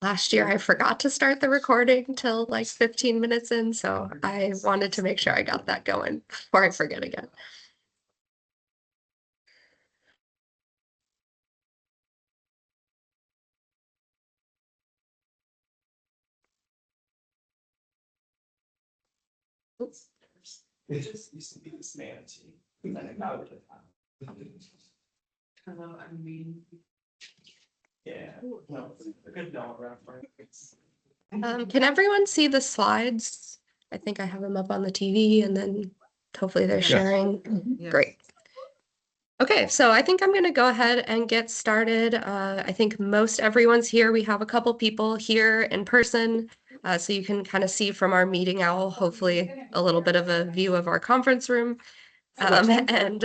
last year I forgot to start the recording till like 15 minutes in, so I wanted to make sure I got that going before I forget again. Oops. It just used to be this manatee. And then it got rid of that. I mean, Yeah, no, a good no reference. Can everyone see the slides? I think I have them up on the TV and then hopefully they're Yes. sharing. yes. Great. Okay, so I think I'm going to go ahead and get started. I think most everyone's here. We have a couple people here in person, so you can kind of see from our meeting owl, hopefully a little bit of a view of our conference room. And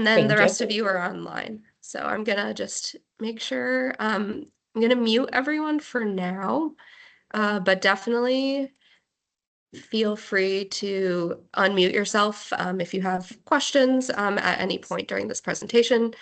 then the rest of you are online. So I'm gonna just make sure, I'm gonna mute everyone for now, but definitely feel free to unmute yourself if you have questions at any point during this presentation.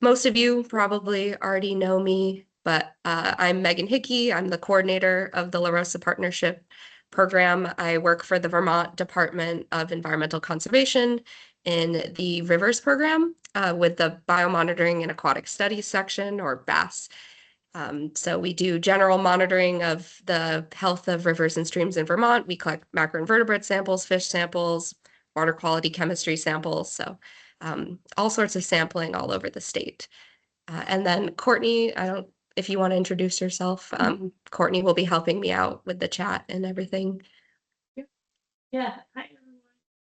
Most of you probably already know me, but I'm Megan Hickey. I'm the coordinator of the LaRosa Partnership Program. I work for the Vermont Department of Environmental Conservation in the Rivers Program with the Biomonitoring and Aquatic Studies section, or BASS. So we do general monitoring of the health of rivers and streams in Vermont. We collect macroinvertebrate samples, fish samples, water quality chemistry samples. So all sorts of sampling all over the state. And then Courtney, if you want to introduce yourself, Courtney will be helping me out with the chat and everything. Yeah, hi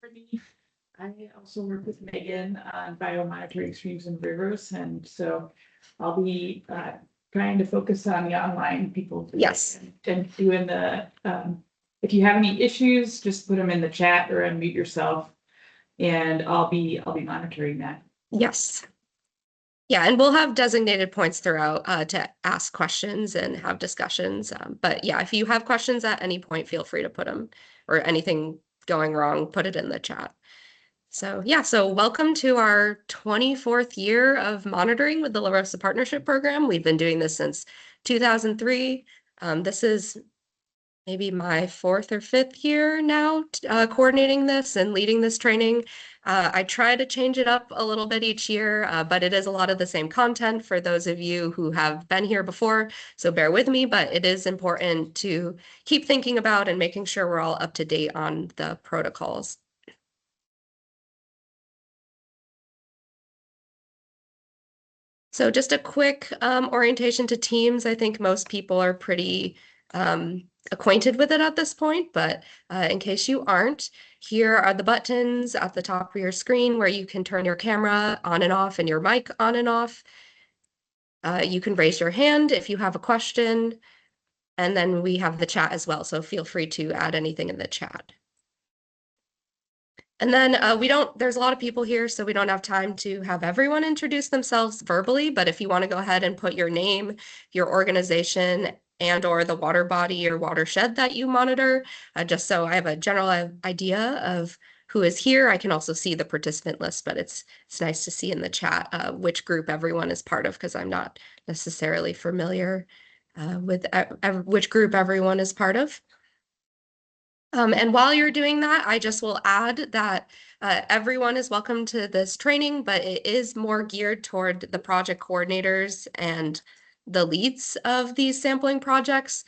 everyone. I also work with Megan on biomonitoring streams and rivers, and so I'll be trying to focus on the online people. Yes. And doing the, if you have any issues, just put them in the chat or unmute yourself, and I'll be monitoring that. Yes. Yeah, and we'll have designated points throughout to ask questions and have discussions. But yeah, if you have questions at any point, feel free to put them, or anything going wrong, put it in the chat. So yeah, so welcome to our 24th year of monitoring with the LaRosa Partnership Program. We've been doing this since 2003. This is maybe my fourth or fifth year now coordinating this and leading this training. I try to change it up a little bit each year, but it is a lot of the same content for those of you who have been here before, so bear with me, but it is important to keep thinking about and making sure we're all up to date on the protocols. So just a quick orientation to Teams. I think most people are pretty acquainted with it at this point, but in case you aren't, here are the buttons at the top of your screen where you can turn your camera on and off and your mic on and off. You can raise your hand if you have a question, and then we have the chat as well, so feel free to add anything in the chat. And then there's a lot of people here, so we don't have time to have everyone introduce themselves verbally, but if you want to go ahead and put your name, your organization, and or the water body or watershed that you monitor, just so I have a general idea of who is here. I can also see the participant list, but it's nice to see in the chat which group everyone is part of, because I'm not necessarily familiar with which group everyone is part of. And while you're doing that, I just will add that everyone is welcome to this training, but it is more geared toward the project coordinators and the leads of these sampling projects,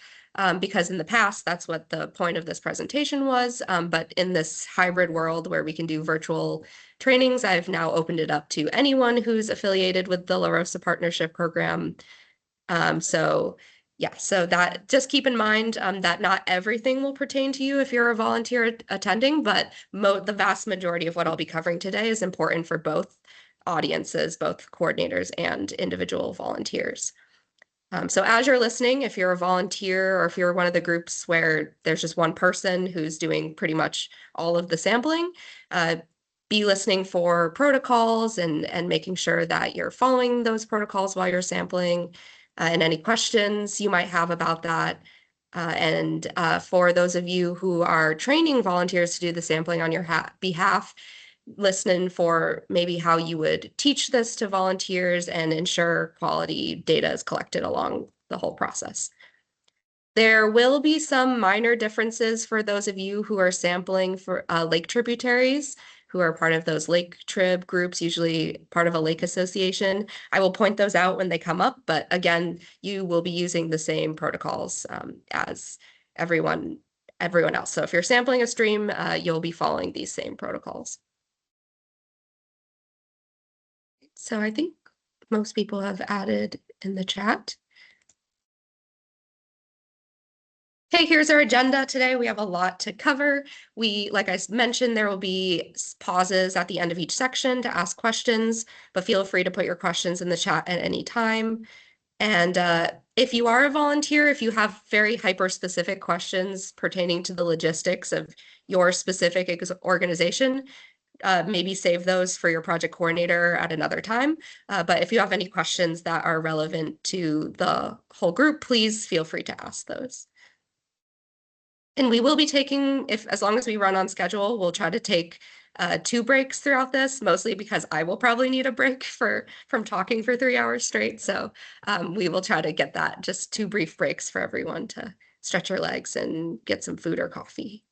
because in the past, that's what the point of this presentation was. But in this hybrid world where we can do virtual trainings, I've now opened it up to anyone who's affiliated with the LaRosa Partnership Program. Yeah, so that just keep in mind that not everything will pertain to you if you're a volunteer attending, but the vast majority of what I'll be covering today is important for both audiences, both coordinators and individual volunteers. So as you're listening, if you're a volunteer or if you're one of the groups where there's just one person who's doing pretty much all of the sampling, be listening for protocols and making sure that you're following those protocols while you're sampling, and any questions you might have about that. For those of you who are training volunteers to do the sampling on your behalf, listening for maybe how you would teach this to volunteers and ensure quality data is collected along the whole process. There will be some minor differences for those of you who are sampling for lake tributaries, who are part of those lake trib groups, usually part of a lake association. I will point those out when they come up, but again, you will be using the same protocols as everyone else. So if you're sampling a stream, you'll be following these same protocols. So I think most people have added in the chat. Hey, here's our agenda today. We have a lot to cover. Like I mentioned, there will be pauses at the end of each section to ask questions, but feel free to put your questions in the chat at any time. And if you are a volunteer, if you have very hyper-specific questions pertaining to the logistics of your specific organization, maybe save those for your project coordinator at another time. But if you have any questions that are relevant to the whole group, please feel free to ask those. And we will be taking, as long as we run on schedule, we'll try to take 2 breaks throughout this, mostly because I will probably need a break from talking for 3 hours straight. So we will try to get that, just 2 brief breaks for everyone to stretch your legs and get some food or coffee.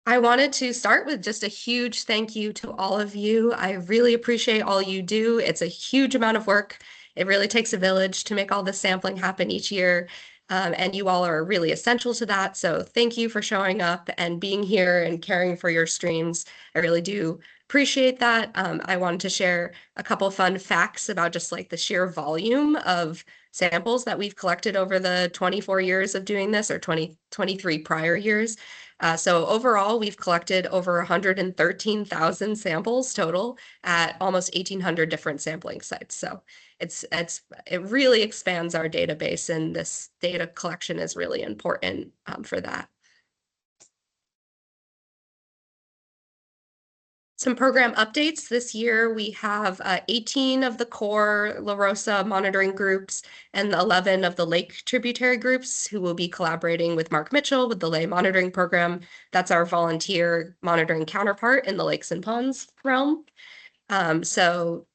I wanted to start with just a huge thank you to all of you. I really appreciate all you do. It's a huge amount of work. It really takes a village to make all this sampling happen each year. And you all are really essential to that. So thank you for showing up and being here and caring for your streams. I really do appreciate that. I wanted to share a couple fun facts about just like the sheer volume of samples that we've collected over the 24 years of doing this, or 23 prior years. So overall, we've collected over 113,000 samples total at almost 1,800 different sampling sites. So it really expands our database, and this data collection is really important for that. Some program updates. This year, we have 18 of the core LaRosa monitoring groups and 11 of the lake tributary groups who will be collaborating with Mark Mitchell with the lay monitoring program. That's our volunteer monitoring counterpart in the lakes and ponds realm. So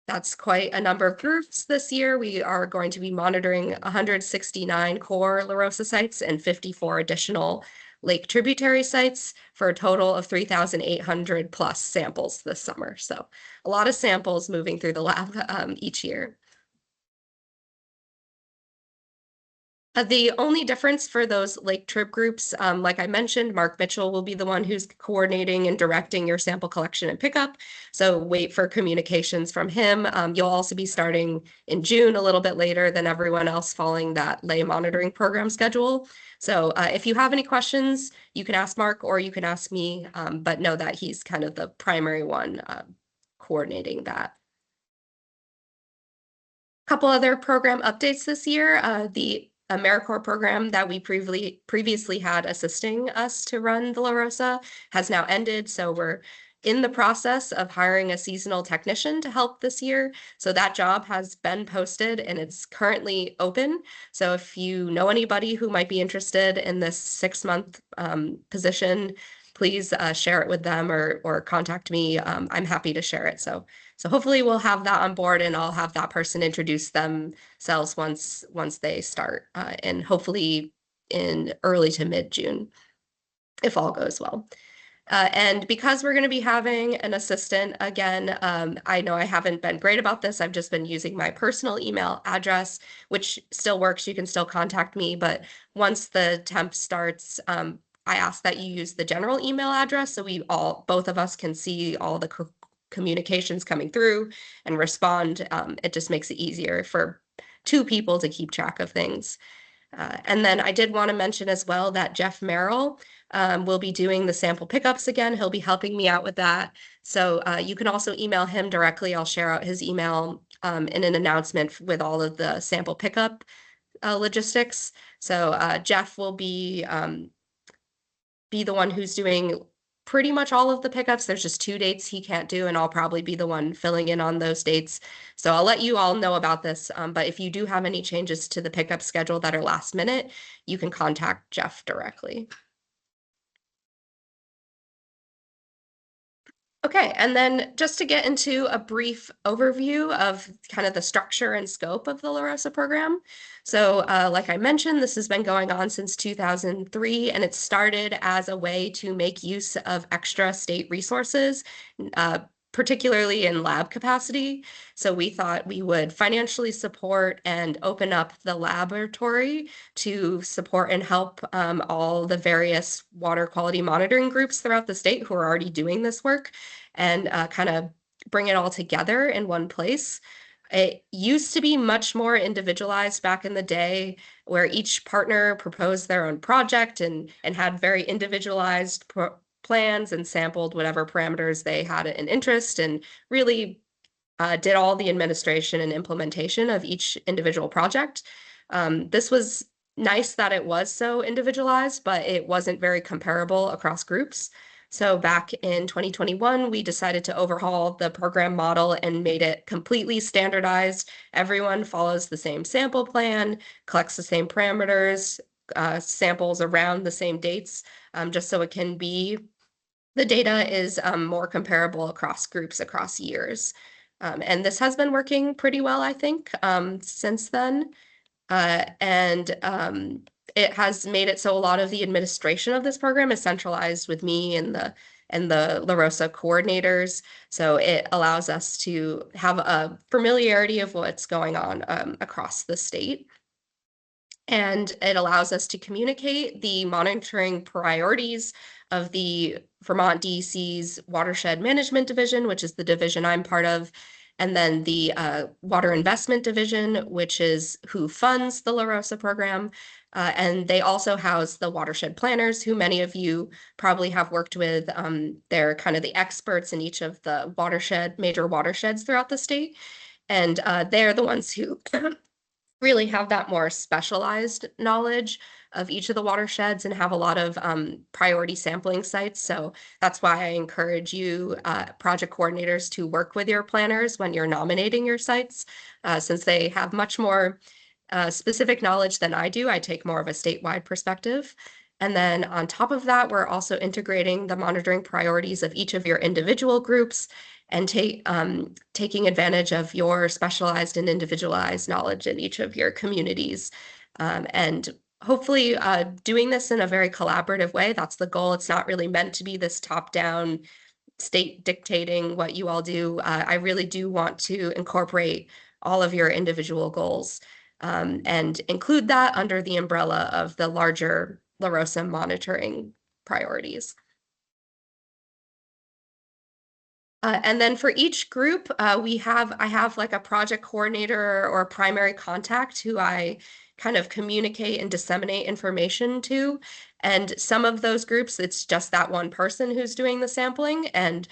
that's quite a number of groups this year. We are going to be monitoring 169 core LaRosa sites and 54 additional lake tributary sites for a total of 3,800 plus samples this summer. So a lot of samples moving through the lab each year. The only difference for those lake trip groups, like I mentioned, Mark Mitchell will be the one who's coordinating and directing your sample collection and pickup. So wait for communications from him. You'll also be starting in June, a little bit later than everyone else, following that lay monitoring program schedule. So if you have any questions, you can ask Mark or you can ask me, but know that he's kind of the primary one coordinating that. Couple other program updates this year. The AmeriCorps program that we previously had assisting us to run the LaRosa has now ended. So we're in the process of hiring a seasonal technician to help this year. So that job has been posted and it's currently open. So if you know anybody who might be interested in this 6-month position, please share it with them or contact me. I'm happy to share it. So hopefully we'll have that on board and I'll have that person introduce themselves once they start, and hopefully in early to mid-June, if all goes well. And because we're going to be having an assistant again, I know I haven't been great about this. I've just been using my personal email address, which still works. You can still contact me, but once the temp starts, I ask that you use the general email address so both of us can see all the communications coming through and respond. It just makes it easier for 2 people to keep track of things. And then I did want to mention as well that Jeff Merrill will be doing the sample pickups again. He'll be helping me out with that. So you can also email him directly. I'll share out his email in an announcement with all of the sample pickup logistics. So Jeff will be the one who's doing pretty much all of the pickups. There's just 2 dates he can't do, and I'll probably be the one filling in on those dates. So I'll let you all know about this. But if you do have any changes to the pickup schedule that are last minute, you can contact Jeff directly. Okay, and then just to get into a brief overview of kind of the structure and scope of the LaRosa program. So like I mentioned, this has been going on since 2003, and it started as a way to make use of extra state resources, uh, particularly in lab capacity. So we thought we would financially support and open up the laboratory to support and help all the various water quality monitoring groups throughout the state who are already doing this work, and kind of bring it all together in one place. It used to be much more individualized back in the day, where each partner proposed their own project and had very individualized plans and sampled whatever parameters they had an interest, and really did all the administration and implementation of each individual project. This was nice that it was so individualized, but it wasn't very comparable across groups. So back in 2021, we decided to overhaul the program model and made it completely standardized. Everyone follows the same sample plan, collects the same parameters, samples around the same dates, just so it can be, the data is more comparable across groups, across years. And this has been working pretty well, I think, since then. And it has made it so a lot of the administration of this program is centralized with me and the LaRosa coordinators. So it allows us to have a familiarity of what's going on across the state. And it allows us to communicate the monitoring priorities of the Vermont DEC's Watershed Management Division, which is the division I'm part of, and then the Water Investment Division, which is who funds the LaRosa program. And they also house the watershed planners, who many of you probably have worked with. They're kind of the experts in each of the major watersheds throughout the state. And they're the ones who really have that more specialized knowledge of each of the watersheds and have a lot of priority sampling sites. So that's why I encourage you, project coordinators, to work with your planners when you're nominating your sites, since they have much more specific knowledge than I do. I take more of a statewide perspective. And then on top of that, we're also integrating the monitoring priorities of each of your individual groups and taking advantage of your specialized and individualized knowledge in each of your communities. And hopefully doing this in a very collaborative way. That's the goal. It's not really meant to be this top-down state dictating what you all do. I really do want to incorporate all of your individual goals and include that under the umbrella of the larger LaRosa monitoring priorities. And then for each group, I have like a project coordinator or a primary contact who I kind of communicate and disseminate information to. And some of those groups, it's just that one person who's doing the sampling. And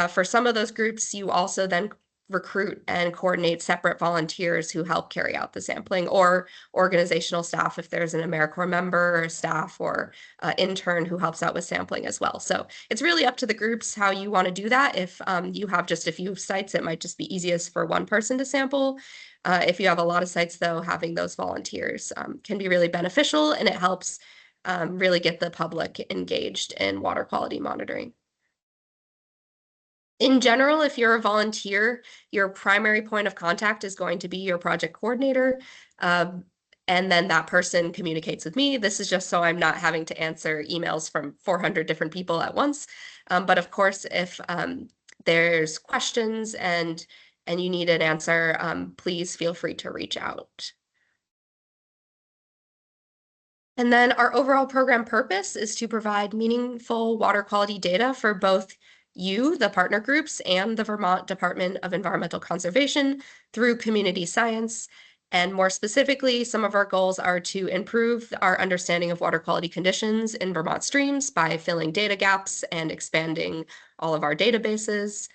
for some of those groups, you also then recruit and coordinate separate volunteers who help carry out the sampling, or organizational staff if there's an AmeriCorps member or staff or intern who helps out with sampling as well. So it's really up to the groups how you want to do that. If you have just a few sites, it might just be easiest for one person to sample. If you have a lot of sites, though, having those volunteers can be really beneficial, and it helps really get the public engaged in water quality monitoring. In general, if you're a volunteer, your primary point of contact is going to be your project coordinator. And then that person communicates with me. This is just so I'm not having to answer emails from 400 different people at once. But of course, if there's questions and you need an answer, please feel free to reach out. And then our overall program purpose is to provide meaningful water quality data for both you, the partner groups, and the Vermont Department of Environmental Conservation through community science. And more specifically, some of our goals are to improve our understanding of water quality conditions in Vermont streams by filling data gaps and expanding all of our databases.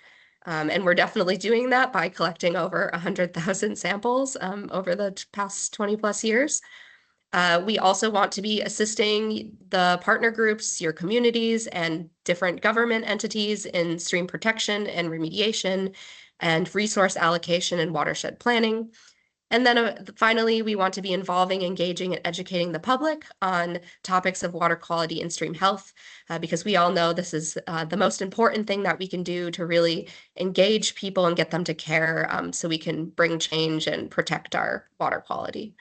And we're definitely doing that by collecting over 100,000 samples over the past 20 plus years. We also want to be assisting the partner groups, your communities, and different government entities in stream protection and remediation and resource allocation and watershed planning. And then finally, we want to be involving, engaging, and educating the public on topics of water quality and stream health, because we all know this is the most important thing that we can do to really engage people and get them to care, so we can bring change and protect our water quality.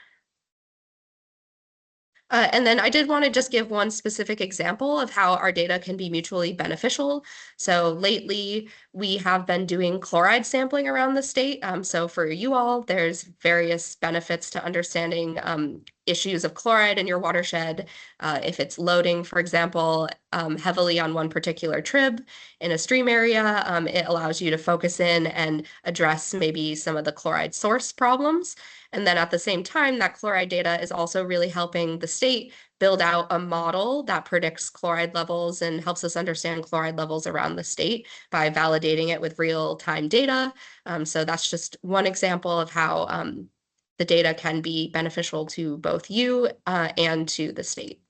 And then I did want to just give one specific example of how our data can be mutually beneficial. So lately, we have been doing chloride sampling around the state. So for you all, there's various benefits to understanding issues of chloride in your watershed. If it's loading, for example, heavily on one particular trib in a stream area, it allows you to focus in and address maybe some of the chloride source problems. And then at the same time, that chloride data is also really helping the state build out a model that predicts chloride levels and helps us understand chloride levels around the state by validating it with real-time data. So that's just one example of how the data can be beneficial to both you and to the state.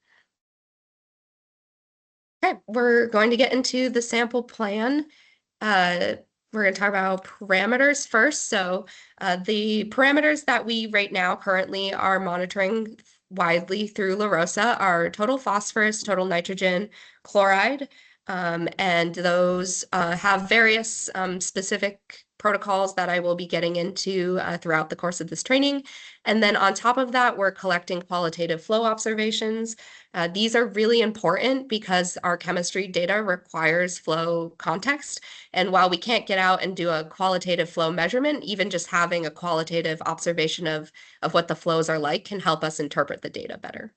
Okay, we're going to get into the sample plan. We're going to talk about parameters first. So the parameters that we right now currently are monitoring widely through LaRosa are total phosphorus, total nitrogen, chloride, and those have various specific protocols that I will be getting into throughout the course of this training. And then on top of that, we're collecting qualitative flow observations. These are really important because our chemistry data requires flow context. And while we can't get out and do a qualitative flow measurement, even just having a qualitative observation of what the flows are like can help us interpret the data better.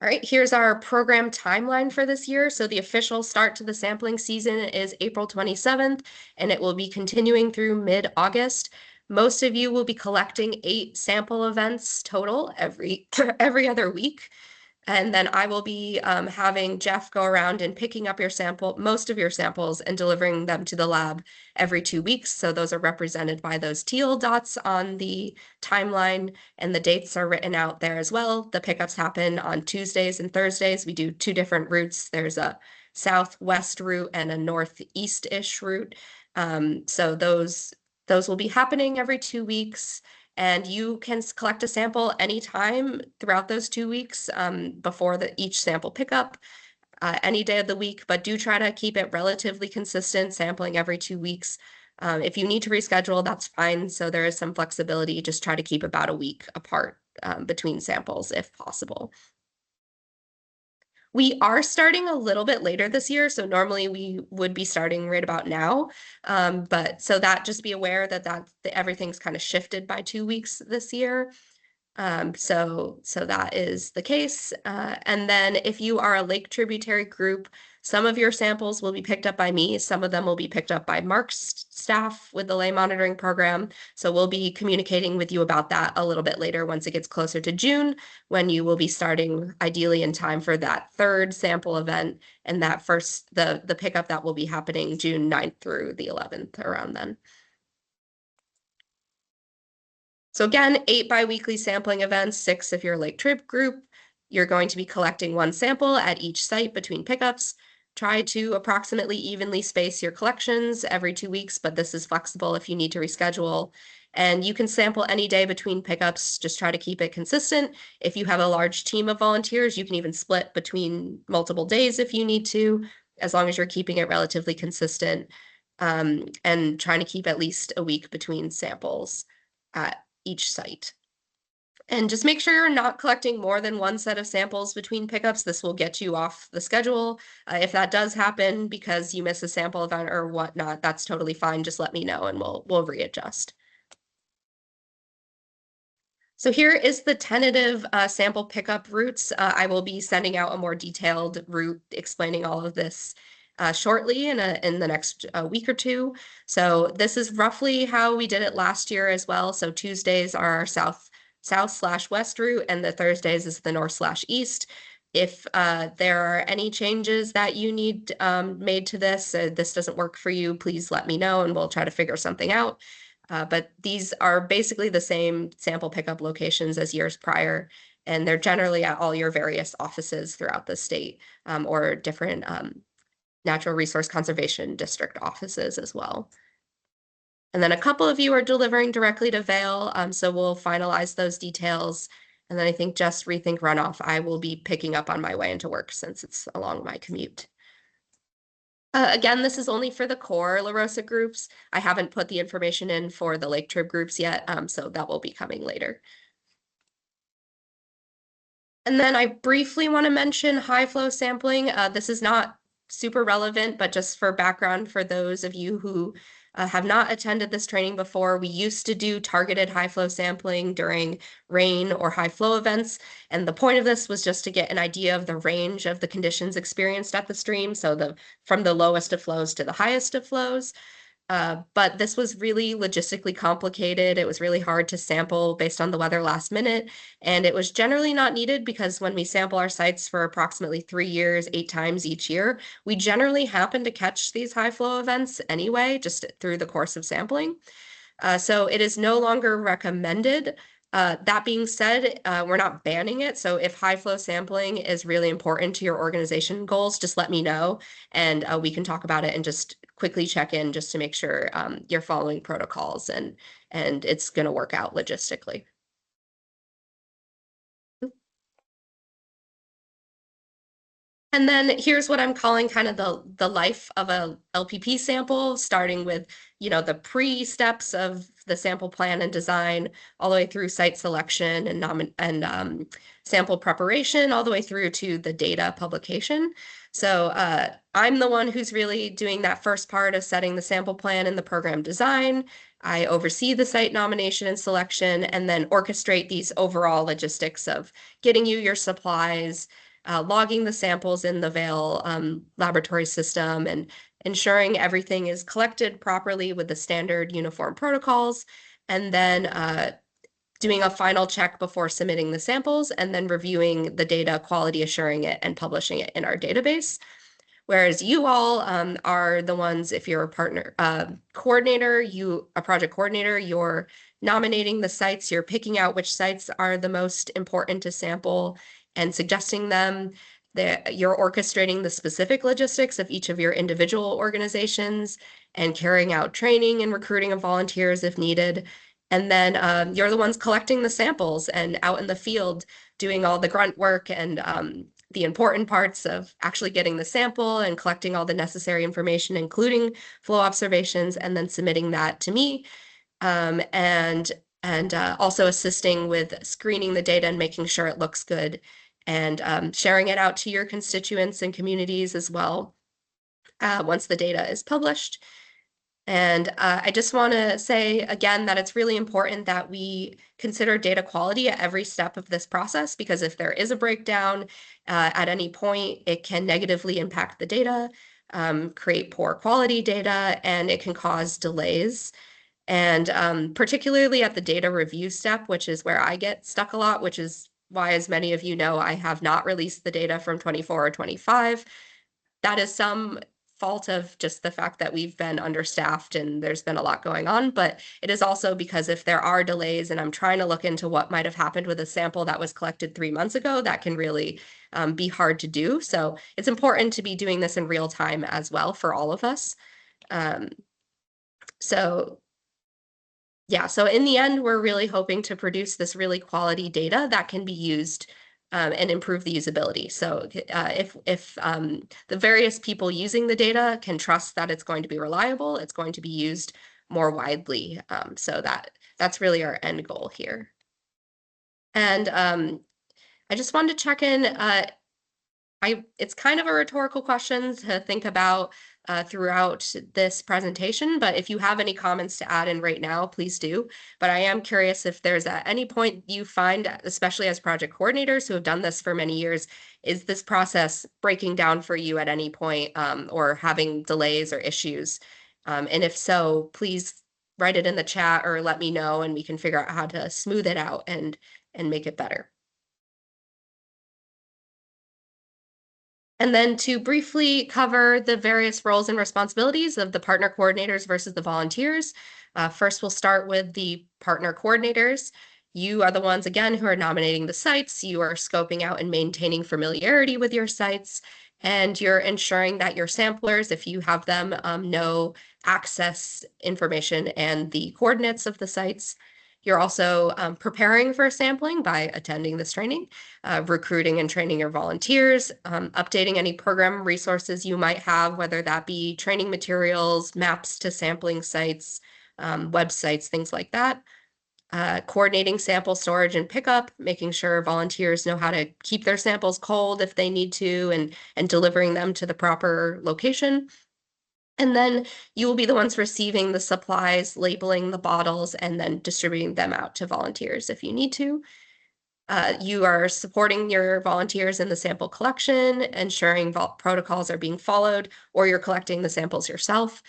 All right, here's our program timeline for this year. So the official start to the sampling season is April 27th, and it will be continuing through mid-August. Most of you will be collecting 8 sample events total every other week. And then I will be having Jeff go around and picking up most of your samples and delivering them to the lab every 2 weeks. So those are represented by those teal dots on the timeline, and the dates are written out there as well. The pickups happen on Tuesdays and Thursdays. We do 2 different routes. There's a southwest route and a northeast-ish route. So those will be happening every 2 weeks. And you can collect a sample anytime throughout those 2 weeks before each sample pickup, any day of the week, but do try to keep it relatively consistent, sampling every 2 weeks. If you need to reschedule, that's fine. So there is some flexibility. Just try to keep about a week apart between samples if possible. We are starting a little bit later this year, so normally we would be starting right about now. But so that just be aware that everything's kind of shifted by 2 weeks this year. So that is the case. And then if you are a lake tributary group, some of your samples will be picked up by me. Some of them will be picked up by Mark's staff with the lay monitoring program. So we'll be communicating with you about that a little bit later once it gets closer to June, when you will be starting ideally in time for that 3rd sample event, and that the pickup that will be happening June 9th through the 11th, around then. So again, 8 biweekly sampling events, 6 if you're a lake trip group. You're going to be collecting 1 sample at each site between pickups. Try to approximately evenly space your collections every 2 weeks, but this is flexible if you need to reschedule. And you can sample any day between pickups. Just try to keep it consistent. If you have a large team of volunteers, you can even split between multiple days if you need to, as long as you're keeping it relatively consistent, and trying to keep at least a week between samples at each site. And just make sure you're not collecting more than 1 set of samples between pickups. This will get you off the schedule. If that does happen because you miss a sample event or whatnot, that's totally fine. Just let me know and we'll readjust. So here is the tentative sample pickup routes. I will be sending out a more detailed route explaining all of this shortly in the next week or 2. So this is roughly how we did it last year as well. So Tuesdays are our south/west route, and the Thursdays is the north/east. If there are any changes that you need made to this doesn't work for you, please let me know and we'll try to figure something out. But these are basically the same sample pickup locations as years prior, and they're generally at all your various offices throughout the state, or different natural resource conservation district offices as well. And then a couple of you are delivering directly to Vail, so we'll finalize those details. And then I think just Rethink Runoff, I will be picking up on my way into work since it's along my commute. Again, this is only for the core LaRosa groups. I haven't put the information in for the Lake Trib groups yet, so that will be coming later. And then I briefly want to mention high flow sampling. This is not super relevant, but just for background for those of you who have not attended this training before, we used to do targeted high flow sampling during rain or high flow events. And the point of this was just to get an idea of the range of the conditions experienced at the stream. So from the lowest of flows to the highest of flows. But this was really logistically complicated. It was really hard to sample based on the weather last minute. And it was generally not needed because when we sample our sites for approximately 3 years, 8 times each year, we generally happen to catch these high flow events anyway, just through the course of sampling. So it is no longer recommended. That being said, we're not banning it. So if high flow sampling is really important to your organization goals, just let me know and we can talk about it and just quickly check in just to make sure you're following protocols and it's going to work out logistically. And then here's what I'm calling kind of the life of a LPP sample, starting with, the pre-steps of the sample plan and design, all the way through site selection and sample preparation, all the way through to the data publication. So I'm the one who's really doing that first part of setting the sample plan and the program design. I oversee the site nomination and selection, and then orchestrate these overall logistics of getting you your supplies, logging the samples in the Vail laboratory system, and ensuring everything is collected properly with the standard uniform protocols, and then doing a final check before submitting the samples, and then reviewing the data, quality assuring it, and publishing it in our database. Whereas you all are the ones, if you're a partner coordinator, a project coordinator, you're nominating the sites, you're picking out which sites are the most important to sample and suggesting them. You're orchestrating the specific logistics of each of your individual organizations and carrying out training and recruiting of volunteers if needed. And then you're the ones collecting the samples and out in the field doing all the grunt work and the important parts of actually getting the sample and collecting all the necessary information, including flow observations, and then submitting that to me. And also assisting with screening the data and making sure it looks good, and sharing it out to your constituents and communities as well once the data is published. And I just want to say again that it's really important that we consider data quality at every step of this process, because if there is a breakdown at any point, it can negatively impact the data, create poor quality data, and it can cause delays. And particularly at the data review step, which is where I get stuck a lot, which is why, as many of you know, I have not released the data from 24 or 25. That is some fault of just the fact that we've been understaffed and there's been a lot going on, but it is also because if there are delays and I'm trying to look into what might have happened with a sample that was collected 3 months ago, that can really be hard to do. So it's important to be doing this in real time as well for all of us. So yeah, so in the end, we're really hoping to produce this really quality data that can be used and improve the usability. So if the various people using the data can trust that it's going to be reliable, it's going to be used more widely. So that's really our end goal here. And I just wanted to check in. It's kind of a rhetorical question to think about throughout this presentation, but if you have any comments to add in right now, please do. But I am curious if there's at any point you find, especially as project coordinators who have done this for many years, is this process breaking down for you at any point or having delays or issues? And if so, please write it in the chat or let me know and we can figure out how to smooth it out and make it better. And then to briefly cover the various roles and responsibilities of the partner coordinators versus the volunteers. First, we'll start with the partner coordinators. You are the ones, again, who are nominating the sites. You are scoping out and maintaining familiarity with your sites. And you're ensuring that your samplers, if you have them, know access information and the coordinates of the sites. You're also preparing for sampling by attending this training, recruiting and training your volunteers, updating any program resources you might have, whether that be training materials, maps to sampling sites, websites, things like that. Coordinating sample storage and pickup, making sure volunteers know how to keep their samples cold if they need to, and delivering them to the proper location. And then you will be the ones receiving the supplies, labeling the bottles, and then distributing them out to volunteers if you need to. You are supporting your volunteers in the sample collection, ensuring protocols are being followed, or you're collecting the samples yourself.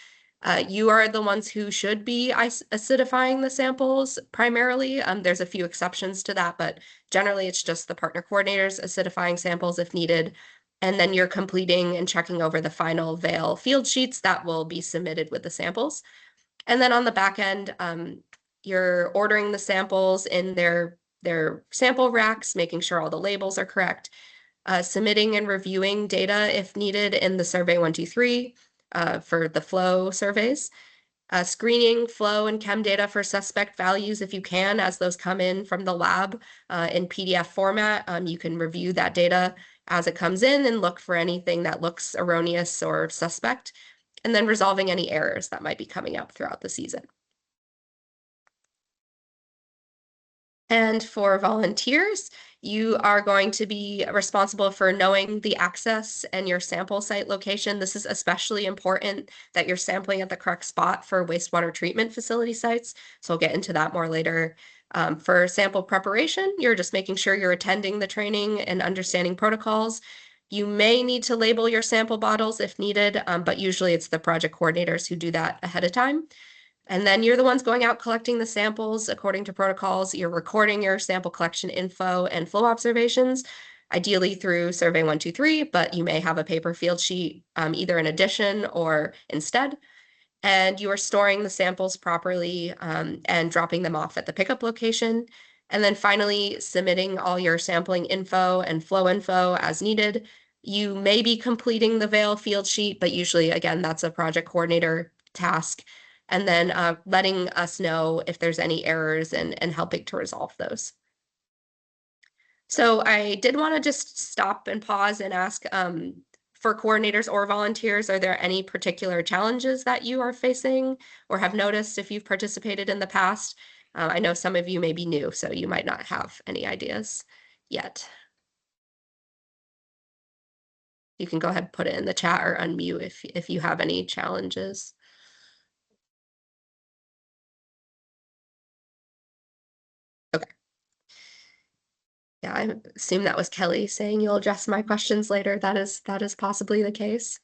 You are the ones who should be acidifying the samples primarily. There's a few exceptions to that, but generally it's just the partner coordinators acidifying samples if needed. And then you're completing and checking over the final veil field sheets that will be submitted with the samples. And then on the back end, you're ordering the samples in their sample racks, making sure all the labels are correct, submitting and reviewing data if needed in the Survey123 for the flow surveys, screening flow and chem data for suspect values if you can, as those come in from the lab in PDF format. You can review that data as it comes in and look for anything that looks erroneous or suspect, and then resolving any errors that might be coming up throughout the season. And for volunteers, you are going to be responsible for knowing the access and your sample site location. This is especially important that you're sampling at the correct spot for wastewater treatment facility sites. So I'll get into that more later. For sample preparation, you're just making sure you're attending the training and understanding protocols. You may need to label your sample bottles if needed, but usually it's the project coordinators who do that ahead of time. And then you're the ones going out collecting the samples according to protocols. You're recording your sample collection info and flow observations, ideally through Survey123, but you may have a paper field sheet either in addition or instead. And you are storing the samples properly and dropping them off at the pickup location. And then finally, submitting all your sampling info and flow info as needed. You may be completing the veil field sheet, but usually, again, that's a project coordinator task. And then letting us know if there's any errors and helping to resolve those. So I did want to just stop and pause and ask for coordinators or volunteers, are there any particular challenges that you are facing or have noticed if you've participated in the past? I know some of you may be new, so you might not have any ideas yet. You can go ahead and put it in the chat or unmute if you have any challenges. Okay. Yeah, I assume that was Kelly saying you'll address my questions later. That is possibly the case.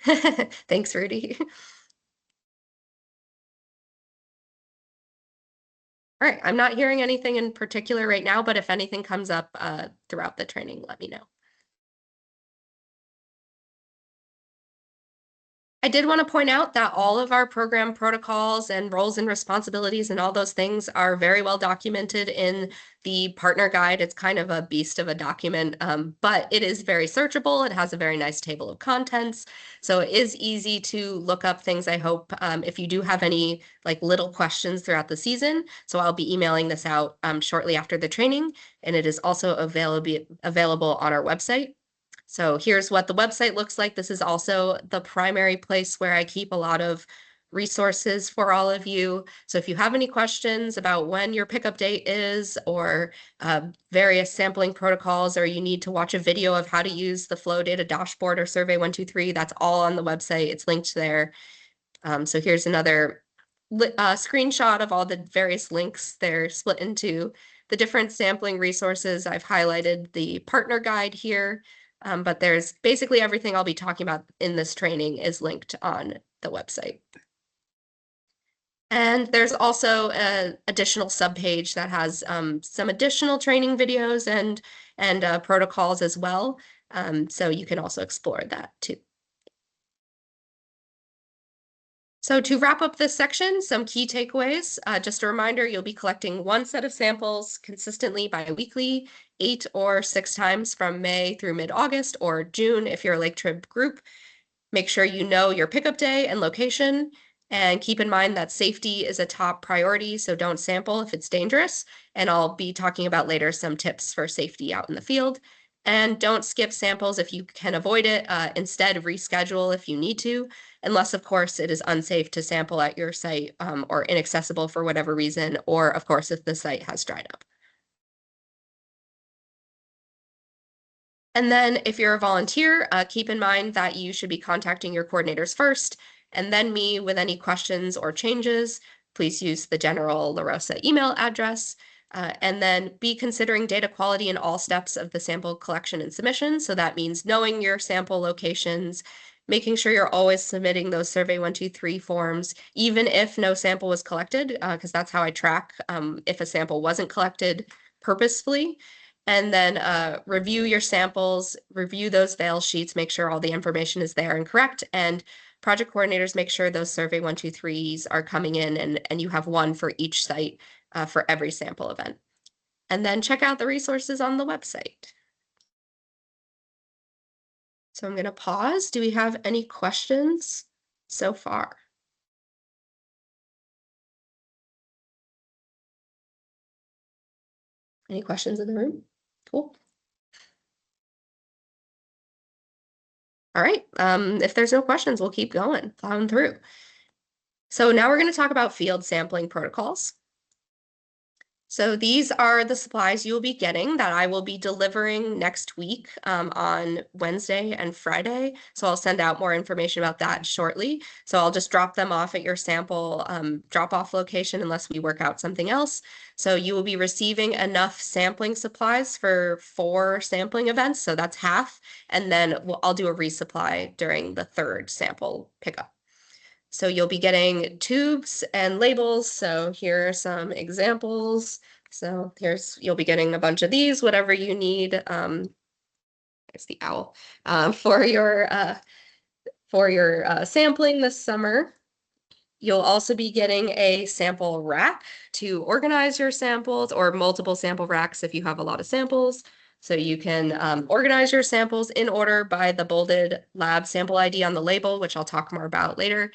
Thanks, Rudy. All right, I'm not hearing anything in particular right now, but if anything comes up throughout the training, let me know. I did want to point out that all of our program protocols and roles and responsibilities and all those things are very well documented in the partner guide. It's kind of a beast of a document, but it is very searchable. It has a very nice table of contents. So it is easy to look up things, I hope, if you do have any like little questions throughout the season. So I'll be emailing this out shortly after the training, and it is also available on our website. So here's what the website looks like. This is also the primary place where I keep a lot of resources for all of you. So if you have any questions about when your pickup date is or various sampling protocols, or you need to watch a video of how to use the flow data dashboard or Survey123, that's all on the website. It's linked there. So here's another screenshot of all the various links. They're split into the different sampling resources. I've highlighted the partner guide here. But there's basically everything I'll be talking about in this training is linked on the website. And there's also an additional subpage that has some additional training videos and protocols as well. So you can also explore that too. So to wrap up this section, some key takeaways. Just a reminder, you'll be collecting one set of samples consistently bi-weekly 8 or 6 times from May through mid-August, or June if you're a lake trip group. Make sure you know your pickup day and location, and keep in mind that safety is a top priority, so don't sample if it's dangerous. And I'll be talking about later some tips for safety out in the field. And don't skip samples if you can avoid it. Instead, reschedule if you need to, unless, of course, it is unsafe to sample at your site or inaccessible for whatever reason, or, of course, if the site has dried up. And then if you're a volunteer, keep in mind that you should be contacting your coordinators first, and then me with any questions or changes. Please use the general LaRosa email address. And then be considering data quality in all steps of the sample collection and submission. So that means knowing your sample locations, making sure you're always submitting those Survey123 forms, even if no sample was collected, because that's how I track if a sample wasn't collected purposefully. And then review your samples, review those veil sheets, make sure all the information is there and correct. And project coordinators make sure those Survey123s are coming in, and you have one for each site for every sample event. And then check out the resources on the website. So I'm going to pause. Do we have any questions so far? Any questions in the room? Cool. All right. If there's no questions, we'll keep going, plowing through. So now we're going to talk about field sampling protocols. So these are the supplies you'll be getting that I will be delivering next week on Wednesday and Friday. So I'll send out more information about that shortly. So I'll just drop them off at your sample drop-off location unless we work out something else. So you will be receiving enough sampling supplies for 4 sampling events. So that's half. And then I'll do a resupply during the 3rd sample pickup. So you'll be getting tubes and labels. So here are some examples. So you'll be getting a bunch of these, whatever you need. There's the owl for your sampling this summer. You'll also be getting a sample rack to organize your samples, or multiple sample racks if you have a lot of samples. So you can organize your samples in order by the bolded lab sample ID on the label, which I'll talk more about later.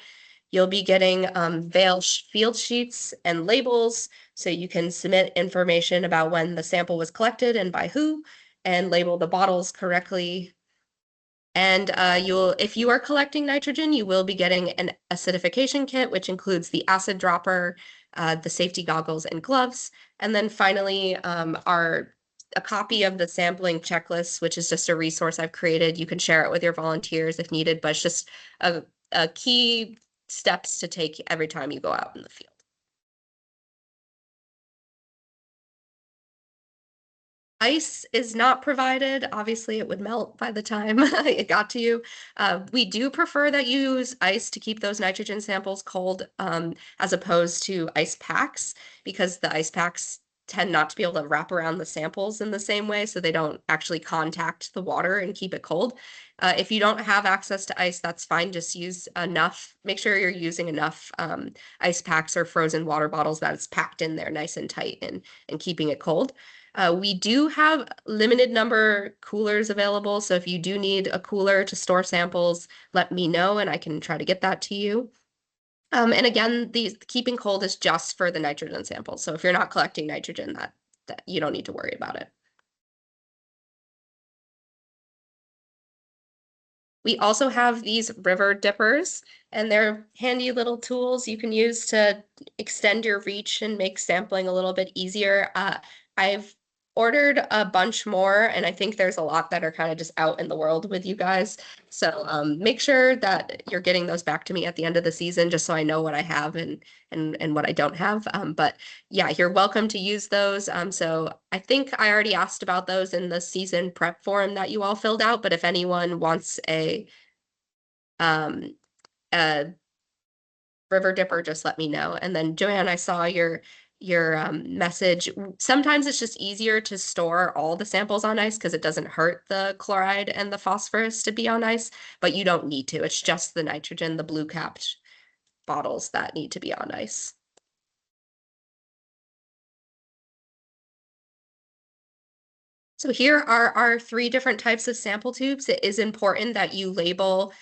You'll be getting veil field sheets and labels, so you can submit information about when the sample was collected and by who, and label the bottles correctly. And if you are collecting nitrogen, you will be getting an acidification kit, which includes the acid dropper, the safety goggles and gloves. And then finally, a copy of the sampling checklist, which is just a resource I've created. You can share it with your volunteers if needed, but it's just a key steps to take every time you go out in the field. Ice is not provided. Obviously, it would melt by the time it got to you. We do prefer that you use ice to keep those nitrogen samples cold, as opposed to ice packs, because the ice packs tend not to be able to wrap around the samples in the same way, so they don't actually contact the water and keep it cold. If you don't have access to ice, that's fine. Just use enough. Make sure you're using enough ice packs or frozen water bottles that it's packed in there nice and tight and keeping it cold. We do have limited number coolers available, so if you do need a cooler to store samples, let me know and I can try to get that to you. And again, keeping cold is just for the nitrogen samples. So if you're not collecting nitrogen, that you don't need to worry about it. We also have these river dippers, and they're handy little tools you can use to extend your reach and make sampling a little bit easier. I've ordered a bunch more, and I think there's a lot that are kind of just out in the world with you guys. So make sure that you're getting those back to me at the end of the season, just so I know what I have and what I don't have. But yeah, you're welcome to use those. So I think I already asked about those in the season prep form that you all filled out, but if anyone wants a river dipper, just let me know. And then Joanne, I saw your message. Sometimes it's just easier to store all the samples on ice because it doesn't hurt the chloride and the phosphorus to be on ice, but you don't need to. It's just the nitrogen, the blue capped bottles that need to be on ice. So here are our 3 different types of sample tubes. It is important that you label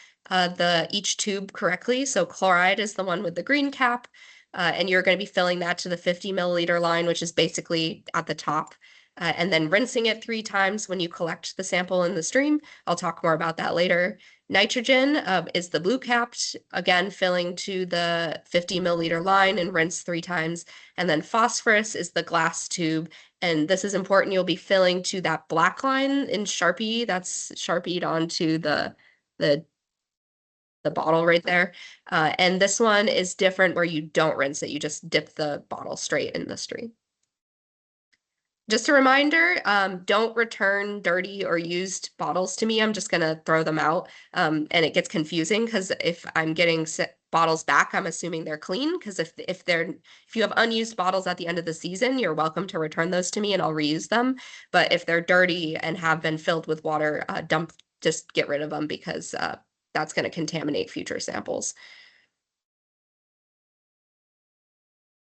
each tube correctly. So chloride is the one with the green cap, and you're going to be filling that to the 50 milliliter line, which is basically at the top, and then rinsing it 3 times when you collect the sample in the stream. I'll talk more about that later. Nitrogen is the blue capped, again, filling to the 50 milliliter line and rinse 3 times. And then phosphorus is the glass tube, and this is important, you'll be filling to that black line in Sharpie that's Sharpied onto the bottle right there. And this one is different where you don't rinse it, you just dip the bottle straight in the stream. Just a reminder, don't return dirty or used bottles to me. I'm just gonna throw them out. And it gets confusing because if I'm getting bottles back, I'm assuming they're clean. Because if you have unused bottles at the end of the season, you're welcome to return those to me and I'll reuse them. But if they're dirty and have been filled with water, just get rid of them because that's gonna contaminate future samples.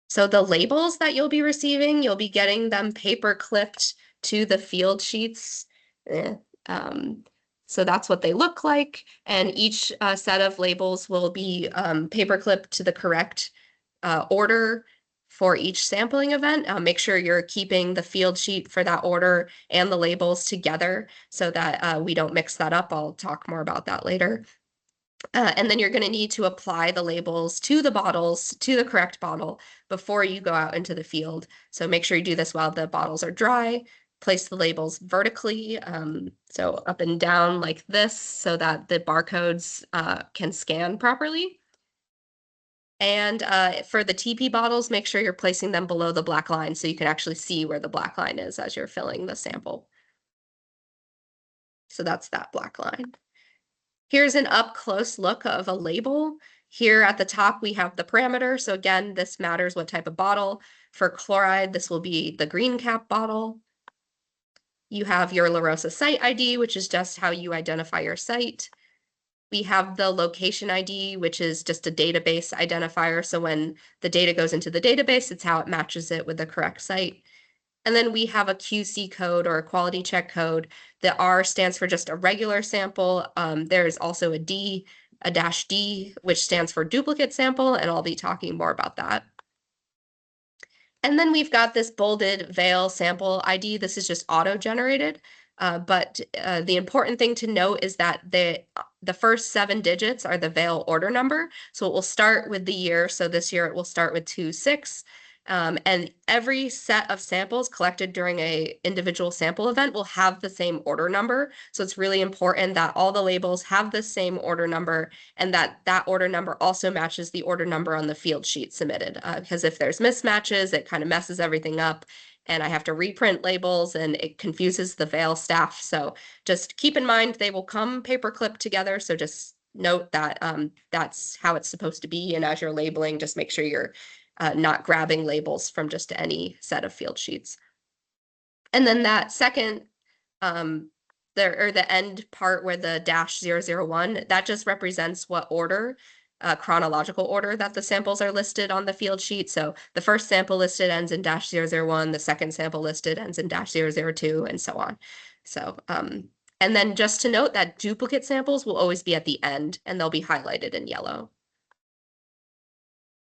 So the labels that you'll be receiving, you'll be getting them paper clipped to the field sheets. So that's what they look like. And each set of labels will be paper clipped to the correct order for each sampling event. Make sure you're keeping the field sheet for that order and the labels together so that we don't mix that up. I'll talk more about that later. And then you're going to need to apply the labels to the bottles, to the correct bottle, before you go out into the field. So make sure you do this while the bottles are dry. Place the labels vertically, so up and down like this, so that the barcodes can scan properly. And for the TP bottles, make sure you're placing them below the black line so you can actually see where the black line is as you're filling the sample. So that's that black line. Here's an up close look of a label. Here at the top, we have the parameter. So again, this matters what type of bottle. For chloride, this will be the green cap bottle. You have your LaRosa site ID, which is just how you identify your site. We have the location ID, which is just a database identifier. So when the data goes into the database, it's how it matches it with the correct site. And then we have a QC code or a quality check code. The R stands for just a regular sample. There's also a D, a -D, which stands for duplicate sample, and I'll be talking more about that. And then we've got this bolded veil sample ID. This is just auto-generated, but the important thing to note is that the first 7 digits are the veil order number. So it will start with the year. So this year it will start with 26. And every set of samples collected during a individual sample event will have the same order number. So it's really important that all the labels have the same order number and that order number also matches the order number on the field sheet submitted. Because if there's mismatches, it kind of messes everything up and I have to reprint labels and it confuses the veil staff. So just keep in mind they will come paper clipped together. So just note that that's how it's supposed to be. And as you're labeling, just make sure you're not grabbing labels from just any set of field sheets. And then that second, the end part where the -001, that just represents what order, chronological order that the samples are listed on the field sheet. So the first sample listed ends in -001, the second sample listed ends in -002, and so on. So, and then just to note that duplicate samples will always be at the end and they'll be highlighted in yellow.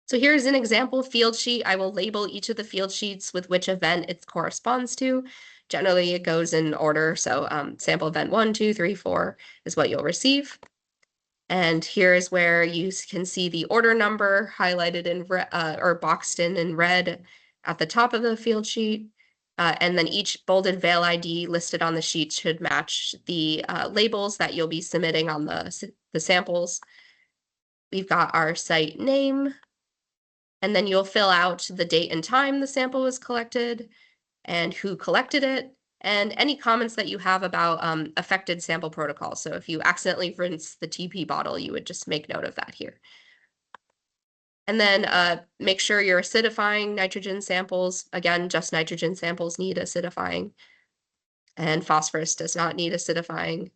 So here's an example field sheet. I will label each of the field sheets with which event it corresponds to. Generally, it goes in order. So sample event 1, 2, 3, 4 is what you'll receive. And here is where you can see the order number highlighted in or boxed in red at the top of the field sheet. And then each bolded veil ID listed on the sheet should match the labels that you'll be submitting on the samples. We've got our site name, and then you'll fill out the date and time the sample was collected and who collected it and any comments that you have about affected sample protocols. So if you accidentally rinse the TP bottle, you would just make note of that here. And then make sure you're acidifying nitrogen samples. Again, just nitrogen samples need acidifying and phosphorus does not need acidifying.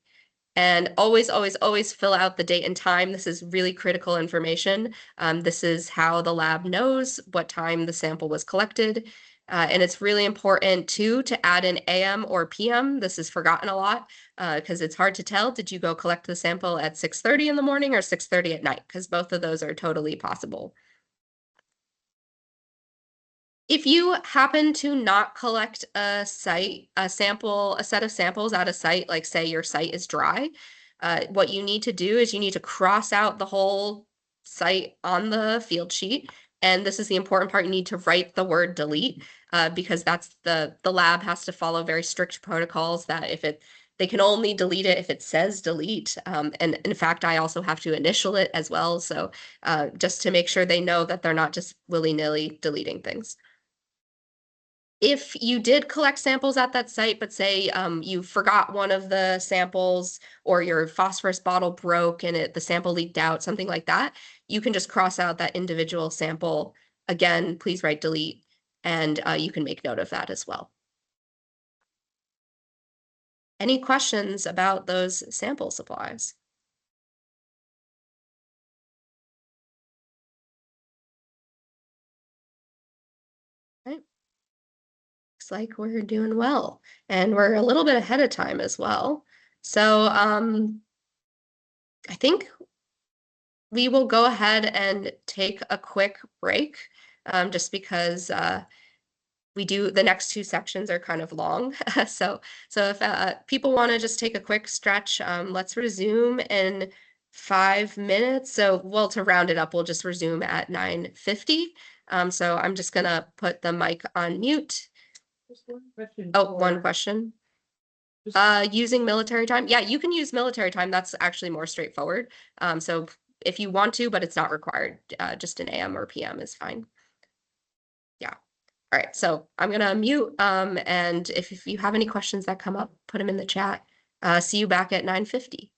And always, always, always fill out the date and time. This is really critical information. This is how the lab knows what time the sample was collected. And it's really important too to add an AM or PM. This is forgotten a lot because it's hard to tell. Did you go collect the sample at 6:30 in the morning or 6:30 at night? Because both of those are totally possible. If you happen to not collect a set of samples at a site, like say your site is dry, what you need to do is you need to cross out the whole site on the field sheet. And this is the important part. You need to write the word delete because that's the lab has to follow very strict protocols that they can only delete it if it says delete. And in fact, I also have to initial it as well. So just to make sure they know that they're not just willy-nilly deleting things. If you did collect samples at that site, but say you forgot one of the samples or your phosphorus bottle broke and the sample leaked out, something like that, you can just cross out that individual sample. Again, please write delete, and you can make note of that as well. Any questions about those sample supplies? Right. Looks like we're doing well, and we're a little bit ahead of time as well. So I think we will go ahead and take a quick break just because the next two sections are kind of long. So if people want to just take a quick stretch, let's resume in 5 minutes. So, well, to round it up, we'll just resume at 9:50. So I'm just gonna put the mic on mute. Just one question. Oh, one question. Using military time. Yeah, you can use military time. That's actually more straightforward. So if you want to, but it's not required. Just an AM or PM is fine. Yeah. All right. So I'm gonna mute. And if you have any questions that come up, put them in the chat. See you back at 9:50.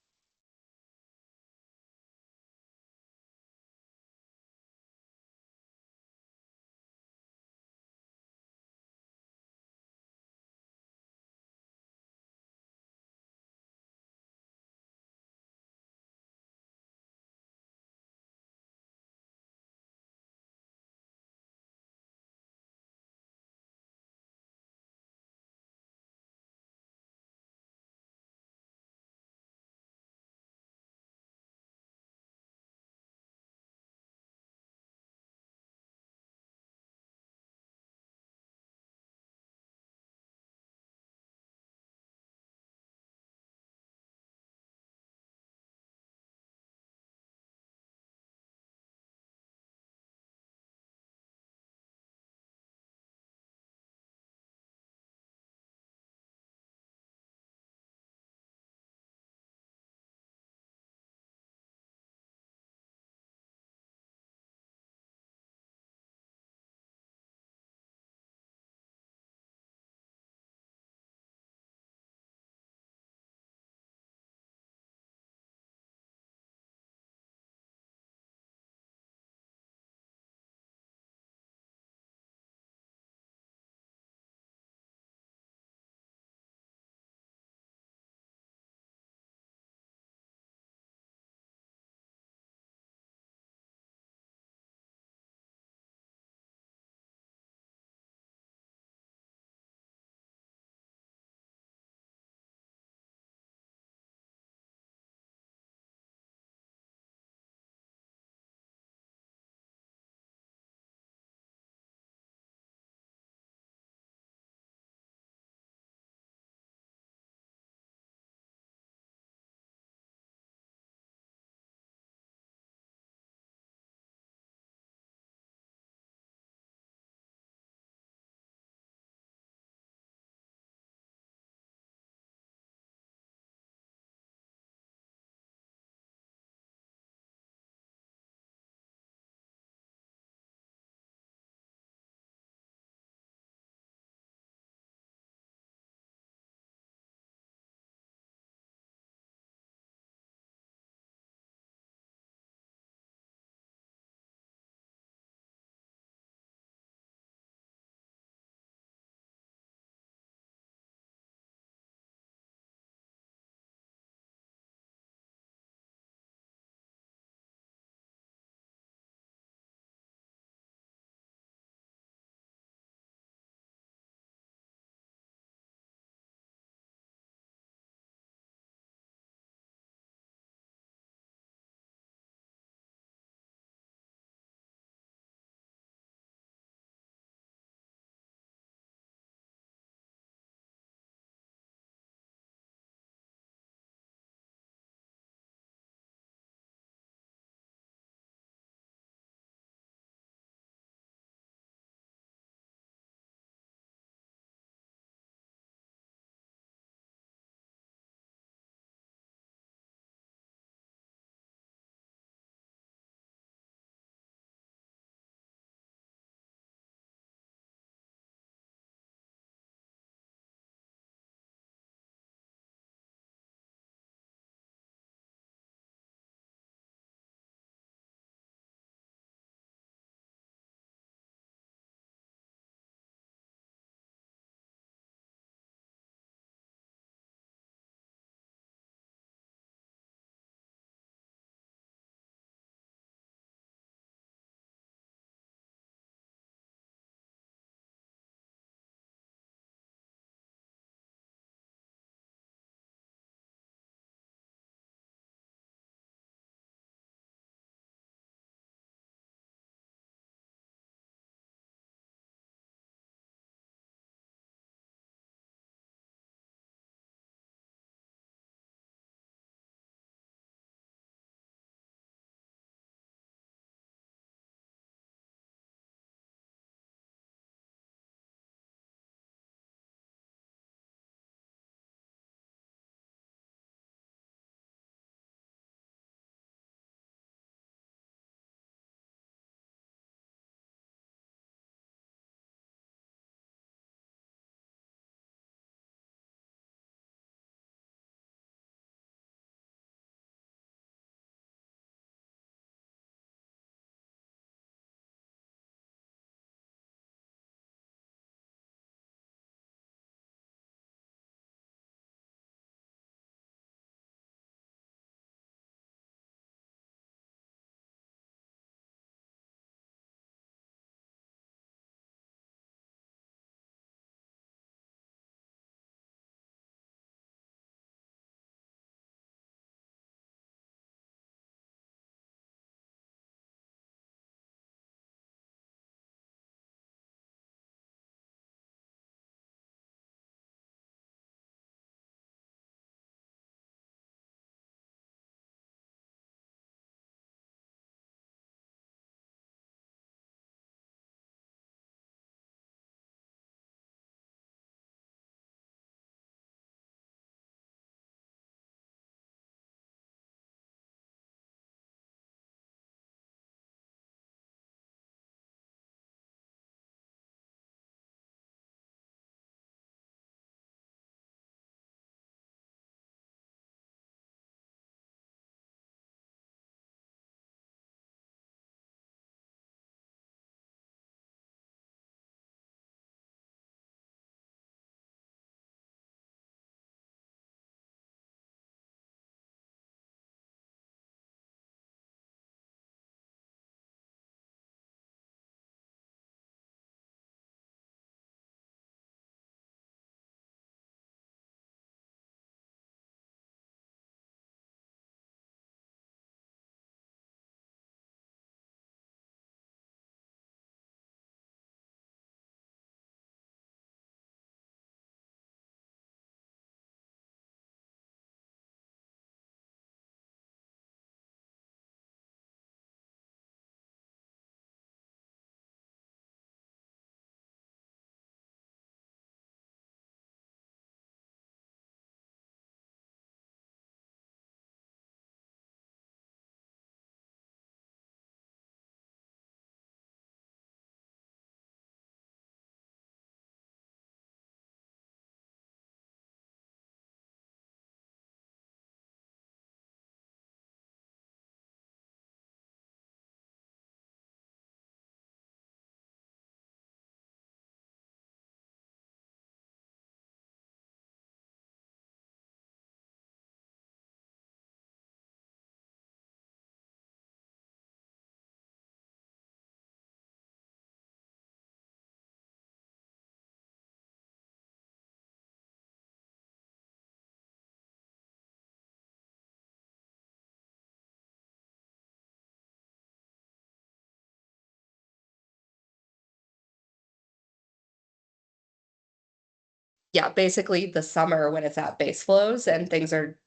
yeah, basically the summer when it's at base flows and things are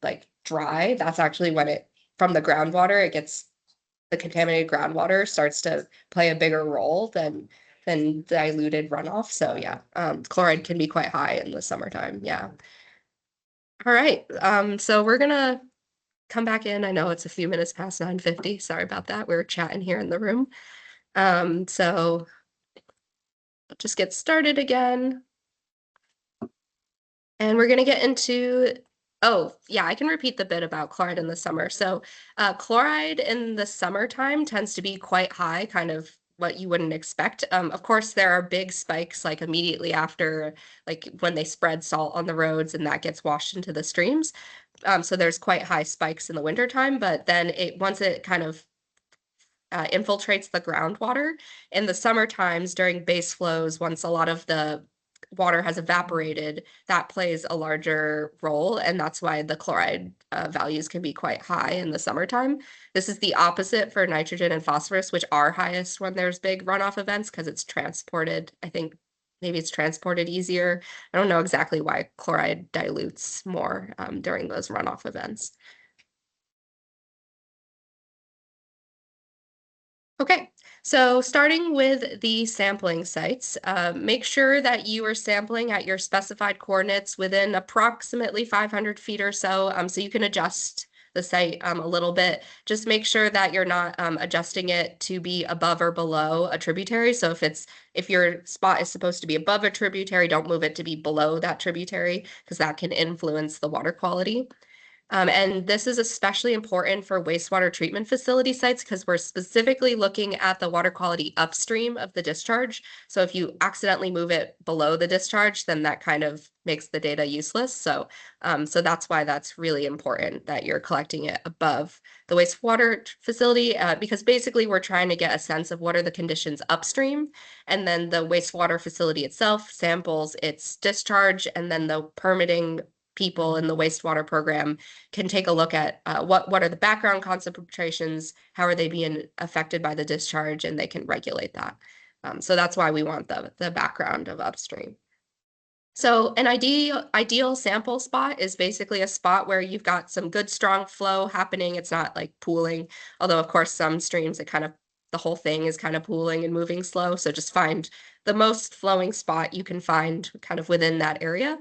like dry, that's actually when it, from the groundwater, it gets, the contaminated groundwater starts to play a bigger role than diluted runoff. So yeah, chloride can be quite high in the summertime. Yeah. All right. So we're gonna come back in. I know it's a few minutes past 9:50. Sorry about that. We were chatting here in the room. So just get started again. And we're going to get into, oh, yeah, I can repeat the bit about chloride in the summer. So chloride in the summertime tends to be quite high, kind of what you wouldn't expect. Of course, there are big spikes like immediately after, like when they spread salt on the roads and that gets washed into the streams. So there's quite high spikes in the wintertime, but then once it kind of infiltrates the groundwater. In the summer times during base flows, once a lot of the water has evaporated, that plays a larger role, and that's why the chloride values can be quite high in the summertime. This is the opposite for nitrogen and phosphorus, which are highest when there's big runoff events because it's transported. I think maybe it's transported easier. I don't know exactly why chloride dilutes more during those runoff events. Okay, so starting with the sampling sites, make sure that you are sampling at your specified coordinates within approximately 500 feet or so, so you can adjust the site a little bit. Just make sure that you're not adjusting it to be above or below a tributary. So if your spot is supposed to be above a tributary, don't move it to be below that tributary because that can influence the water quality. And this is especially important for wastewater treatment facility sites because we're specifically looking at the water quality upstream of the discharge. So if you accidentally move it below the discharge, then that kind of makes the data useless. So that's why that's really important that you're collecting it above the wastewater facility because basically we're trying to get a sense of what are the conditions upstream, and then the wastewater facility itself samples its discharge, and then the permitting people in the wastewater program can take a look at what are the background concentrations, how are they being affected by the discharge, and they can regulate that. So that's why we want the background of upstream. So an ideal sample spot is basically a spot where you've got some good strong flow happening. It's not like pooling, although of course some streams the whole thing is kind of pooling and moving slow. So just find the most flowing spot you can find kind of within that area.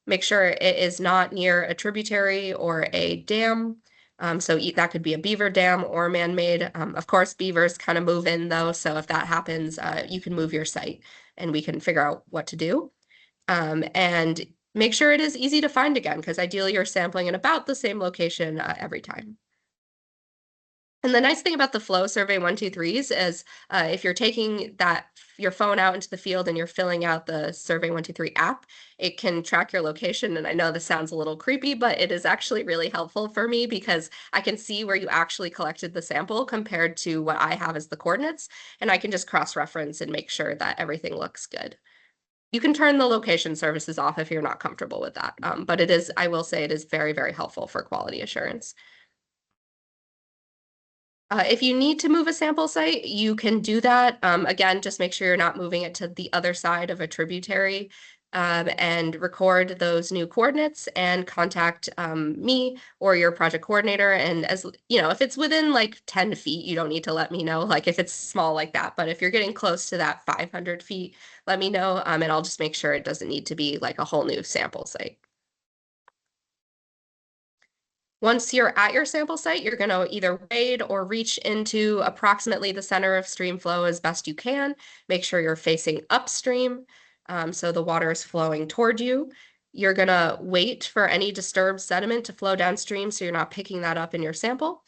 Make sure it is not near a tributary or a dam. So that could be a beaver dam or man-made. Of course, beavers kind of move in though. So if that happens, you can move your site and we can figure out what to do. And make sure it is easy to find again, because ideally you're sampling in about the same location every time. And the nice thing about the Flow Survey123s is if you're taking your phone out into the field and you're filling out the Survey123 app, it can track your location. And I know this sounds a little creepy, but it is actually really helpful for me because I can see where you actually collected the sample compared to what I have as the coordinates. And I can just cross-reference and make sure that everything looks good. You can turn the location services off if you're not comfortable with that. But I will say it is very, very helpful for quality assurance. If you need to move a sample site, you can do that. Again, just make sure you're not moving it to the other side of a tributary, and record those new coordinates and contact me or your project coordinator. And as you know, if it's within like 10 feet, you don't need to let me know, like if it's small like that. But if you're getting close to that 500 feet, let me know, and I'll just make sure it doesn't need to be like a whole new sample site. Once you're at your sample site, you're going to either wade or reach into approximately the center of stream flow as best you can. Make sure you're facing upstream, so the water is flowing toward you. You're going to wait for any disturbed sediment to flow downstream so you're not picking that up in your sample.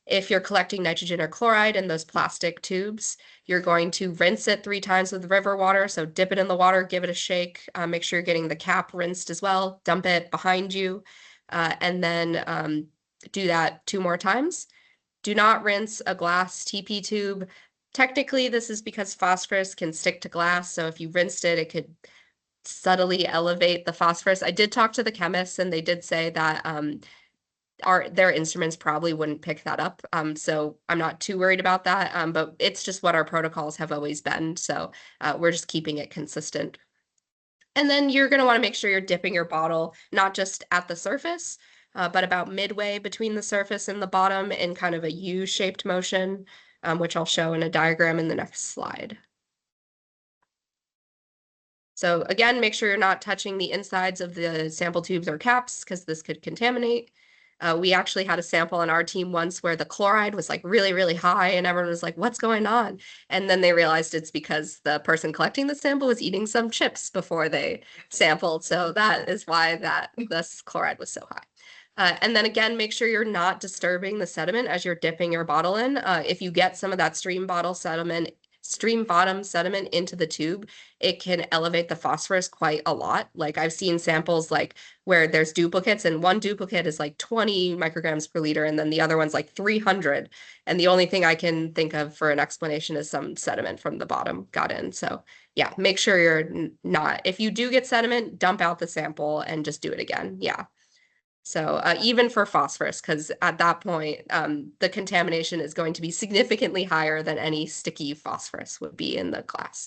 If you're collecting nitrogen or chloride in those plastic tubes, you're going to rinse it 3 times with river water. So dip it in the water, give it a shake, make sure you're getting the cap rinsed as well, dump it behind you, and then do that 2 more times. Do not rinse a glass TP tube. Technically, this is because phosphorus can stick to glass. So if you rinsed it, it could subtly elevate the phosphorus. I did talk to the chemists and they did say that their instruments probably wouldn't pick that up. So I'm not too worried about that. But it's just what our protocols have always been. So we're just keeping it consistent. And then you're going to want to make sure you're dipping your bottle, not just at the surface, but about midway between the surface and the bottom in kind of a U-shaped motion, which I'll show in a diagram in the next slide. So again, make sure you're not touching the insides of the sample tubes or caps because this could contaminate. We actually had a sample on our team once where the chloride was like really, really high and everyone was like, what's going on? And then they realized it's because the person collecting the sample was eating some chips before they sampled. So that is why this chloride was so high. And then again, make sure you're not disturbing the sediment as you're dipping your bottle in. If you get some of that stream bottom sediment into the tube, it can elevate the phosphorus quite a lot. Like I've seen samples like where there's duplicates and one duplicate is like 20 micrograms per liter and then the other one's like 300. And the only thing I can think of for an explanation is some sediment from the bottom got in. So yeah, make sure you're not, if you do get sediment, dump out the sample and just do it again. Yeah. So even for phosphorus, because at that point, the contamination is going to be significantly higher than any sticky phosphorus would be in the glass.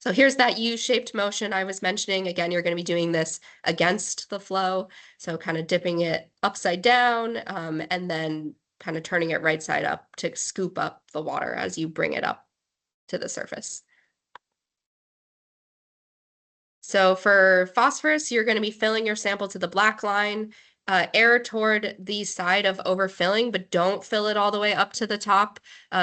So here's that U-shaped motion I was mentioning. Again, you're going to be doing this against the flow. So kind of dipping it upside down and then kind of turning it right side up to scoop up the water as you bring it up to the surface. So for phosphorus, you're going to be filling your sample to the black line, err toward the side of overfilling, but don't fill it all the way up to the top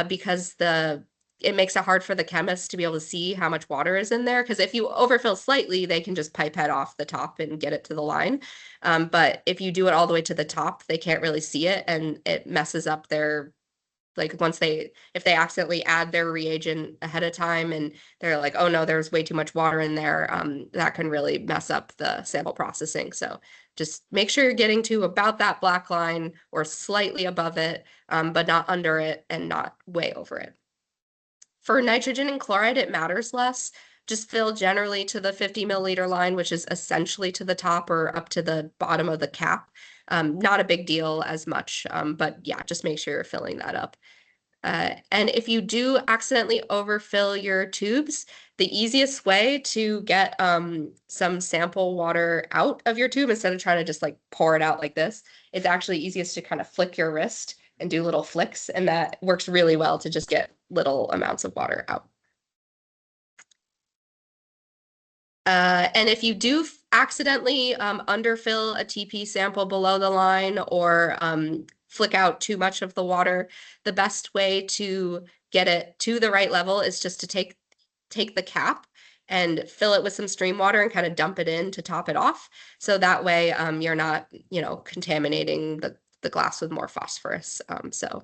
because it makes it hard for the chemists to be able to see how much water is in there. Because if you overfill slightly, they can just pipette off the top and get it to the line. But if you do it all the way to the top, they can't really see it and it messes up their like if they accidentally add their reagent ahead of time and they're like, oh no, there's way too much water in there, that can really mess up the sample processing. So just make sure you're getting to about that black line or slightly above it, but not under it and not way over it. For nitrogen and chloride, it matters less. Just fill generally to the 50 milliliter line, which is essentially to the top or up to the bottom of the cap. Not a big deal as much, but yeah, just make sure you're filling that up. And if you do accidentally overfill your tubes, the easiest way to get some sample water out of your tube instead of trying to just like pour it out like this, it's actually easiest to kind of flick your wrist and do little flicks. And that works really well to just get little amounts of water out. And if you do accidentally underfill a TP sample below the line or flick out too much of the water, the best way to get it to the right level is just to take the cap and fill it with some stream water and kind of dump it in to top it off. So that way you're not, contaminating the glass with more phosphorus. So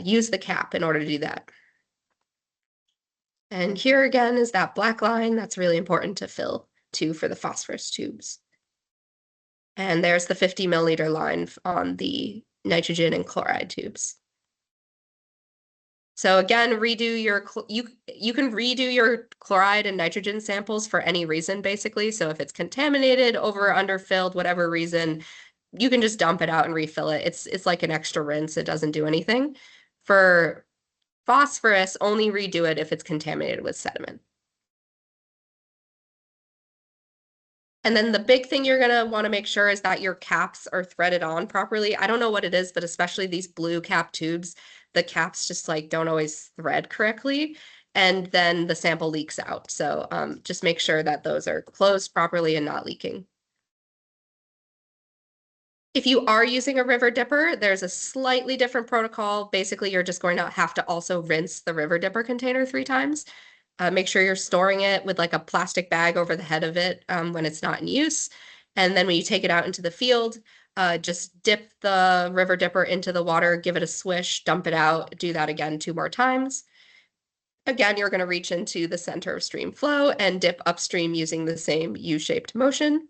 use the cap in order to do that. And here again is that black line that's really important to fill to for the phosphorus tubes. And there's the 50 milliliter line on the nitrogen and chloride tubes. So again, you can redo your chloride and nitrogen samples for any reason, basically. So if it's contaminated, over or underfilled, whatever reason, you can just dump it out and refill it. It's like an extra rinse. It doesn't do anything. For phosphorus, only redo it if it's contaminated with sediment. And then the big thing you're gonna want to make sure is that your caps are threaded on properly. I don't know what it is, but especially these blue cap tubes, the caps just like don't always thread correctly. And then the sample leaks out. So just make sure that those are closed properly and not leaking. If you are using a river dipper, there's a slightly different protocol. Basically, you're just going to have to also rinse the river dipper container 3 times. Make sure you're storing it with like a plastic bag over the head of it when it's not in use. And then when you take it out into the field, just dip the river dipper into the water, give it a swish, dump it out, do that again 2 more times. Again, you're going to reach into the center of stream flow and dip upstream using the same U-shaped motion.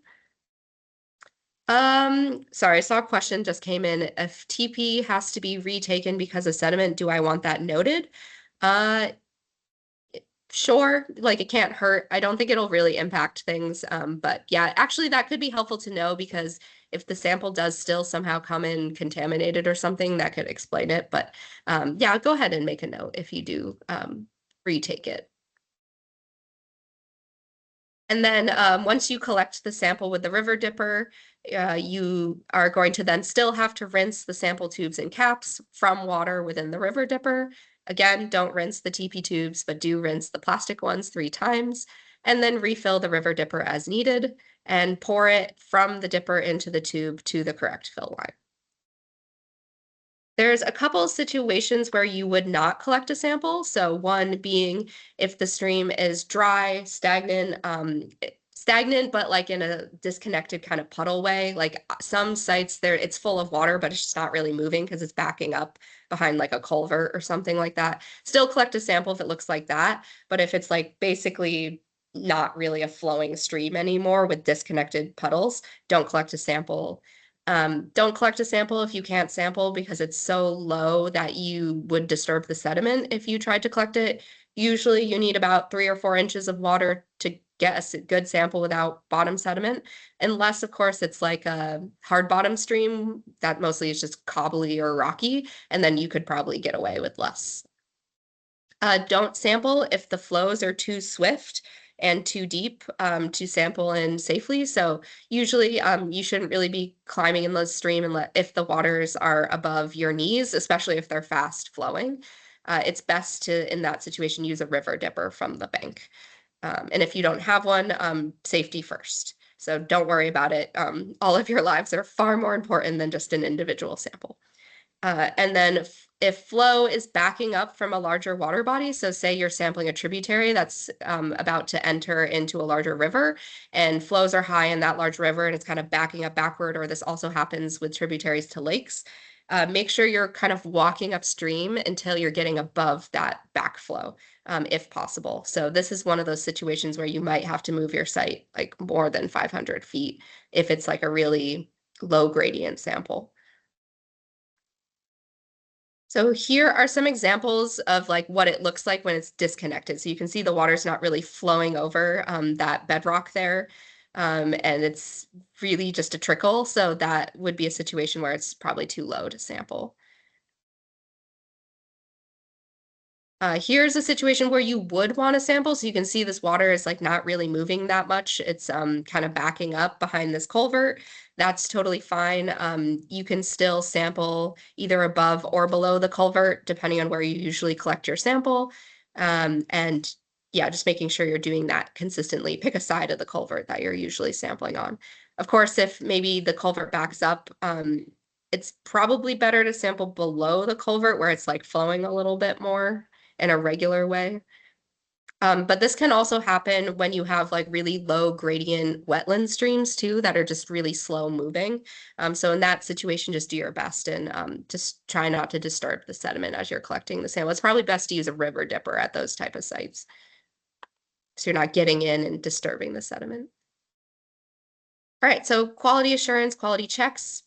Sorry, I saw a question just came in. If TP has to be retaken because of sediment, do I want that noted? Sure, like it can't hurt. I don't think it'll really impact things. But yeah, actually that could be helpful to know because if the sample does still somehow come in contaminated or something, that could explain it. But yeah, go ahead and make a note if you do retake it. And then once you collect the sample with the river dipper, you are going to then still have to rinse the sample tubes and caps from water within the river dipper. Again, don't rinse the TP tubes, but do rinse the plastic ones 3 times, and then refill the river dipper as needed and pour it from the dipper into the tube to the correct fill line. There's a couple of situations where you would not collect a sample. So one being if the stream is dry, stagnant, but like in a disconnected kind of puddle way. Like some sites there, it's full of water, but it's just not really moving because it's backing up behind like a culvert or something like that. Still collect a sample if it looks like that. But if it's like basically not really a flowing stream anymore with disconnected puddles, don't collect a sample. Don't collect a sample if you can't sample because it's so low that you would disturb the sediment if you tried to collect it. Usually you need about 3 or 4 inches of water to get a good sample without bottom sediment, unless of course it's like a hard bottom stream that mostly is just cobbly or rocky, and then you could probably get away with less. Don't sample if the flows are too swift and too deep to sample in safely. So usually you shouldn't really be climbing in the stream if the waters are above your knees, especially if they're fast flowing. It's best to, in that situation, use a river dipper from the bank. And if you don't have one, safety first. So don't worry about it. All of your lives are far more important than just an individual sample. And then if flow is backing up from a larger water body, so say you're sampling a tributary that's about to enter into a larger river, and flows are high in that large river and it's kind of backing up backward, or this also happens with tributaries to lakes, make sure you're kind of walking upstream until you're getting above that backflow, if possible. So this is one of those situations where you might have to move your site like more than 500 feet if it's like a really low gradient sample. So here are some examples of like what it looks like when it's disconnected. So you can see the water's not really flowing over that bedrock there. And it's really just a trickle. So that would be a situation where it's probably too low to sample. Here's a situation where you would want to sample. So you can see this water is like not really moving that much. It's kind of backing up behind this culvert. That's totally fine. You can still sample either above or below the culvert, depending on where you usually collect your sample. And yeah, just making sure you're doing that consistently. Pick a side of the culvert that you're usually sampling on. Of course, if maybe the culvert backs up, it's probably better to sample below the culvert where it's like flowing a little bit more in a regular way. But this can also happen when you have like really low gradient wetland streams too that are just really slow moving. So in that situation, just do your best and just try not to disturb the sediment as you're collecting the sample. It's probably best to use a river dipper at those type of sites, so you're not getting in and disturbing the sediment. All right, so quality assurance, quality checks,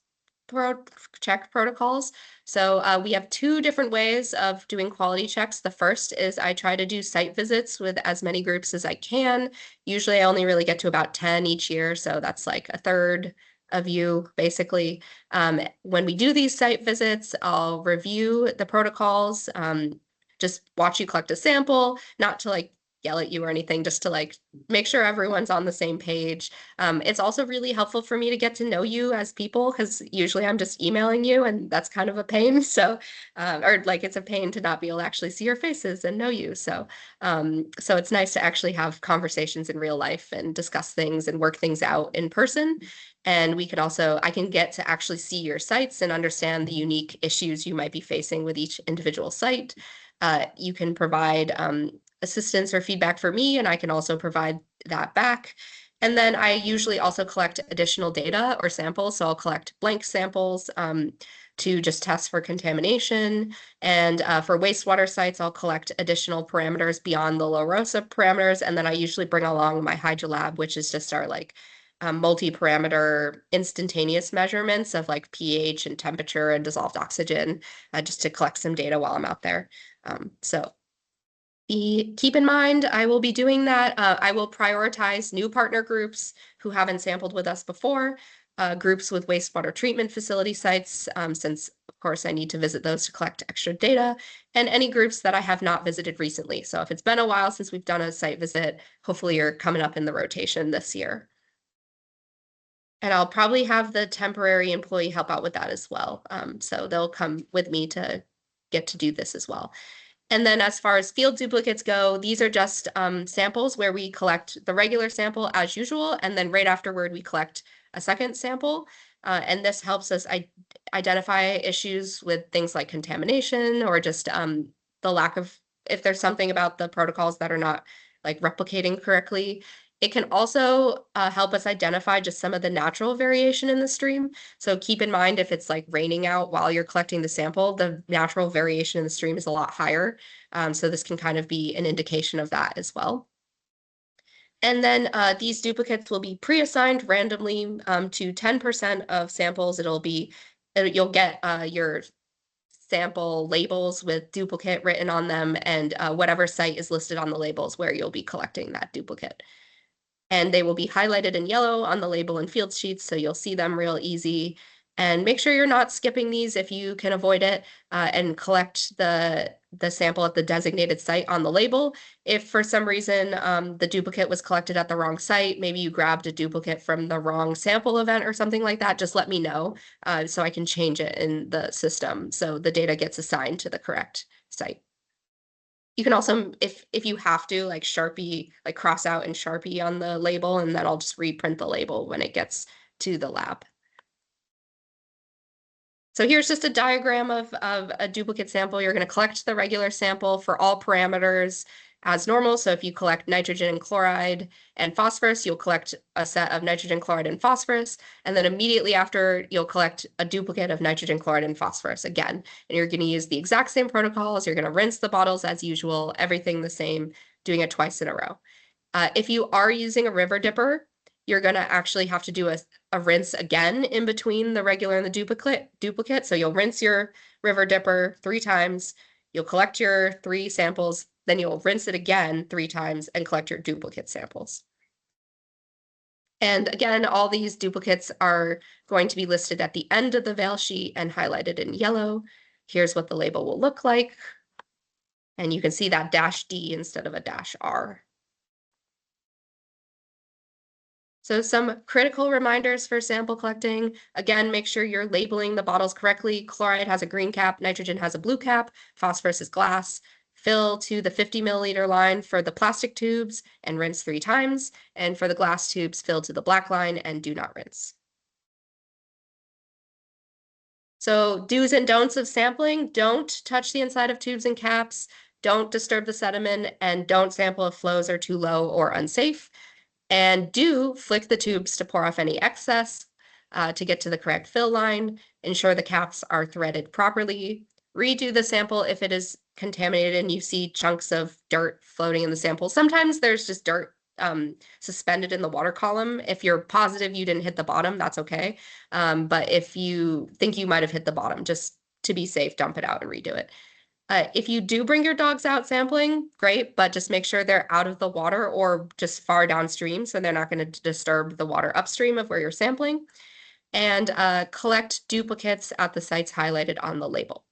check protocols. So we have 2 different ways of doing quality checks. The first is I try to do site visits with as many groups as I can. Usually I only really get to about 10 each year, so that's like a third of you basically. When we do these site visits, I'll review the protocols, just watch you collect a sample, not to like yell at you or anything, just to like make sure everyone's on the same page. It's also really helpful for me to get to know you as people because usually I'm just emailing you and that's kind of a pain. So, or like it's a pain to not be able to actually see your faces and know you. So, so it's nice to actually have conversations in real life and discuss things and work things out in person. And we could also, I can get to actually see your sites and understand the unique issues you might be facing with each individual site. You can provide assistance or feedback for me, and I can also provide that back. And then I usually also collect additional data or samples. So I'll collect blank samples to just test for contamination. And for wastewater sites, I'll collect additional parameters beyond the LaRosa parameters. And then I usually bring along my HydroLab, which is just our like multi-parameter instantaneous measurements of like pH and temperature and dissolved oxygen, just to collect some data while I'm out there. So keep in mind, I will be doing that. I will prioritize new partner groups who haven't sampled with us before, groups with wastewater treatment facility sites, since course, I need to visit those to collect extra data, and any groups that I have not visited recently. So if it's been a while since we've done a site visit, hopefully you're coming up in the rotation this year. And I'll probably have the temporary employee help out with that as well. So they'll come with me to get to do this as well. And then as far as field duplicates go, these are just samples where we collect the regular sample as usual, and then right afterward we collect a second sample. And this helps us identify issues with things like contamination or just the lack of, if there's something about the protocols that are not like replicating correctly. It can also help us identify just some of the natural variation in the stream. So keep in mind, if it's like raining out while you're collecting the sample, the natural variation in the stream is a lot higher. So this can kind of be an indication of that as well. And then these duplicates will be pre-assigned randomly to 10% of samples. You'll get your sample labels with duplicate written on them, and whatever site is listed on the labels where you'll be collecting that duplicate. And they will be highlighted in yellow on the label and field sheets, so you'll see them real easy. And make sure you're not skipping these if you can avoid it, and collect the sample at the designated site on the label. If for some reason the duplicate was collected at the wrong site, maybe you grabbed a duplicate from the wrong sample event or something like that, just let me know so I can change it in the system so the data gets assigned to the correct site. You can also, if you have to, like Sharpie, like cross out and Sharpie on the label, and then I'll just reprint the label when it gets to the lab. So here's just a diagram of a duplicate sample. You're going to collect the regular sample for all parameters as normal. So if you collect nitrogen and chloride and phosphorus, you'll collect a set of nitrogen, chloride, and phosphorus. And then immediately after, you'll collect a duplicate of nitrogen, chloride, and phosphorus again. And you're going to use the exact same protocols. You're going to rinse the bottles as usual, everything the same, doing it twice in a row. If you are using a river dipper, you're going to actually have to do a rinse again in between the regular and the duplicate. So you'll rinse your river dipper 3 times, you'll collect your 3 samples, then you'll rinse it again 3 times and collect your duplicate samples. And again, all these duplicates are going to be listed at the end of the veil sheet and highlighted in yellow. Here's what the label will look like. And you can see that -D instead of a -R. So some critical reminders for sample collecting. Again, make sure you're labeling the bottles correctly. Chloride has a green cap, nitrogen has a blue cap, phosphorus is glass. Fill to the 50 milliliter line for the plastic tubes and rinse 3 times. And for the glass tubes, fill to the black line and do not rinse. So do's and don'ts of sampling: don't touch the inside of tubes and caps, don't disturb the sediment, and don't sample if flows are too low or unsafe. And do flick the tubes to pour off any excess to get to the correct fill line. Ensure the caps are threaded properly. Redo the sample if it is contaminated and you see chunks of dirt floating in the sample. Sometimes there's just dirt suspended in the water column. If you're positive you didn't hit the bottom, that's okay. But if you think you might have hit the bottom, just to be safe, dump it out and redo it. If you do bring your dogs out sampling, great, but just make sure they're out of the water or just far downstream so they're not going to disturb the water upstream of where you're sampling. And collect duplicates at the sites highlighted on the label.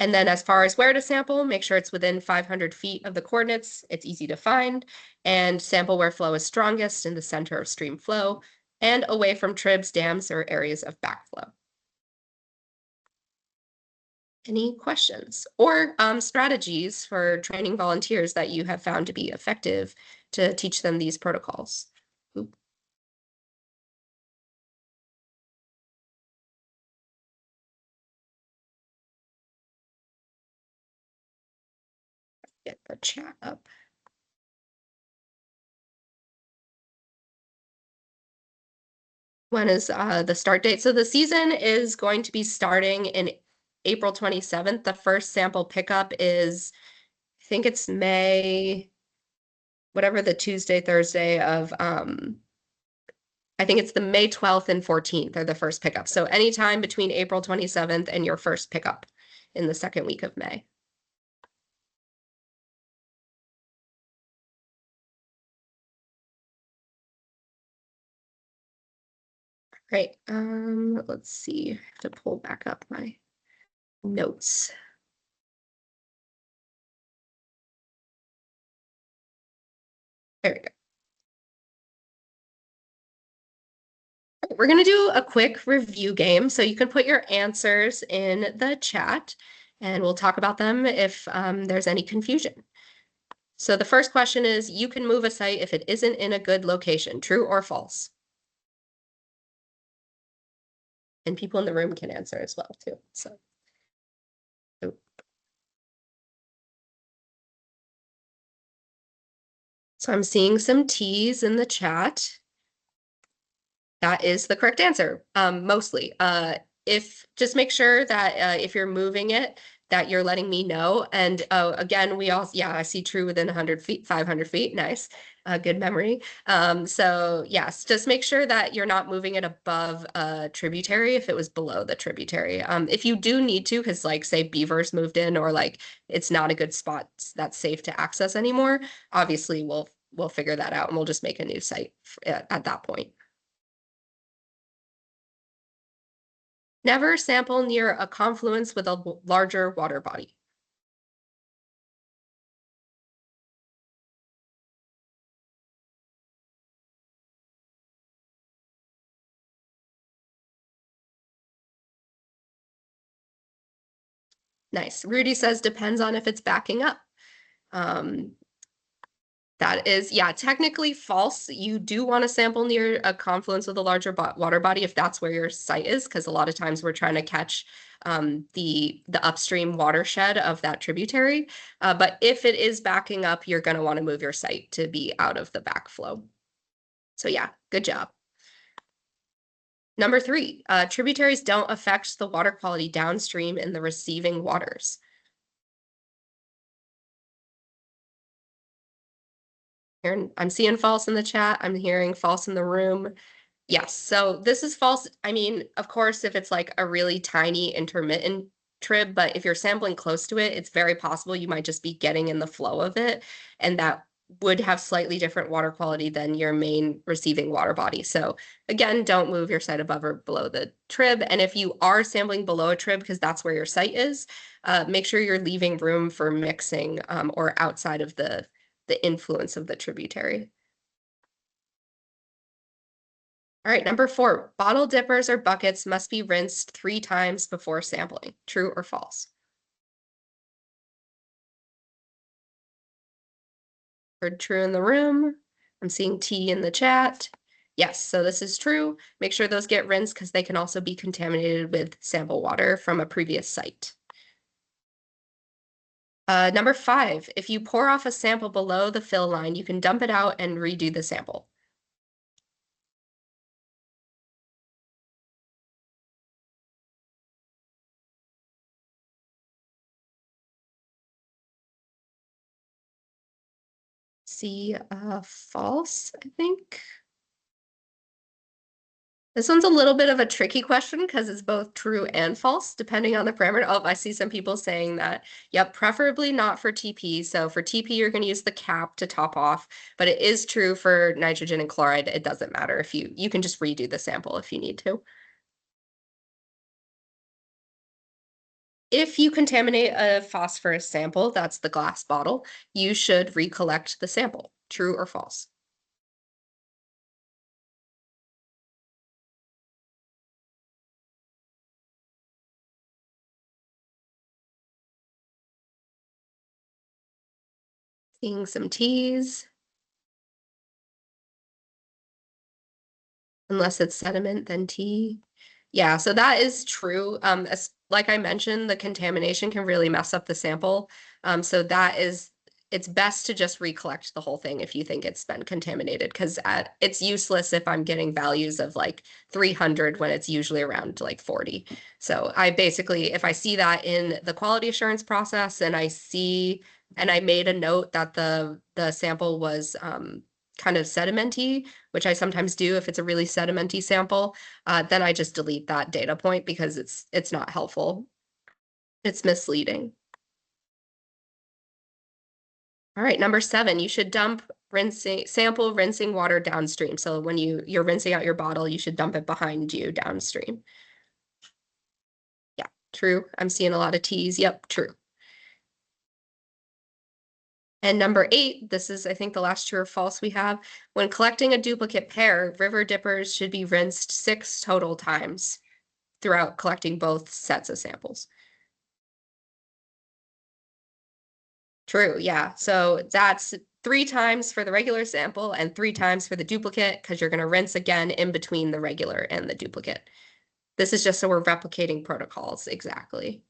And then as far as where to sample, make sure it's within 500 feet of the coordinates, it's easy to find, and sample where flow is strongest in the center of stream flow, and away from tribs, dams, or areas of backflow. Any questions or strategies for training volunteers that you have found to be effective to teach them these protocols? Oop. Get the chat up. When is the start date? So the season is going to be starting in April 27th. The first sample pickup is, I think it's May, whatever the Tuesday, Thursday of, I think it's the May 12th and 14th are the first pickup. So anytime between April 27th and your first pickup in the second week of May. Great. Let's see. I have to pull back up my notes. There we go. We're going to do a quick review game. So you can put your answers in the chat and we'll talk about them if there's any confusion. So the first question is, you can move a site if it isn't in a good location, true or false? And people in the room can answer as well too. So I'm seeing some T's in the chat. That is the correct answer, mostly. If just make sure that if you're moving it, that you're letting me know. And again, we all, yeah, I see true within 100 feet, 500 feet. Nice. Good memory. So yes, just make sure that you're not moving it above a tributary if it was below the tributary. If you do need to, because like say beavers moved in or like it's not a good spot that's safe to access anymore, obviously we'll figure that out and we'll just make a new site at that point. Never sample near a confluence with a larger water body. Nice. Rudy says depends on if it's backing up. That is, yeah, technically false. You do want to sample near a confluence with a larger water body if that's where your site is, because a lot of times we're trying to catch the upstream watershed of that tributary. But if it is backing up, you're going to want to move your site to be out of the backflow. So yeah, good job. Number 3, tributaries don't affect the water quality downstream in the receiving waters. Here, I'm seeing false in the chat. I'm hearing false in the room. Yes, so this is false. I mean, of course, if it's like a really tiny intermittent trib, but if you're sampling close to it, it's very possible you might just be getting in the flow of it, and that would have slightly different water quality than your main receiving water body. So again, don't move your site above or below the trib. And if you are sampling below a trib, because that's where your site is, make sure you're leaving room for mixing or outside of the influence of the tributary. All right, number 4, bottle dippers or buckets must be rinsed 3 times before sampling. True or false? Heard true in the room. I'm seeing T in the chat. Yes, so this is true. Make sure those get rinsed because they can also be contaminated with sample water from a previous site. Number 5, if you pour off a sample below the fill line, you can dump it out and redo the sample. See, false, I think. This one's a little bit of a tricky question because it's both true and false, depending on the parameter. Oh, I see some people saying that, yep, preferably not for TP. So for TP, you're going to use the cap to top off, but it is true for nitrogen and chloride. It doesn't matter if you can just redo the sample if you need to. If you contaminate a phosphorus sample, that's the glass bottle, you should recollect the sample. True or false? Seeing some T's. Unless it's sediment, then T. Yeah, so that is true. Like I mentioned, the contamination can really mess up the sample. So it's best to just recollect the whole thing if you think it's been contaminated, because it's useless if I'm getting values of like 300 when it's usually around like 40. So I basically, if I see that in the quality assurance process and I made a note that the sample was kind of sedimenty, which I sometimes do if it's a really sedimenty sample, then I just delete that data point because it's not helpful. It's misleading. All right, number 7, you should dump sample rinsing water downstream. So when you're rinsing out your bottle, you should dump it behind you downstream. Yeah, True. I'm seeing a lot of T's. Yep, true. And number 8, this is, I think, the last true or false we have. When collecting a duplicate pair, river dippers should be rinsed 6 total times throughout collecting both sets of samples. True, yeah. So that's 3 times for the regular sample and 3 times for the duplicate because you're going to rinse again in between the regular and the duplicate. This is just so we're replicating protocols exactly.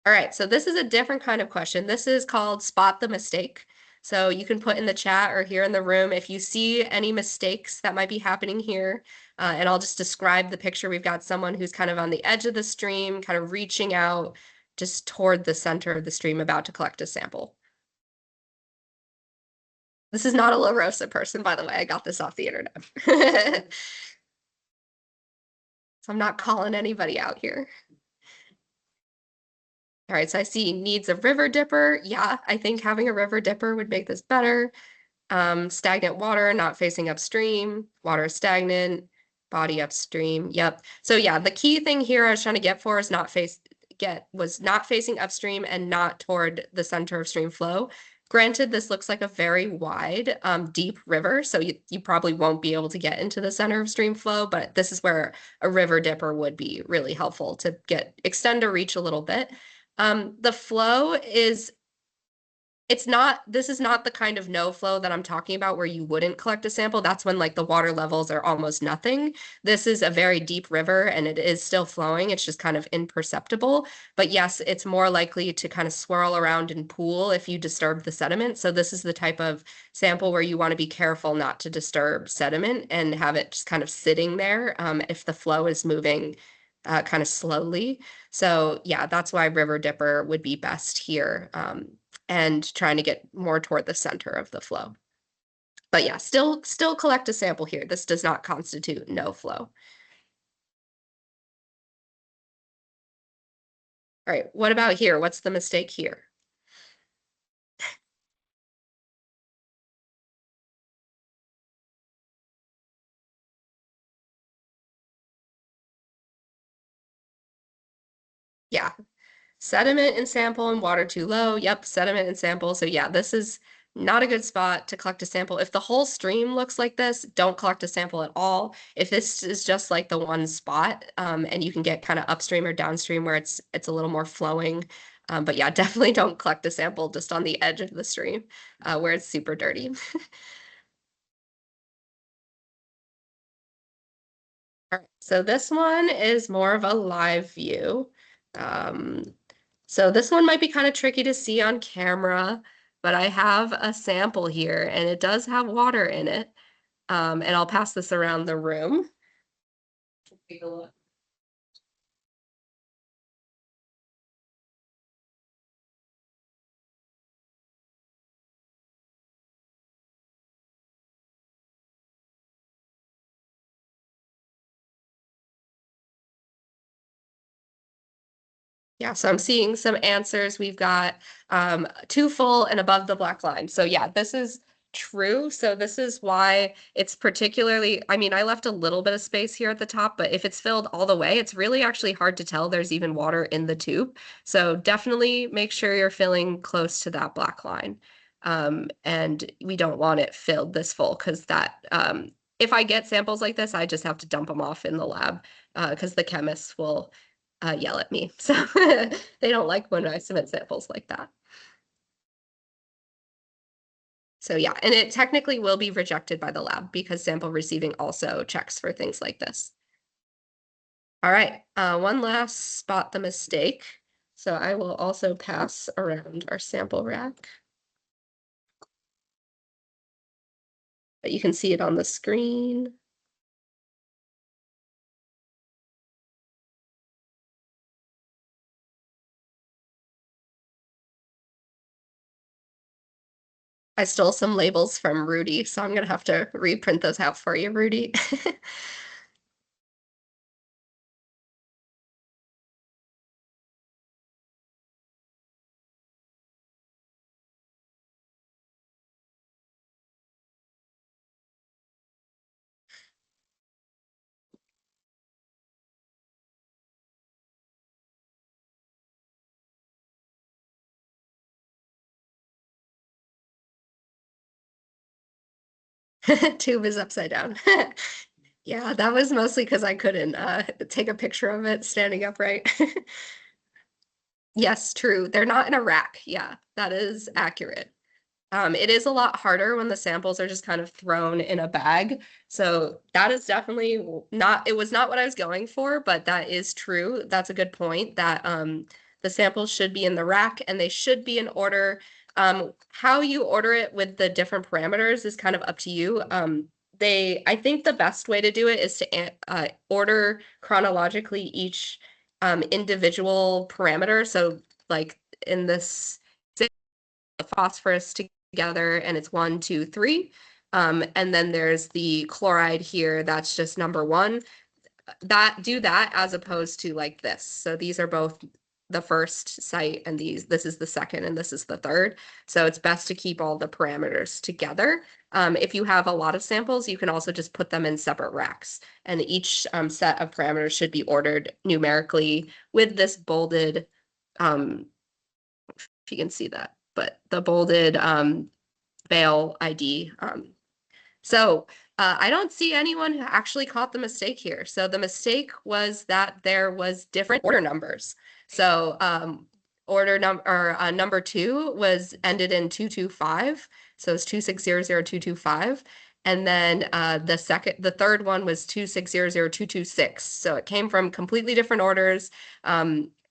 All right, so this is a different kind of question. This is called spot the mistake. So you can put in the chat or here in the room if you see any mistakes that might be happening here. And I'll just describe the picture. We've got someone who's kind of on the edge of the stream, kind of reaching out just toward the center of the stream, about to collect a sample. This is not a LaRosa person, by the way. I got this off the internet. So I'm not calling anybody out here. All right, so I see needs a river dipper. Yeah, I think having a river dipper would make this better. Stagnant water, not facing upstream. Water is stagnant, body upstream. Yep. So yeah, the key thing here I was trying to get for is not facing upstream and not toward the center of stream flow. Granted, this looks like a very wide, deep river, so you probably won't be able to get into the center of stream flow, but this is where a river dipper would be really helpful to extend or reach a little bit. The flow is this is not the kind of no flow that I'm talking about where you wouldn't collect a sample. That's when like the water levels are almost nothing. This is a very deep river and it is still flowing. It's just kind of imperceptible. But yes, it's more likely to kind of swirl around and pool if you disturb the sediment. So this is the type of sample where you want to be careful not to disturb sediment and have it just kind of sitting there if the flow is moving kind of slowly. So yeah, that's why River Dipper would be best here. And trying to get more toward the center of the flow. But yeah, still collect a sample here. This does not constitute no flow. All right, what about here? What's the mistake here? Yeah, sediment and sample and water too low. Yep, sediment and sample. So yeah, this is not a good spot to collect a sample. If the whole stream looks like this, don't collect a sample at all. If this is just like the one spot, and you can get kind of upstream or downstream where it's a little more flowing. But yeah, definitely don't collect a sample just on the edge of the stream where it's super dirty. All right, so this one is more of a live view. Um, So this one might be kind of tricky to see on camera, but I have a sample here and it does have water in it. And I'll pass this around the room. Take a look. Yeah, so I'm seeing some answers. We've got 2 full and above the black line. So yeah, this is true. So this is why it's particularly, I mean, I left a little bit of space here at the top, but if it's filled all the way, it's really actually hard to tell there's even water in the tube. So definitely make sure you're filling close to that black line. And we don't want it filled this full because if I get samples like this, I just have to dump them off in the lab because the chemists will yell at me. So they don't like when I submit samples like that. So yeah, and it technically will be rejected by the lab because sample receiving also checks for things like this. All right, one last spot the mistake. So I will also pass around our sample rack. But you can see it on the screen. I stole some labels from Rudy, so I'm gonna have to reprint those out for you, Rudy. Tube is upside down. Yeah, that was mostly because I couldn't take a picture of it standing upright. Yes, true. They're not in a rack. Yeah, that is accurate. It is a lot harder when the samples are just kind of thrown in a bag. So that is definitely not, it was not what I was going for, but that is true. That's a good point that the samples should be in the rack and they should be in order. How you order it with the different parameters is kind of up to you. I think the best way to do it is to order chronologically each individual parameter. So like in this phosphorus together and it's 1, 2, 3. And then there's the chloride here, that's just number 1. Do that as opposed to like this. So these are both the first site and this is the second and this is the third. So it's best to keep all the parameters together. If you have a lot of samples, you can also just put them in separate racks. And each set of parameters should be ordered numerically with this bolded, if you can see that, but the bolded bail ID. So I don't see anyone who actually caught the mistake here. So the mistake was that there was different order numbers. So order number or number 2 was ended in 225. So it's 2600225. And then the third one was 2600226. So it came from completely different orders.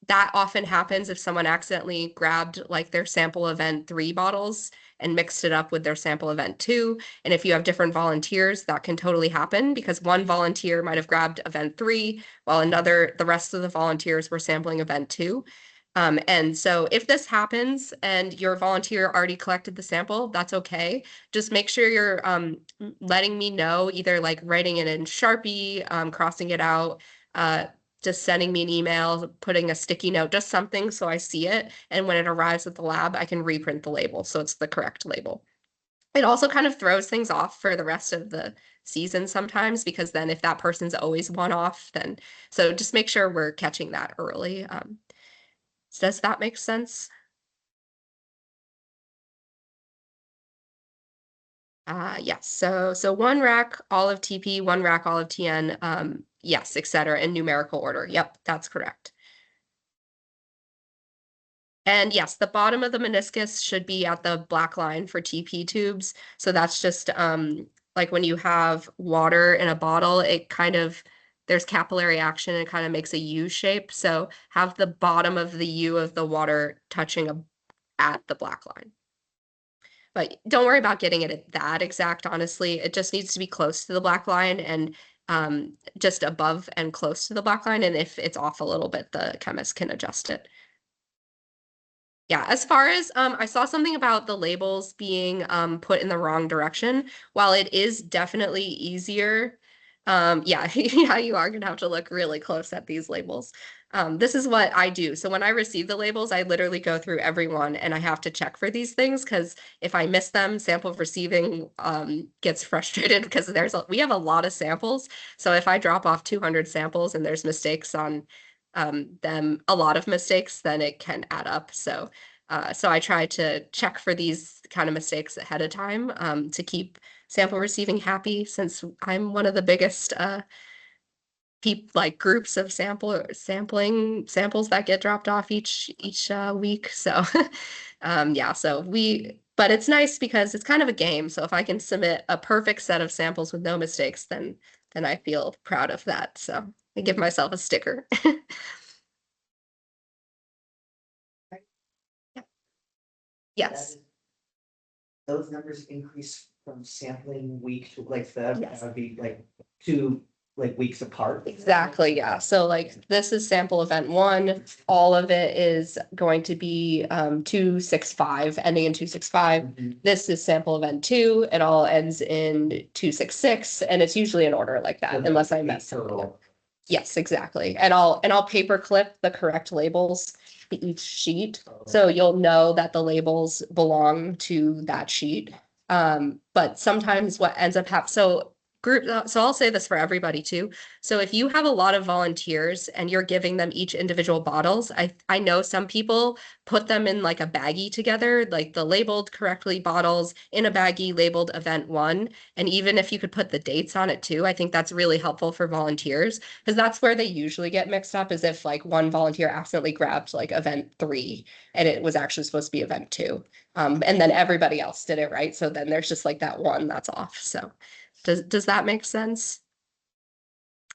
That often happens if someone accidentally grabbed like their sample event 3 bottles and mixed it up with their sample event 2. And if you have different volunteers, that can totally happen because one volunteer might have grabbed event 3 while the rest of the volunteers were sampling event 2. And so if this happens and your volunteer already collected the sample, that's okay. Just make sure you're letting me know, either like writing it in Sharpie, crossing it out, just sending me an email, putting a sticky note, just something so I see it. And when it arrives at the lab, I can reprint the label so it's the correct label. It also kind of throws things off for the rest of the season sometimes, because then if that person's always one off, then so just make sure we're catching that early. Does that make sense? Yes. So one rack, all of TP, one rack, all of TN, yes, etc. in numerical order. Yep, that's correct. And yes, the bottom of the meniscus should be at the black line for TP tubes. So that's just like when you have water in a bottle, there's capillary action and it kind of makes a U shape. So have the bottom of the U of the water touching at the black line. But don't worry about getting it at that exact, honestly. It just needs to be close to the black line and just above and close to the black line. And if it's off a little bit, the chemist can adjust it. Yeah, as far as I saw something about the labels being put in the wrong direction. While it is definitely easier, yeah, yeah, you are gonna have to look really close at these labels. This is what I do. So when I receive the labels, I literally go through every one and I have to check for these things because if I miss them, sample receiving gets frustrated because we have a lot of samples. So if I drop off 200 samples and there's mistakes on them, a lot of mistakes, then it can add up. So I try to check for these kind of mistakes ahead of time to keep sample receiving happy, since I'm one of the biggest groups of sampling samples that get dropped off each week. So yeah, but it's nice because it's kind of a game. So if I can submit a perfect set of samples with no mistakes, then I feel proud of that. So I give myself a sticker. Yes. Those numbers increase from sampling week to like that Yes. would be like 2 weeks apart. Exactly, yeah. So like this is sample event 1. All of it is going to be 265, ending in 265. This is sample event 2. It all ends in 266, and it's usually in order like that, unless I mess something up. Yes, exactly. And I'll paper clip the correct labels to each sheet. So you'll know that the labels belong to that sheet. But sometimes what ends up happening, so group, so I'll say this for everybody too. So if you have a lot of volunteers and you're giving them each individual bottles, I know some people put them in like a baggie together, like the labeled correctly bottles in a baggie labeled event 1. And even if you could put the dates on it too, I think that's really helpful for volunteers, because that's where they usually get mixed up, is if like one volunteer accidentally grabbed like event 3 and it was actually supposed to be event 2. And then everybody else did it right. So then there's just like that one that's off. So does that make sense?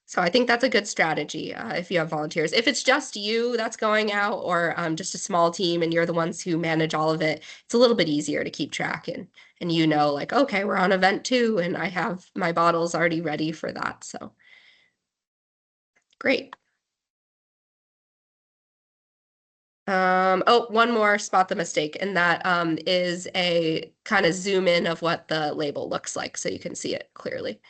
So I think that's a good strategy if you have volunteers. If it's just you that's going out, or just a small team and you're the ones who manage all of it, it's a little bit easier to keep track, and you know, like, okay, we're on event 2 and I have my bottles already ready for that. So great. Oh, one more, spot the mistake, and that is a kind of zoom in of what the label looks like so you can see it clearly.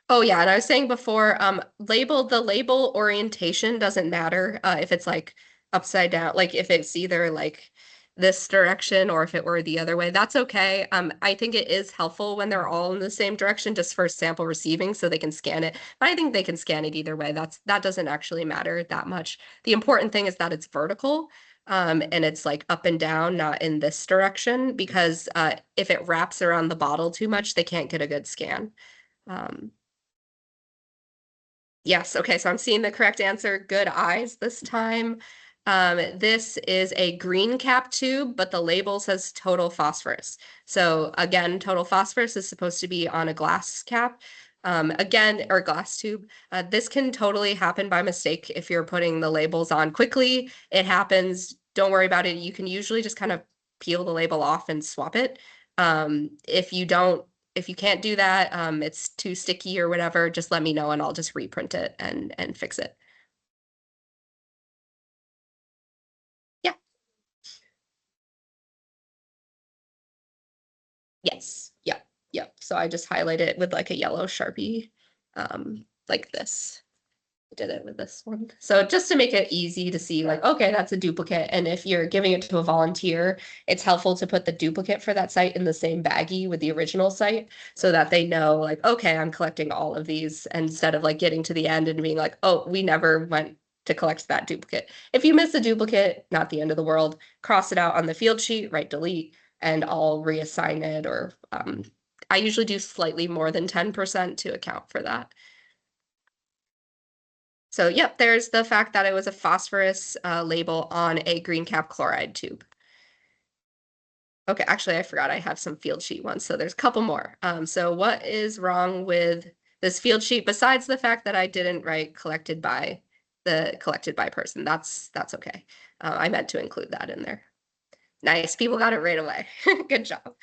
Oh yeah, and I was saying before, the label orientation doesn't matter if it's like upside down, like if it's either like this direction or if it were the other way, that's okay. I think it is helpful when they're all in the same direction just for sample receiving so they can scan it. But I think they can scan it either way. That doesn't actually matter that much. The important thing is that it's vertical. And it's like up and down, not in this direction, because if it wraps around the bottle too much, they can't get a good scan. Um, Yes, okay, so I'm seeing the correct answer. Good eyes this time. This is a green cap tube, but the label says total phosphorus. So again, total phosphorus is supposed to be on a glass cap. Again, or glass tube. This can totally happen by mistake if you're putting the labels on quickly. It happens. Don't worry about it. You can usually just kind of peel the label off and swap it. If you can't do that, it's too sticky or whatever, just let me know and I'll just reprint it and fix it. Yeah. Yes. Yeah. Yeah. So I just highlight it with like a yellow Sharpie, like this. Did it with this one. So just to make it easy to see, like, okay, that's a duplicate. And if you're giving it to a volunteer, it's helpful to put the duplicate for that site in the same baggie with the original site so that they know, like, okay, I'm collecting all of these instead of like getting to the end and being like, oh, we never went to collect that duplicate. If you miss a duplicate, not the end of the world, cross it out on the field sheet, write delete, and I'll reassign it. Or I usually do slightly more than 10% to account for that. So yep, there's the fact that it was a phosphorus label on a green cap chloride tube. Okay, actually I forgot I have some field sheet ones, so there's a couple more. So what is wrong with this field sheet besides the fact that I didn't write collected by person? That's okay. I meant to include that in there. Nice, people got it right away. Good job.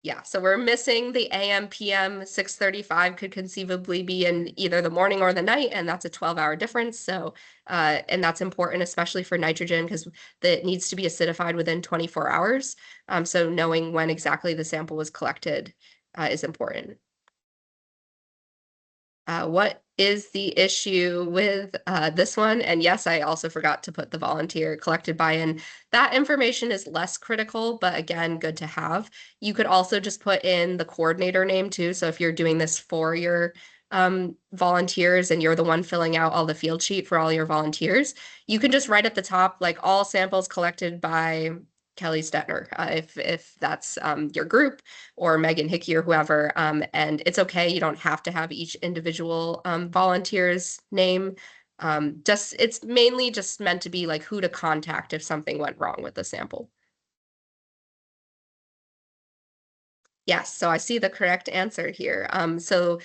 Yeah, so we're missing the AM, PM, 6:35 could conceivably be in either the morning or the night, and that's a 12-hour difference. So, and that's important, especially for nitrogen, because it needs to be acidified within 24 hours. So knowing when exactly the sample was collected is important. What is the issue with this one? And yes, I also forgot to put the volunteer collected by in. That information is less critical, but again, good to have. You could also just put in the coordinator name too. So if you're doing this for your volunteers and you're the one filling out all the field sheet for all your volunteers, you can just write at the top, like all samples collected by Kelly Stetner, if that's your group, or Megan Hickey or whoever. And it's okay. You don't have to have each individual volunteer's name. It's mainly just meant to be like who to contact if something went wrong with the sample. Yes, so I see the correct answer here. So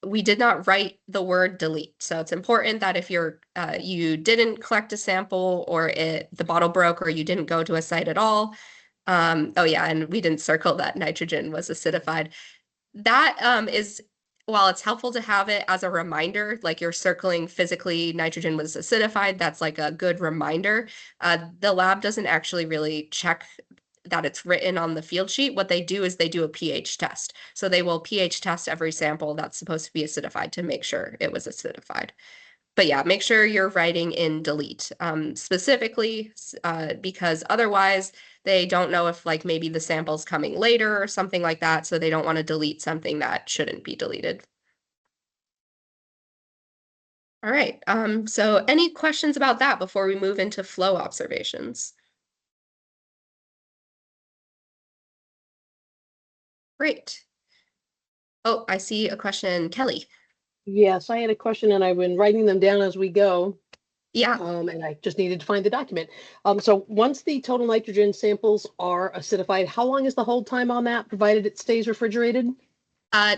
we did not write the word delete. So it's important that if you didn't collect a sample, or the bottle broke, or you didn't go to a site at all. Oh yeah, and we didn't circle that nitrogen was acidified. That while it's helpful to have it as a reminder, like you're circling physically nitrogen was acidified, that's like a good reminder. The lab doesn't actually really check that it's written on the field sheet. What they do is they do a pH test. So they will pH test every sample that's supposed to be acidified to make sure it was acidified. But yeah, make sure you're writing in delete specifically because otherwise they don't know if like maybe the sample's coming later or something like that. So they don't want to delete something that shouldn't be deleted. All right. So any questions about that before we move into flow observations? Great. Oh, I see a question, Kelly. Yes, I had a question and I've been writing them down as we go. Yeah. And I just needed to find the document. So once the total nitrogen samples are acidified, how long is the hold time on that, provided it stays refrigerated?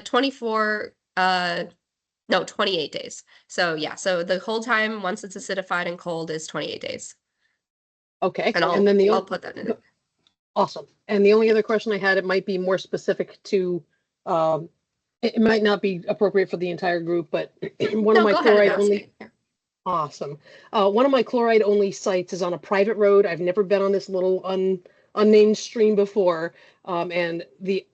24, no, 28 days. So yeah, so the hold time once it's acidified and cold is 28 days. Okay, And and then I'll put that in it. Awesome. And the only other question I had, it might be more specific to, it might not be appropriate for the entire group, but one of No, my go ahead and chloride ask only. me. Yeah. Awesome. One of my chloride only sites is on a private road. I've never been on this little unnamed stream before. And the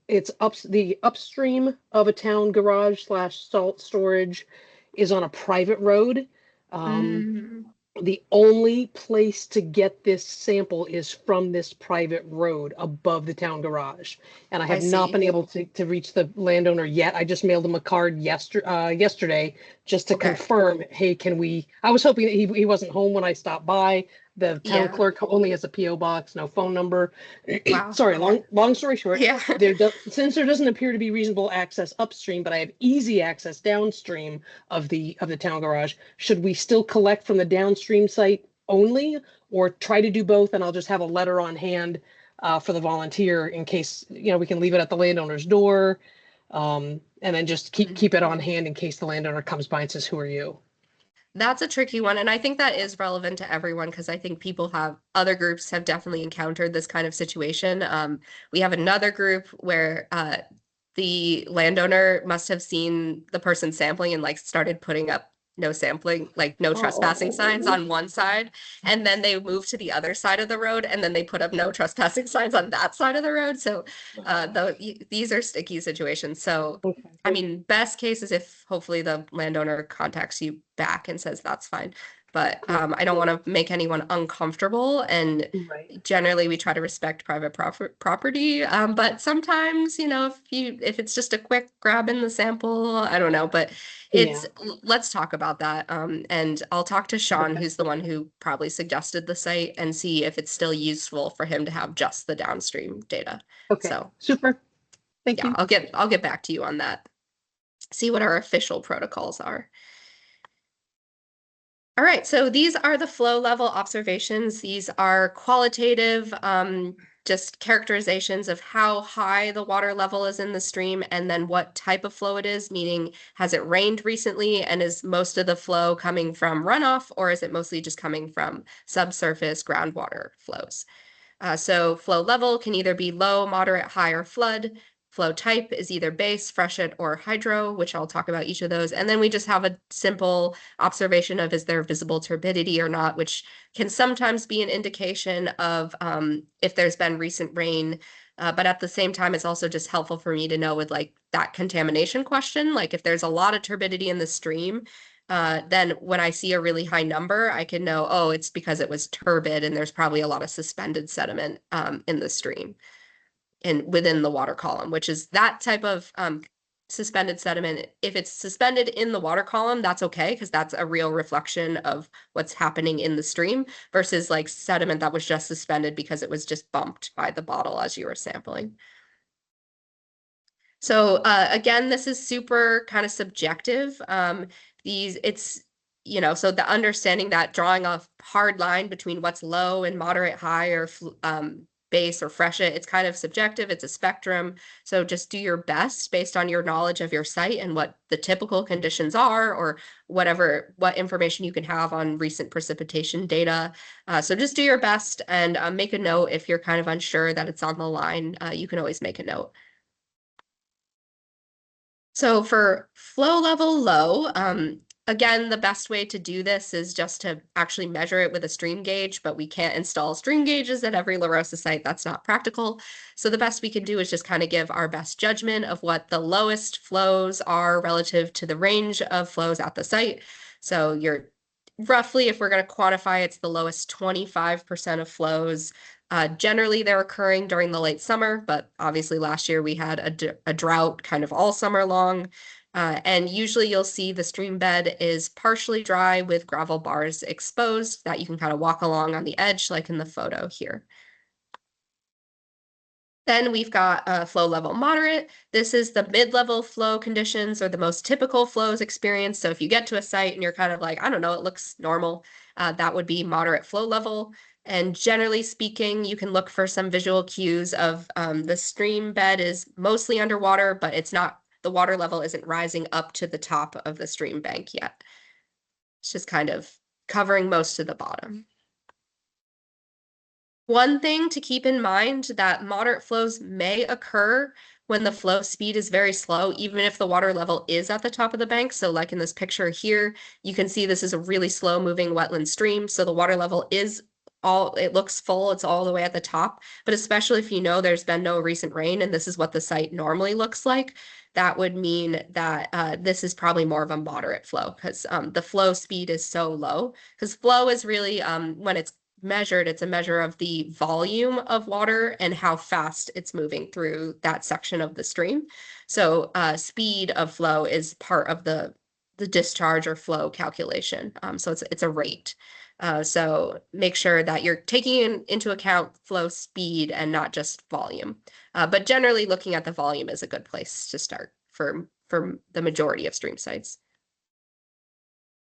upstream of a town garage / salt storage is on a private road. Mm, The only place to get this sample is from this private road above the town garage. And I I have not see. been able to reach the landowner yet. I just mailed him a card yesterday just to Okay. confirm, hey, can we, I was hoping that he wasn't home when I stopped by. The town Yeah. clerk only has a PO box, no phone number. Wow. Sorry, long story short, Yeah. since there doesn't appear to be reasonable access upstream, but I have easy access downstream of the town garage, should we still collect from the downstream site only, or try to do both? And I'll just have a letter on hand for the volunteer in case, we can leave it at the landowner's door, and then just keep it on hand in case the landowner comes by and says, "Who are you?" That's a tricky one. And I think that is relevant to everyone because I think other groups have definitely encountered this kind of situation. We have another group where the landowner must have seen the person sampling and like started putting up no sampling, like no trespassing signs on one side. And then they moved to the other side of the road and then they put up no trespassing signs on that side of the road. So these are sticky situations. So Okay. I mean, best case is if hopefully the landowner contacts you back and says that's fine. But I don't want to make anyone uncomfortable. And Right. generally we try to respect private property. But sometimes, if it's just a quick grab in the sample, I don't know, but let's talk about that. And I'll talk to Sean, Okay. who's the one who probably suggested the site, and see if it's still useful for him to have just the downstream data. Okay. So Super. Thank yeah, you. I'll get back to you on that. See what our official protocols are. All right, so these are the flow level observations. These are qualitative, just characterizations of how high the water level is in the stream and then what type of flow it is, meaning has it rained recently and is most of the flow coming from runoff or is it mostly just coming from subsurface groundwater flows? So flow level can either be low, moderate, high, or flood. Flow type is either base, freshet, or hydro, which I'll talk about each of those. And then we just have a simple observation of is there visible turbidity or not, which can sometimes be an indication of if there's been recent rain. But at the same time, it's also just helpful for me to know with like that contamination question, like if there's a lot of turbidity in the stream, then when I see a really high number, I can know, oh, it's because it was turbid and there's probably a lot of suspended sediment in the stream and within the water column, which is that type of suspended sediment. If it's suspended in the water column, that's okay, because that's a real reflection of what's happening in the stream versus like sediment that was just suspended because it was just bumped by the bottle as you were sampling. So again, this is super kind of subjective. So the understanding that drawing a hard line between what's low and moderate, high, or base or freshet, it's kind of subjective. It's a spectrum. So just do your best based on your knowledge of your site and what the typical conditions are, or what information you can have on recent precipitation data. So just do your best and make a note if you're kind of unsure that it's on the line. You can always make a note. So for flow level low, Again, the best way to do this is just to actually measure it with a stream gauge, but we can't install stream gauges at every LaRosa site. That's not practical. So the best we can do is just kind of give our best judgment of what the lowest flows are relative to the range of flows at the site. So you're roughly, if we're going to quantify, it's the lowest 25% of flows. Generally, they're occurring during the late summer, but obviously last year we had a drought kind of all summer long. And usually you'll see the stream bed is partially dry with gravel bars exposed that you can kind of walk along on the edge, like in the photo here. Then we've got flow level moderate. This is the mid-level flow conditions or the most typical flows experienced. So if you get to a site and you're kind of like, I don't know, it looks normal, that would be moderate flow level. And generally speaking, you can look for some visual cues of the stream bed is mostly underwater, but it's not, the water level isn't rising up to the top of the stream bank yet. It's just kind of covering most of the bottom. One thing to keep in mind that moderate flows may occur when the flow speed is very slow, even if the water level is at the top of the bank. So like in this picture here, you can see this is a really slow moving wetland stream. So the water level is it looks full, it's all the way at the top. But especially if you know there's been no recent rain and this is what the site normally looks like, that would mean that this is probably more of a moderate flow because the flow speed is so low. Because flow is really, when it's measured, it's a measure of the volume of water and how fast it's moving through that section of the stream. So speed of flow is part of the discharge or flow calculation. So it's a rate. So make sure that you're taking into account flow speed and not just volume. But generally looking at the volume is a good place to start for the majority of stream sites.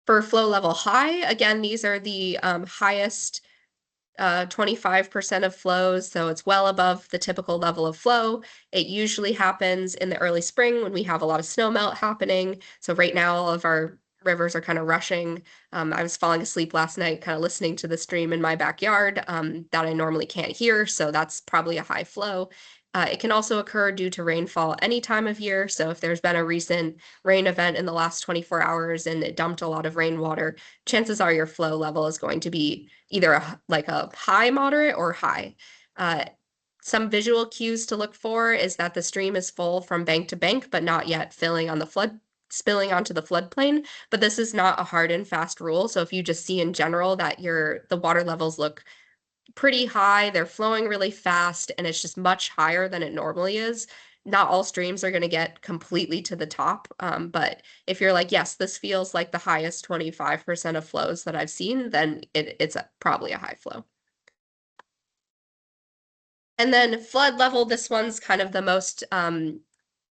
For flow level high, again, these are the highest 25% of flows, so it's well above the typical level of flow. It usually happens in the early spring when we have a lot of snow melt happening. So right now, all of our rivers are kind of rushing. I was falling asleep last night, kind of listening to the stream in my backyard that I normally can't hear, so that's probably a high flow. It can also occur due to rainfall any time of year. So if there's been a recent rain event in the last 24 hours and it dumped a lot of rainwater, chances are your flow level is going to be either like a high, moderate, or high. Some visual cues to look for is that the stream is full from bank to bank, but not yet spilling onto the floodplain. But this is not a hard and fast rule. So if you just see in general that the water levels look pretty high, they're flowing really fast, and it's just much higher than it normally is. Not all streams are going to get completely to the top, but if you're like, yes, this feels like the highest 25% of flows that I've seen, then it's probably a high flow. And then flood level, this one's kind of the most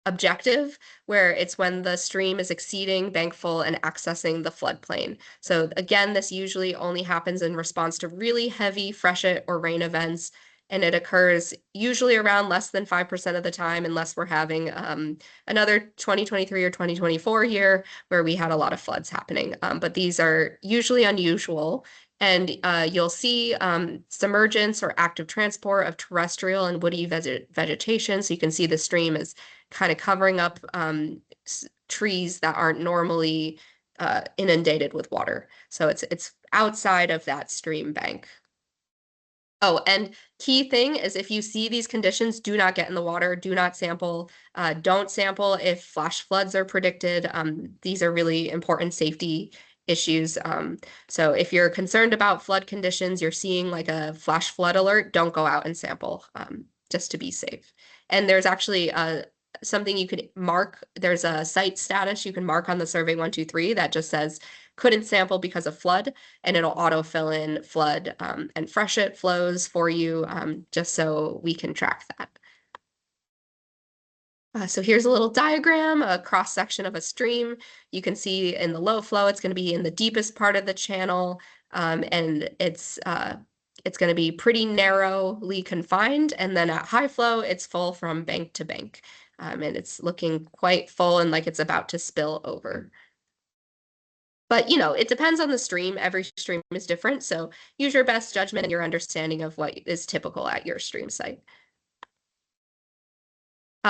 objective, where it's when the stream is exceeding bank full and accessing the floodplain. So again, this usually only happens in response to really heavy freshet or rain events, and it occurs usually around less than 5% of the time, unless we're having another 2023 or 2024 year where we had a lot of floods happening. But these are usually unusual. And you'll see submergence or active transport of terrestrial and woody vegetation. So you can see the stream is kind of covering up trees that aren't normally inundated with water. So it's outside of that stream bank. Oh, and key thing is if you see these conditions, do not get in the water, do not sample, don't sample if flash floods are predicted. These are really important safety issues. So if you're concerned about flood conditions, you're seeing like a flash flood alert, don't go out and sample just to be safe. And there's actually something you could mark. There's a site status you can mark on the Survey123 that just says couldn't sample because of flood, and it'll auto fill in flood and freshet flows for you just so we can track that. So here's a little diagram, a cross section of a stream. You can see in the low flow, it's going to be in the deepest part of the channel, and it's going to be pretty narrowly confined. And then at high flow, it's full from bank to bank, and it's looking quite full and like it's about to spill over. But, you know, it depends on the stream. Every stream is different. So use your best judgment and your understanding of what is typical at your stream site.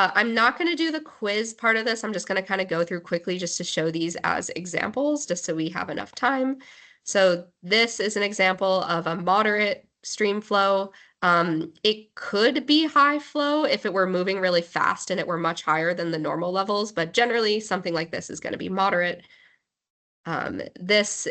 I'm not going to do the quiz part of this. I'm just going to kind of go through quickly just to show these as examples, just so we have enough time. So this is an example of a moderate stream flow. It could be high flow if it were moving really fast and it were much higher than the normal levels, but generally something like this is going to be moderate. This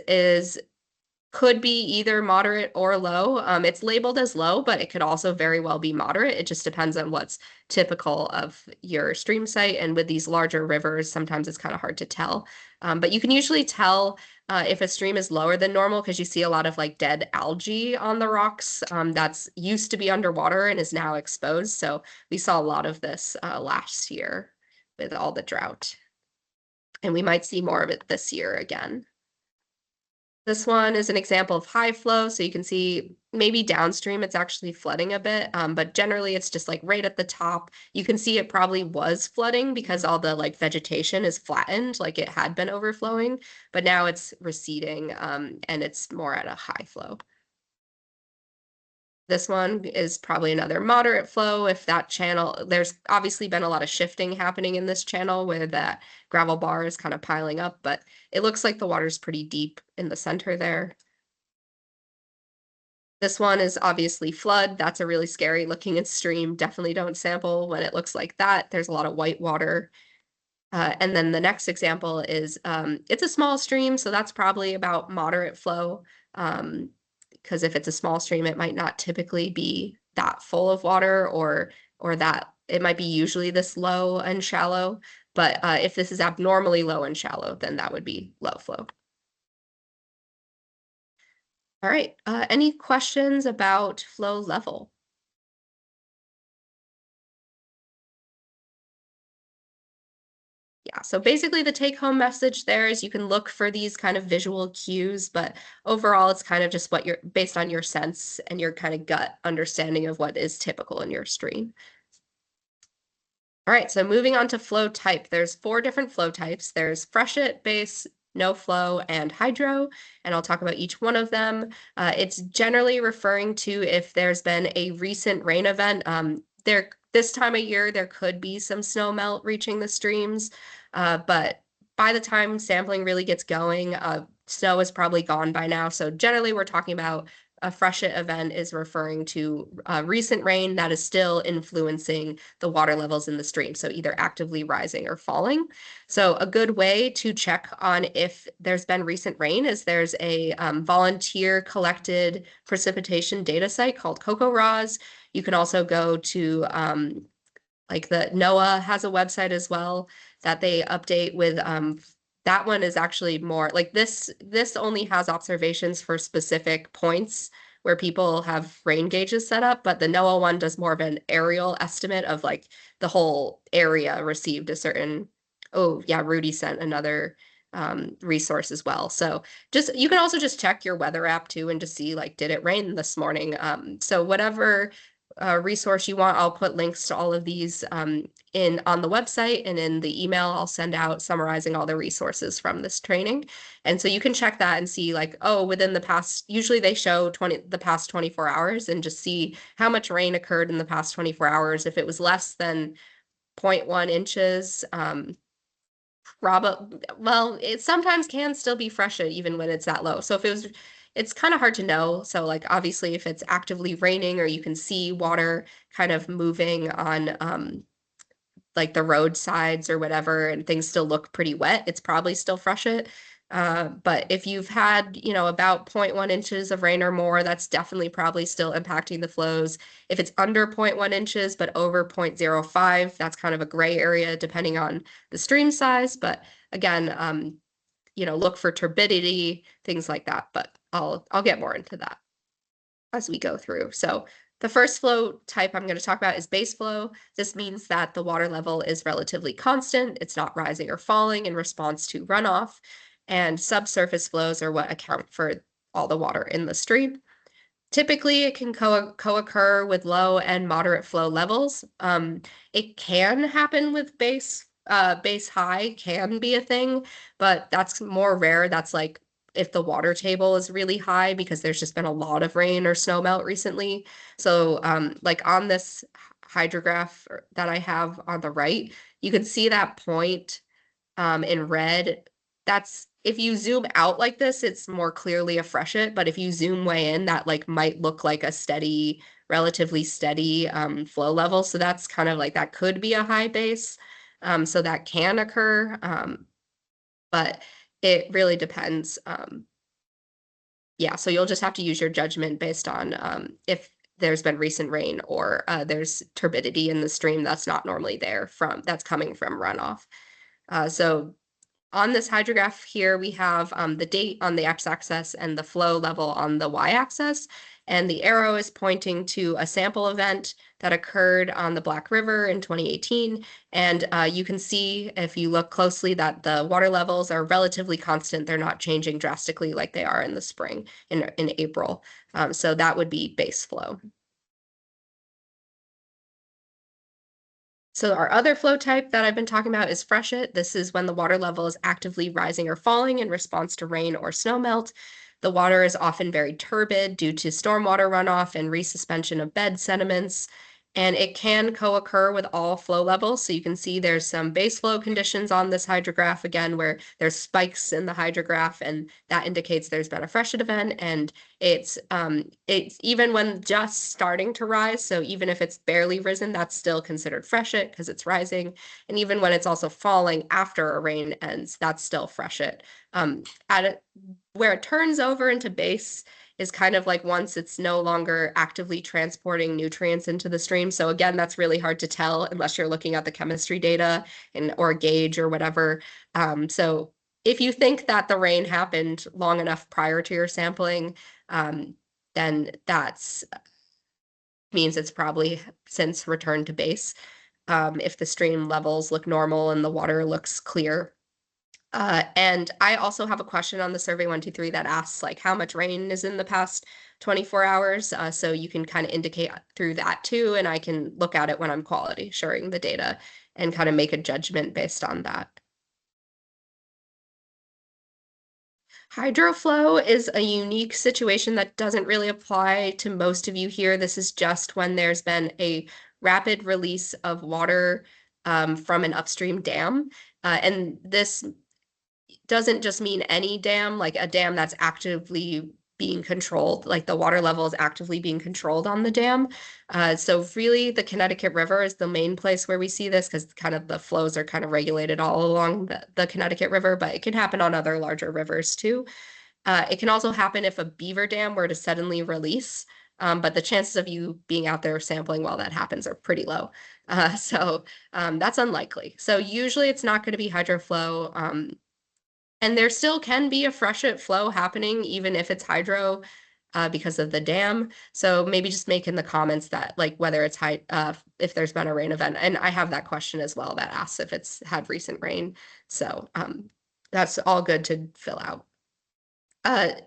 could be either moderate or low. It's labeled as low, but it could also very well be moderate. It just depends on what's typical of your stream site. And with these larger rivers, sometimes it's kind of hard to tell. But you can usually tell if a stream is lower than normal because you see a lot of like dead algae on the rocks that's used to be underwater and is now exposed. So we saw a lot of this last year with all the drought. And we might see more of it this year again. This one is an example of high flow, so you can see maybe downstream it's actually flooding a bit, but generally it's just like right at the top. You can see it probably was flooding because all the like vegetation is flattened, like it had been overflowing, but now it's receding and it's more at a high flow. This one is probably another moderate flow if that channel, there's obviously been a lot of shifting happening in this channel where that gravel bar is kind of piling up, but it looks like the water's pretty deep in the center there. This one is obviously flood. That's a really scary looking stream. Definitely don't sample when it looks like that. There's a lot of white water. And then the next example is, it's a small stream, so that's probably about moderate flow. Because if it's a small stream, it might not typically be that full of water or that it might be usually this low and shallow. But if this is abnormally low and shallow, then that would be low flow. All right, any questions about flow level? Yeah, so basically the take-home message there is you can look for these kind of visual cues, but overall it's kind of just what you're based on your sense and your kind of gut understanding of what is typical in your stream. All right, so moving on to flow type. There's 4 different flow types. There's freshet, base, no flow, and hydro, and I'll talk about each one of them. It's generally referring to if there's been a recent rain event. This time of year, there could be some snow melt reaching the streams, but by the time sampling really gets going, snow is probably gone by now. So generally, we're talking about a freshet event is referring to recent rain that is still influencing the water levels in the stream, so either actively rising or falling. So a good way to check on if there's been recent rain is there's a volunteer collected precipitation data site called CocoRaws. You can also go to like the NOAA has a website as well that they update with that one is actually more like this only has observations for specific points where people have rain gauges set up, but the NOAA one does more of an aerial estimate of like the whole area received a certain, oh yeah, Rudy sent another resource as well. So just you can also just check your weather app too and just see like, did it rain this morning? So whatever resource you want, I'll put links to all of these in on the website, and in the email I'll send out summarizing all the resources from this training. And so you can check that and see like, oh, within the past, usually they show the past 24 hours and just see how much rain occurred in the past 24 hours. If it was less than 0.1 inches, well, it sometimes can still be freshet even when it's that low. So if it was, it's kind of hard to know. So like obviously if it's actively raining or you can see water kind of moving on like the roadsides or whatever and things still look pretty wet, it's probably still freshet. But if you've had, about 0.1 inches of rain or more, that's definitely probably still impacting the flows. If it's under 0.1 inches, but over 0.05, that's kind of a gray area depending on the stream size. But again, look for turbidity, things like that. But I'll get more into that as we go through. So the first flow type I'm going to talk about is base flow. This means that the water level is relatively constant. It's not rising or falling in response to runoff. And subsurface flows are what account for all the water in the stream. Typically, it can co-occur with low and moderate flow levels. It can happen with base high can be a thing, but that's more rare. That's like if the water table is really high because there's just been a lot of rain or snow melt recently. So like on this hydrograph that I have on the right, you can see that point in red. That's if you zoom out like this, it's more clearly a freshet, but if you zoom way in, that like might look like a steady, relatively steady flow level. So that's kind of like that could be a high base. So that can occur, but it really depends. Yeah, so you'll just have to use your judgment based on if there's been recent rain or there's turbidity in the stream that's not normally there that's coming from runoff. So on this hydrograph here, we have the date on the x-axis and the flow level on the y-axis. And the arrow is pointing to a sample event that occurred on the Black River in 2018. And you can see, if you look closely, that the water levels are relatively constant. They're not changing drastically like they are in the spring, in April. So that would be base flow. So our other flow type that I've been talking about is freshet. This is when the water level is actively rising or falling in response to rain or snowmelt. The water is often very turbid due to stormwater runoff and resuspension of bed sediments, and it can co-occur with all flow levels. So you can see there's some base flow conditions on this hydrograph again, where there's spikes in the hydrograph, and that indicates there's been a freshet event, and it's even when just starting to rise. So even if it's barely risen, that's still considered freshet because it's rising. And even when it's also falling after a rain ends, that's still freshet. Where it turns over into base is kind of like once it's no longer actively transporting nutrients into the stream. So again, that's really hard to tell unless you're looking at the chemistry data or a gauge or whatever. So if you think that the rain happened long enough prior to your sampling, then that's means it's probably since returned to base. If the stream levels look normal and the water looks clear. And I also have a question on the Survey123 that asks like how much rain is in the past 24 hours. So you can kind of indicate through that too, and I can look at it when I'm quality assuring the data and kind of make a judgment based on that. Hydroflow is a unique situation that doesn't really apply to most of you here. This is just when there's been a rapid release of water from an upstream dam. And this doesn't just mean any dam, like a dam that's actively being controlled, like the water level is actively being controlled on the dam. So really the Connecticut River is the main place where we see this because kind of the flows are kind of regulated all along the Connecticut River, but it can happen on other larger rivers too. It can also happen if a beaver dam were to suddenly release, but the chances of you being out there sampling while that happens are pretty low. So that's unlikely. So usually it's not going to be hydroflow. And there still can be a freshet flow happening, even if it's hydro, because of the dam. So maybe just make in the comments that like whether it's if there's been a rain event. And I have that question as well that asks if it's had recent rain. So that's all good to fill out.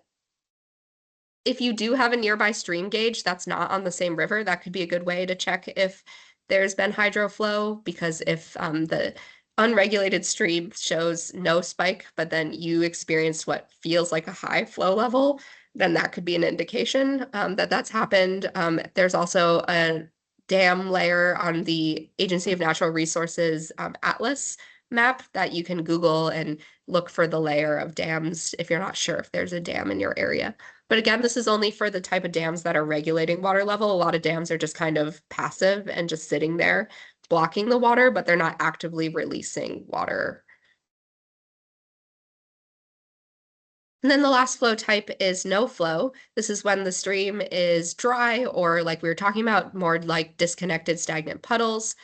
If you do have a nearby stream gauge that's not on the same river, that could be a good way to check if there's been hydroflow, because if the unregulated stream shows no spike, but then you experienced what feels like a high flow level, then that could be an indication that that's happened. There's also a dam layer on the Agency of Natural Resources atlas map that you can Google and look for the layer of dams if you're not sure if there's a dam in your area. But again, this is only for the type of dams that are regulating water level. A lot of dams are just kind of passive and just sitting there blocking the water, but they're not actively releasing water. And then the last flow type is no flow. This is when the stream is dry or, like we were talking about, more like disconnected stagnant puddles.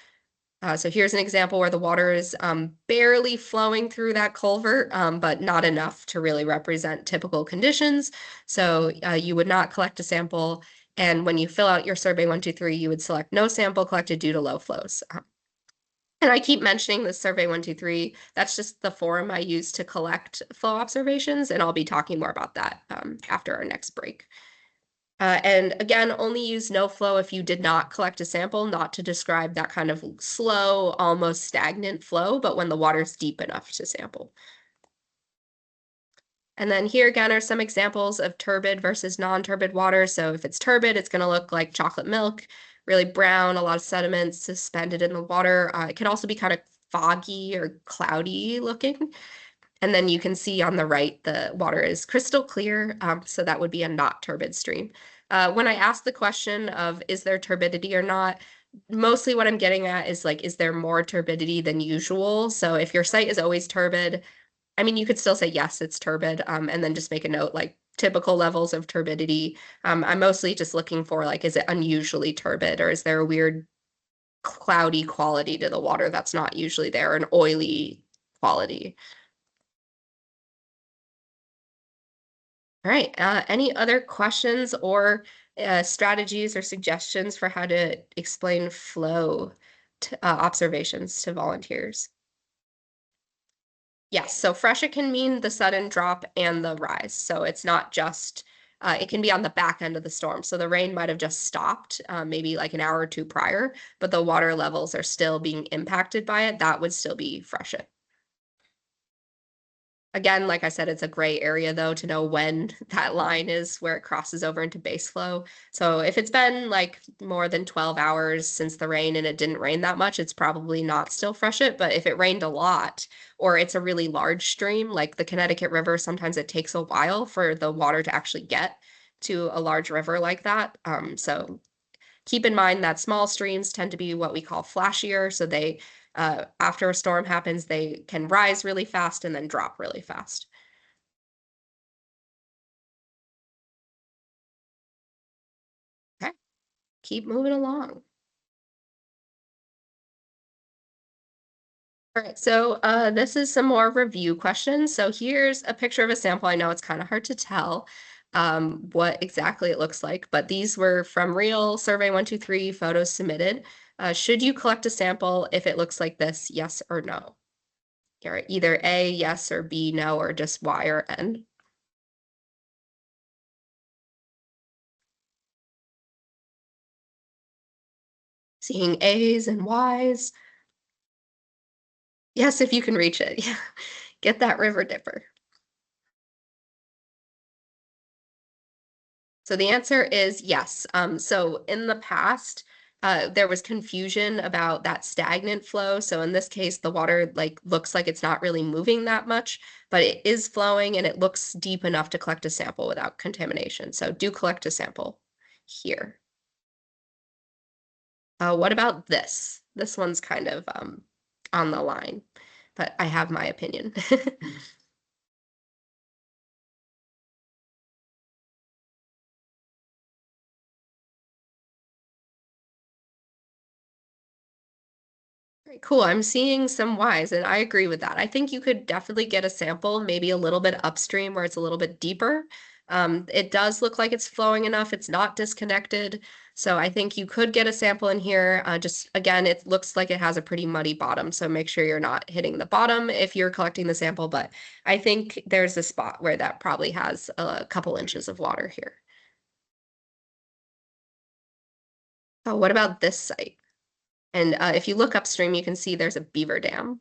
So here's an example where the water is barely flowing through that culvert, but not enough to really represent typical conditions. So you would not collect a sample. And when you fill out your Survey123, you would select no sample collected due to low flows. And I keep mentioning the Survey123. That's just the forum I use to collect flow observations, and I'll be talking more about that after our next break. And again, only use no flow if you did not collect a sample, not to describe that kind of slow, almost stagnant flow, but when the water's deep enough to sample. And then here again are some examples of turbid versus non-turbid water. So if it's turbid, it's going to look like chocolate milk. really brown, a lot of sediment suspended in the water. It can also be kind of foggy or cloudy looking. And then you can see on the right, the water is crystal clear, so that would be a not turbid stream. When I ask the question of is there turbidity or not, mostly what I'm getting at is like, is there more turbidity than usual? So if your site is always turbid, I mean, you could still say yes, it's turbid, and then just make a note like typical levels of turbidity. I'm mostly just looking for like, is it unusually turbid, or is there a weird cloudy quality to the water that's not usually there, an oily quality? All right, any other questions or strategies or suggestions for how to explain flow observations to volunteers? Yes, so fresh, it can mean the sudden drop and the rise. So it's not just, it can be on the back end of the storm. So the rain might have just stopped, maybe like an hour or two prior, but the water levels are still being impacted by it. That would still be freshet. Again, like I said, it's a gray area though to know when that line is where it crosses over into base flow. So if it's been like more than 12 hours since the rain and it didn't rain that much, it's probably not still freshet. But if it rained a lot or it's a really large stream, like the Connecticut River, sometimes it takes a while for the water to actually get to a large river like that. So keep in mind that small streams tend to be what we call flashier. So they, after a storm happens, they can rise really fast and then drop really fast. Okay, keep moving along. All right, so this is some more review questions. So here's a picture of a sample. I know it's kind of hard to tell what exactly it looks like, but these were from real Survey123 photos submitted. Should you collect a sample if it looks like this, yes or no? Or either A, yes, or B, no, or just Y or N. Seeing A's and Y's. Yes, if you can reach it. Yeah. Get that river dipper. So the answer is yes. So in the past, there was confusion about that stagnant flow. So in this case, the water like looks like it's not really moving that much, but it is flowing and it looks deep enough to collect a sample without contamination. So do collect a sample here. What about this? This one's kind of on the line, but I have my opinion. Very cool. I'm seeing some Ys, and I agree with that. I think you could definitely get a sample, maybe a little bit upstream where it's a little bit deeper. It does look like it's flowing enough. It's not disconnected. So I think you could get a sample in here. Just again, it looks like it has a pretty muddy bottom. So make sure you're not hitting the bottom if you're collecting the sample. But I think there's a spot where that probably has a couple inches of water here. Oh, what about this site? And if you look upstream, you can see there's a beaver dam.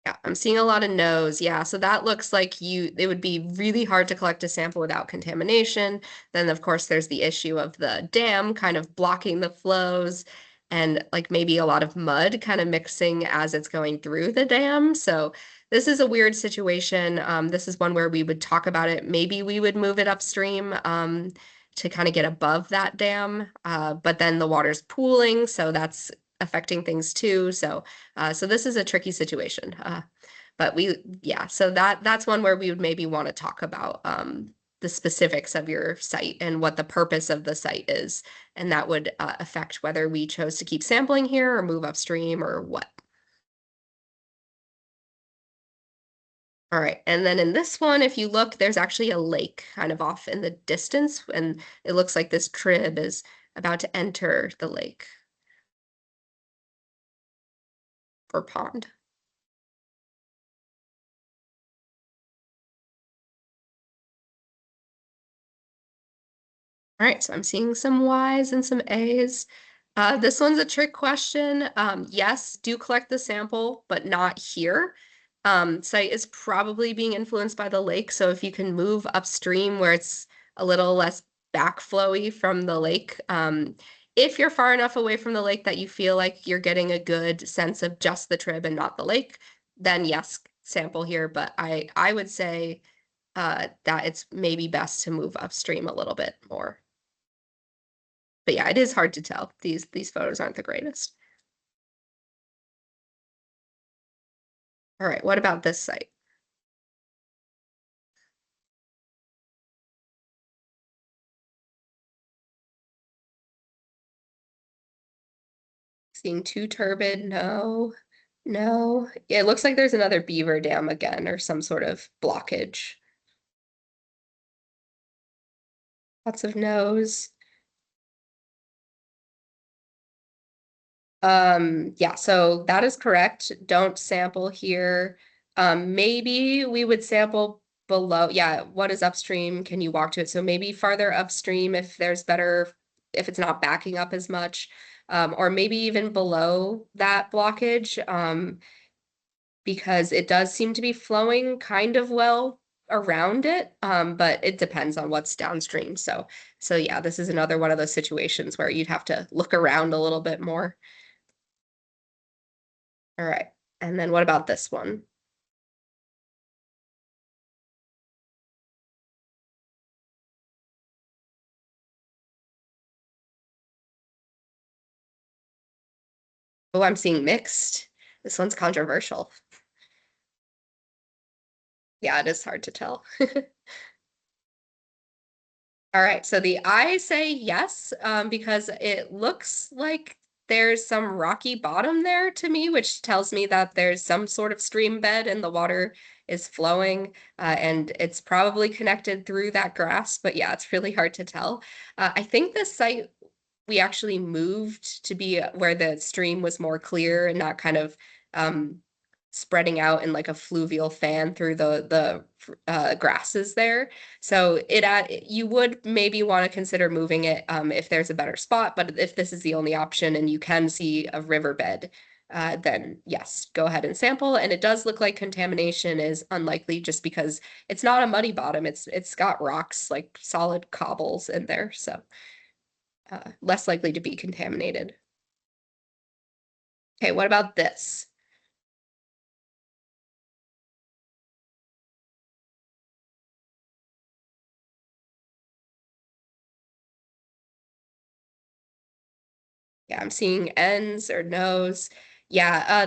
Yeah, I'm seeing a lot of no's. Yeah, so that looks like it would be really hard to collect a sample without contamination. Then, of course, there's the issue of the dam kind of blocking the flows and like maybe a lot of mud kind of mixing as it's going through the dam. So this is a weird situation. This is one where we would talk about it. Maybe we would move it upstream to kind of get above that dam. But then the water's pooling, so that's affecting things too. So this is a tricky situation. But yeah, so that's one where we would maybe want to talk about the specifics of your site and what the purpose of the site is. And that would affect whether we chose to keep sampling here or move upstream or what. All right, and then in this one, if you look, there's actually a lake kind of off in the distance, and it looks like this trib is about to enter the lake or pond. All right, so I'm seeing some Ys and some As. This one's a trick question. Yes, do collect the sample, but not here. site is probably being influenced by the lake. So if you can move upstream where it's a little less backflowy from the lake, if you're far enough away from the lake that you feel like you're getting a good sense of just the trib and not the lake, then yes, sample here. But I would say that it's maybe best to move upstream a little bit more. But yeah, it is hard to tell. These photos aren't the greatest. All right, what about this site? Seeing too turbid, no, no. Yeah, it looks like there's another beaver dam again or some sort of blockage. Lots of no's. Yeah, so that is correct. Don't sample here. Maybe we would sample below. Yeah, what is upstream? Can you walk to it? So maybe farther upstream if there's better, if it's not backing up as much. Or maybe even below that blockage. Because it does seem to be flowing kind of well around it, but it depends on what's downstream. So yeah, this is another one of those situations where you'd have to look around a little bit more. All right, and then what about this one? Oh, I'm seeing mixed. This one's controversial. Yeah, it is hard to tell. All right, so I say yes, because it looks like there's some rocky bottom there to me, which tells me that there's some sort of stream bed and the water is flowing, and it's probably connected through that grass, but yeah, it's really hard to tell. I think this site we actually moved to be where the stream was more clear and not kind of spreading out in like a fluvial fan through the grasses there. So you would maybe want to consider moving it if there's a better spot, but if this is the only option and you can see a riverbed, then yes, go ahead and sample. And it does look like contamination is unlikely just because it's not a muddy bottom. It's got rocks, like solid cobbles in there. So less likely to be contaminated. Okay, what about this? Yeah, I'm seeing N's or no's. Yeah,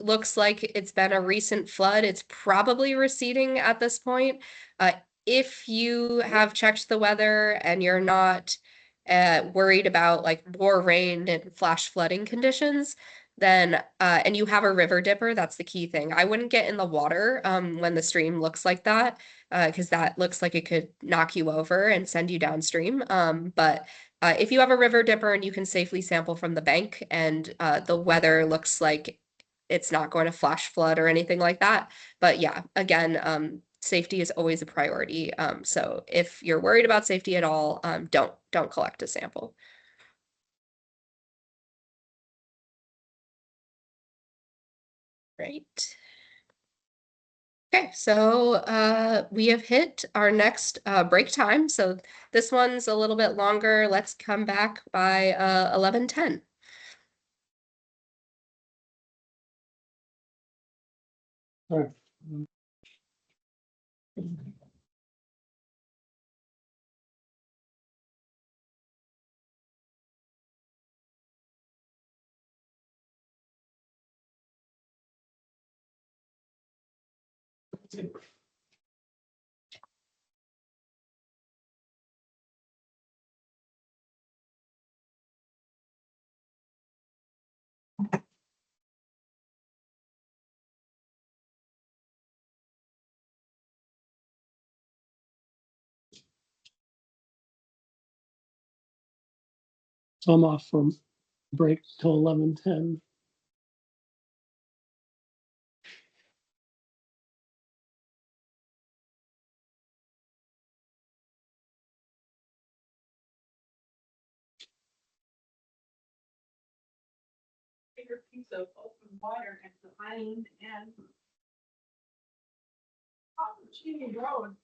looks like it's been a recent flood. It's probably receding at this point. If you have checked the weather and you're not worried about like more rain and flash flooding conditions, then and you have a river dipper, that's the key thing. I wouldn't get in the water when the stream looks like that, because that looks like it could knock you over and send you downstream. But if you have a river dipper and you can safely sample from the bank and the weather looks like it's not going to flash flood or anything like that. But yeah, again, safety is always a priority. So if you're worried about safety at all, don't collect a sample. Right. Okay, so we have hit our next break time. So this one's a little bit longer. Let's come back by 11:10. All right. So I'm off from break till 11:10. Bigger piece of open water and the line and Cheney Road.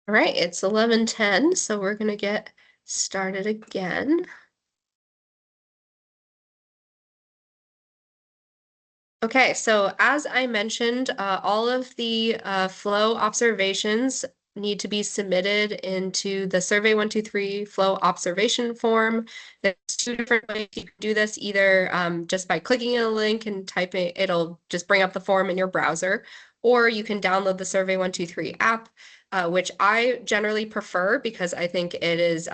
All right, it's 11:10, so we're gonna get started again. Okay, so as I mentioned, all of the flow observations need to be submitted into the Survey123 Flow observation form. There's two different ways you can do this, either just by clicking a link and typing, it'll just bring up the form in your browser, or you can download the Survey123 app, which I generally prefer because I think it is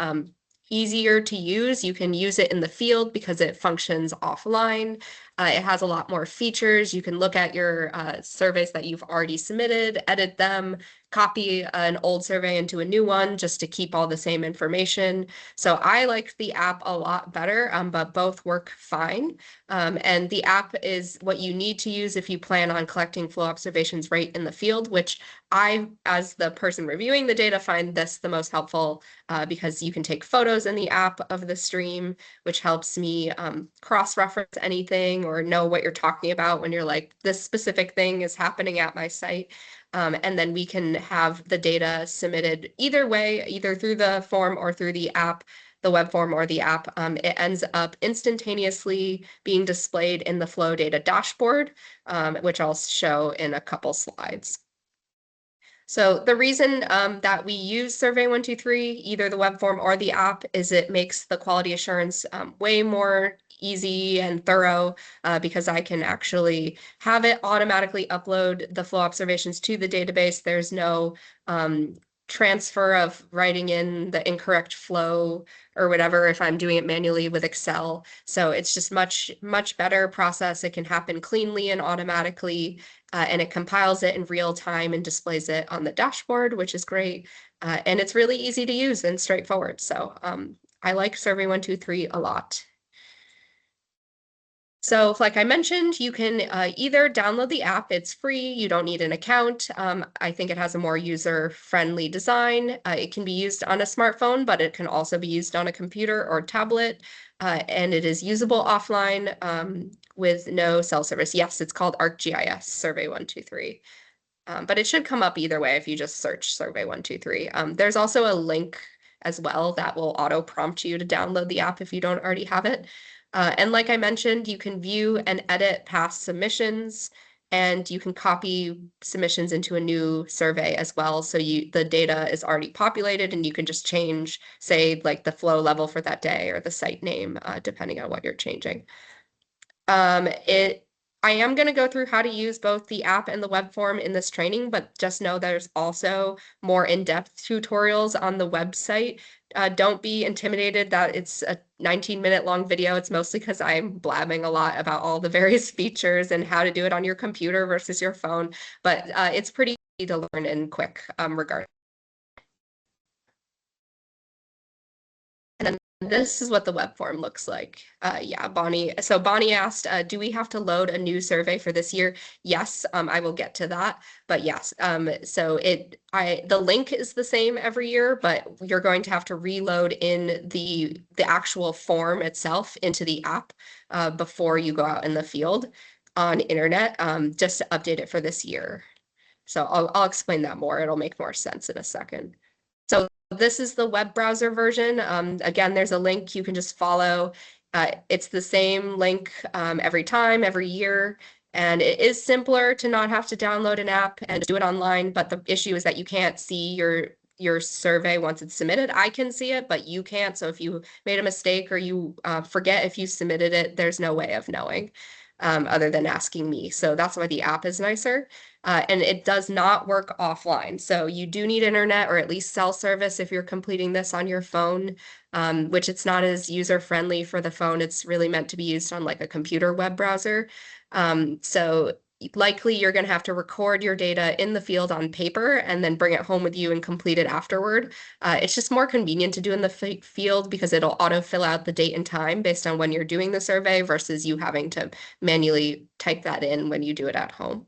easier to use. You can use it in the field because it functions offline. It has a lot more features. You can look at your surveys that you've already submitted, edit them, copy an old survey into a new one just to keep all the same information. So I like the app a lot better, but both work fine. And the app is what you need to use if you plan on collecting flow observations right in the field, which I, as the person reviewing the data, find this the most helpful because you can take photos in the app of the stream, which helps me cross-reference anything or know what you're talking about when you're like, this specific thing is happening at my site. And then we can have the data submitted either way, either through the form or through the app, the web form or the app. It ends up instantaneously being displayed in the Flow Data dashboard, which I'll show in a couple slides. So the reason that we use Survey123, either the web form or the app, is it makes the quality assurance way more easy and thorough because I can actually have it automatically upload the flow observations to the database. There's no transfer of writing in the incorrect flow or whatever if I'm doing it manually with Excel. So it's just much better process. It can happen cleanly and automatically. And it compiles it in real time and displays it on the dashboard, which is great. And it's really easy to use and straightforward. So I like Survey123 a lot. So like I mentioned, you can either download the app, it's free, you don't need an account. I think it has a more user-friendly design. It can be used on a smartphone, but it can also be used on a computer or tablet. And it is usable offline with no cell service. Yes, it's called ArcGIS Survey123. But it should come up either way if you just search Survey123. There's also a link as well that will auto prompt you to download the app if you don't already have it. And like I mentioned, you can view and edit past submissions, and you can copy submissions into a new survey as well. So the data is already populated and you can just change, say, like the flow level for that day or the site name, depending on what you're changing. I am going to go through how to use both the app and the web form in this training, but just know there's also more in-depth tutorials on the website. Don't be intimidated that it's a 19-minute long video. It's mostly because I'm blabbing a lot about all the various features and how to do it on your computer versus your phone, but it's pretty easy to learn and quick regardless. And then this is what the web form looks like. Yeah, Bonnie. So Bonnie asked, do we have to load a new survey for this year? Yes, I will get to that. But yes, so the link is the same every year, but you're going to have to reload in the actual form itself into the app before you go out in the field on internet, just to update it for this year. So I'll explain that more. It'll make more sense in a second. So this is the web browser version. Again, there's a link you can just follow. It's the same link every time, every year. And it is simpler to not have to download an app and do it online. But the issue is that you can't see your survey once it's submitted. I can see it, but you can't. So if you made a mistake or you forget if you submitted it, there's no way of knowing other than asking me. So that's why the app is nicer. And it does not work offline. So you do need internet or at least cell service if you're completing this on your phone, which it's not as user-friendly for the phone. It's really meant to be used on like a computer web browser. So likely you're going to have to record your data in the field on paper and then bring it home with you and complete it afterward. It's just more convenient to do in the field because it'll auto fill out the date and time based on when you're doing the survey versus you having to manually type that in when you do it at home.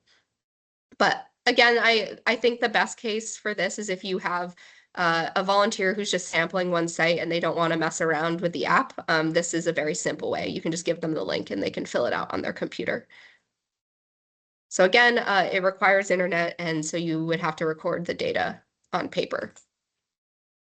But again, I think the best case for this is if you have a volunteer who's just sampling one site and they don't want to mess around with the app. This is a very simple way. You can just give them the link and they can fill it out on their computer. So again, it requires internet, and so you would have to record the data on paper.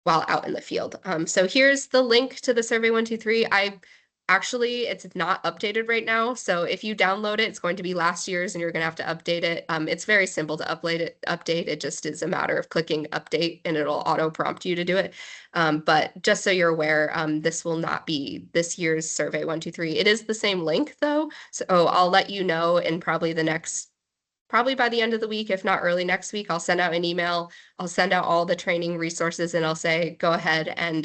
while out in the field. So here's the link to the Survey123. Actually, it's not updated right now. So if you download it, it's going to be last year's and you're going to have to update it. It's very simple to update. It just is a matter of clicking update and it'll auto prompt you to do it. But just so you're aware, this will not be this year's Survey123. It is the same link though. So I'll let you know in probably by the end of the week, if not early next week, I'll send out an email. I'll send out all the training resources and I'll say, go ahead and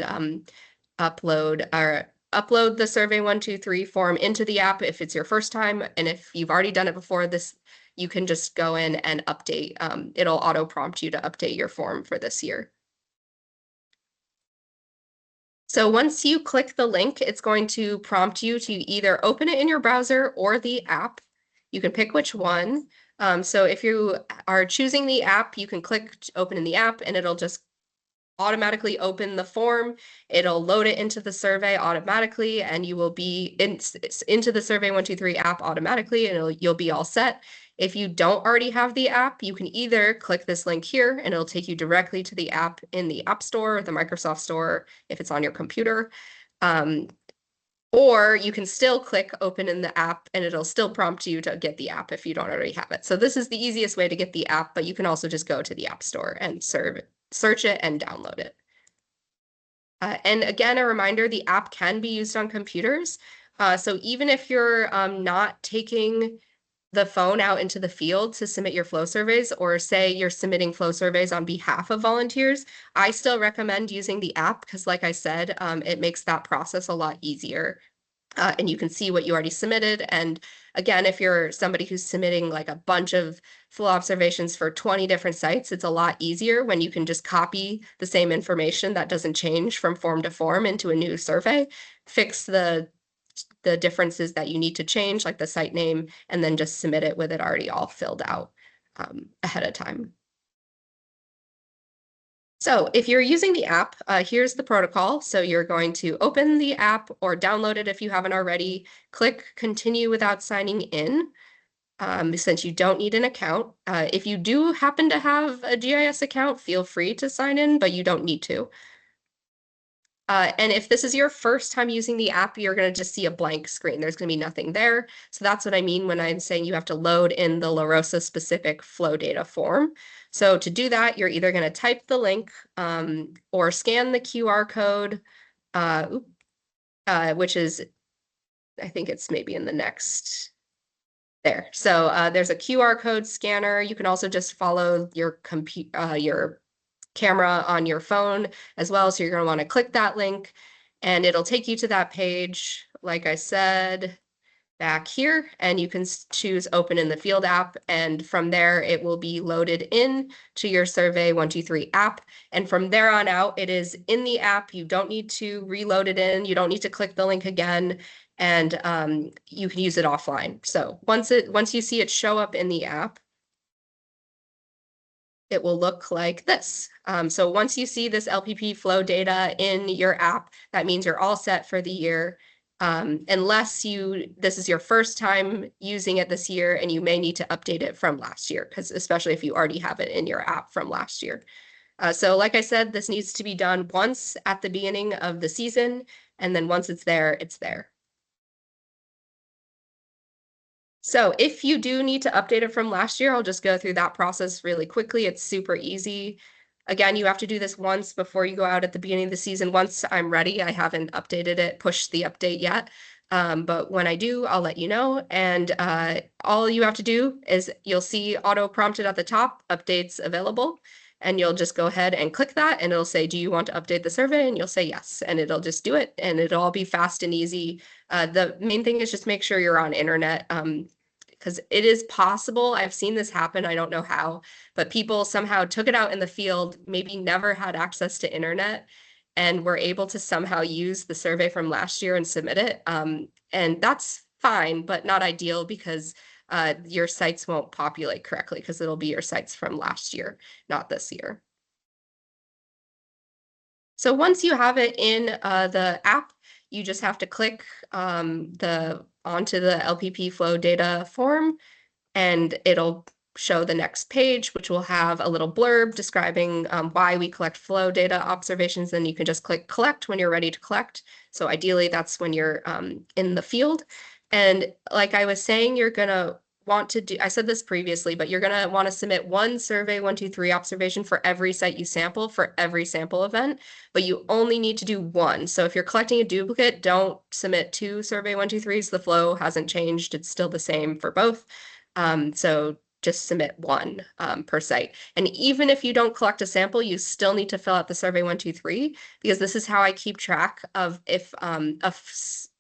upload the Survey123 form into the app if it's your first time. And if you've already done it before this, you can just go in and update. It'll auto prompt you to update your form for this year. So once you click the link, it's going to prompt you to either open it in your browser or the app. You can pick which one. So if you are choosing the app, you can click open in the app and it'll just automatically open the form. It'll load it into the survey automatically and you will be into the Survey123 app automatically and you'll be all set. If you don't already have the app, you can either click this link here and it'll take you directly to the app in the App Store or the Microsoft Store if it's on your computer. Or you can still click open in the app and it'll still prompt you to get the app if you don't already have it. So this is the easiest way to get the app, but you can also just go to the App Store and search it and download it. And again, a reminder, the app can be used on computers. So even if you're not taking the phone out into the field to submit your flow surveys, or say you're submitting flow surveys on behalf of volunteers, I still recommend using the app because like I said, it makes that process a lot easier. And you can see what you already submitted. And again, if you're somebody who's submitting like a bunch of flow observations for 20 different sites, it's a lot easier when you can just copy the same information that doesn't change from form to form into a new survey, fix the differences that you need to change, like the site name, and then just submit it with it already all filled out ahead of time. So if you're using the app, here's the protocol. So you're going to open the app or download it if you haven't already, click continue without signing in, since you don't need an account. If you do happen to have a GIS account, feel free to sign in, but you don't need to. And if this is your first time using the app, you're going to just see a blank screen. There's going to be nothing there. So that's what I mean when I'm saying you have to load in the LaRosa specific flow data form. So to do that, you're either going to type the link or scan the QR code, which is, I think it's maybe in the next there. So there's a QR code scanner. You can also just follow your camera on your phone as well. So you're going to want to click that link and it'll take you to that page, like I said, back here, and you can choose open in the field app. And from there, it will be loaded in to your Survey123 app. And from there on out, it is in the app. You don't need to reload it in. You don't need to click the link again. And you can use it offline. So once you see it show up in the app, it will look like this. So once you see this LPP flow data in your app, that means you're all set for the year. Unless this is your first time using it this year and you may need to update it from last year, because especially if you already have it in your app from last year. So like I said, this needs to be done once at the beginning of the season, and then once it's there, it's there. So if you do need to update it from last year, I'll just go through that process really quickly. It's super easy. Again, you have to do this once before you go out at the beginning of the season. Once I'm ready, I haven't updated it, pushed the update yet. But when I do, I'll let you know. And all you have to do is you'll see auto prompted at the top, updates available. And you'll just go ahead and click that and it'll say, do you want to update the survey? And you'll say yes, and it'll just do it and it'll all be fast and easy. The main thing is just make sure you're on internet, because it is possible, I've seen this happen, I don't know how, but people somehow took it out in the field, maybe never had access to internet, and were able to somehow use the survey from last year and submit it. And that's fine, but not ideal because your sites won't populate correctly because it'll be your sites from last year, not this year. So once you have it in the app, you just have to click onto the LPP flow data form and it'll show the next page, which will have a little blurb describing why we collect flow data observations. Then you can just click collect when you're ready to collect. So ideally, that's when you're in the field. And like I was saying, you're gonna want to do, I said this previously, but you're gonna want to submit one Survey123 observation for every site you sample for every sample event, but you only need to do one. So if you're collecting a duplicate, don't submit two Survey123s. The flow hasn't changed. It's still the same for both. So just submit one per site. And even if you don't collect a sample, you still need to fill out the Survey123, because this is how I keep track of if a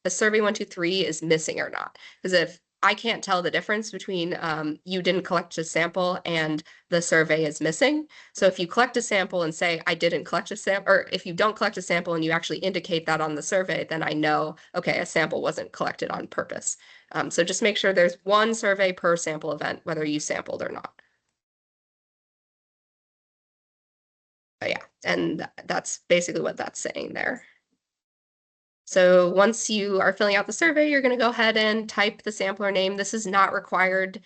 Survey123 is missing or not. Because if I can't tell the difference between you didn't collect a sample and the survey is missing. So if you collect a sample and say, I didn't collect a sample, or if you don't collect a sample and you actually indicate that on the survey, then I know, okay, a sample wasn't collected on purpose. So just make sure there's one survey per sample event, whether you sampled or not. But yeah, and that's basically what that's saying there. So once you are filling out the survey, you're going to go ahead and type the sampler name. This is not required.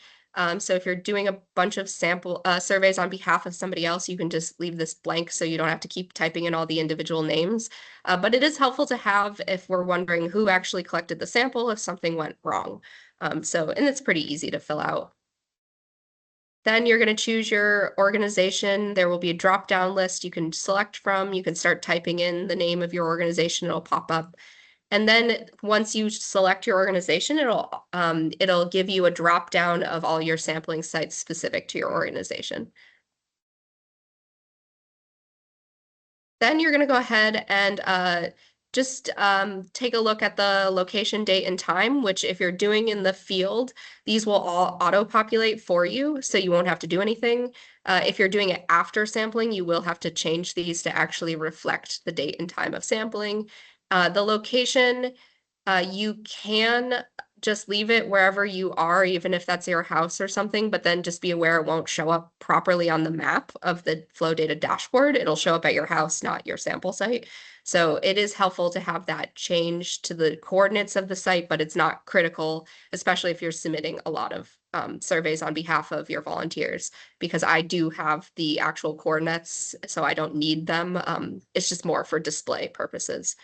So if you're doing a bunch of sample surveys on behalf of somebody else, you can just leave this blank so you don't have to keep typing in all the individual names. But it is helpful to have if we're wondering who actually collected the sample if something went wrong. And it's pretty easy to fill out. Then you're going to choose your organization. There will be a drop-down list you can select from. You can start typing in the name of your organization. It'll pop up. And then once you select your organization, it'll give you a drop-down of all your sampling sites specific to your organization. Then you're going to go ahead and just take a look at the location, date, and time, which if you're doing in the field, these will all auto-populate for you, so you won't have to do anything. If you're doing it after sampling, you will have to change these to actually reflect the date and time of sampling. The location, you can just leave it wherever you are, even if that's your house or something, but then just be aware it won't show up properly on the map of the flow data dashboard. It'll show up at your house, not your sample site. So it is helpful to have that change to the coordinates of the site, but it's not critical, especially if you're submitting a lot of surveys on behalf of your volunteers, because I do have the actual coordinates, so I don't need them. It's just more for display purposes.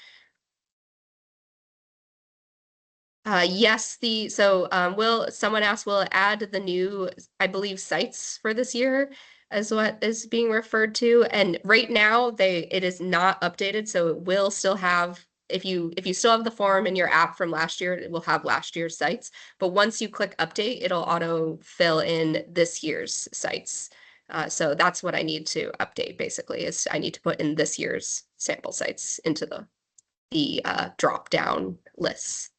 Yes, will someone asked, will it add the new, I believe, sites for this year as what is being referred to? And right now it is not updated, so it will still have, if you still have the form in your app from last year, it will have last year's sites. But once you click update, it'll auto fill in this year's sites. So that's what I need to update basically, is I need to put in this year's sample sites into the drop down lists.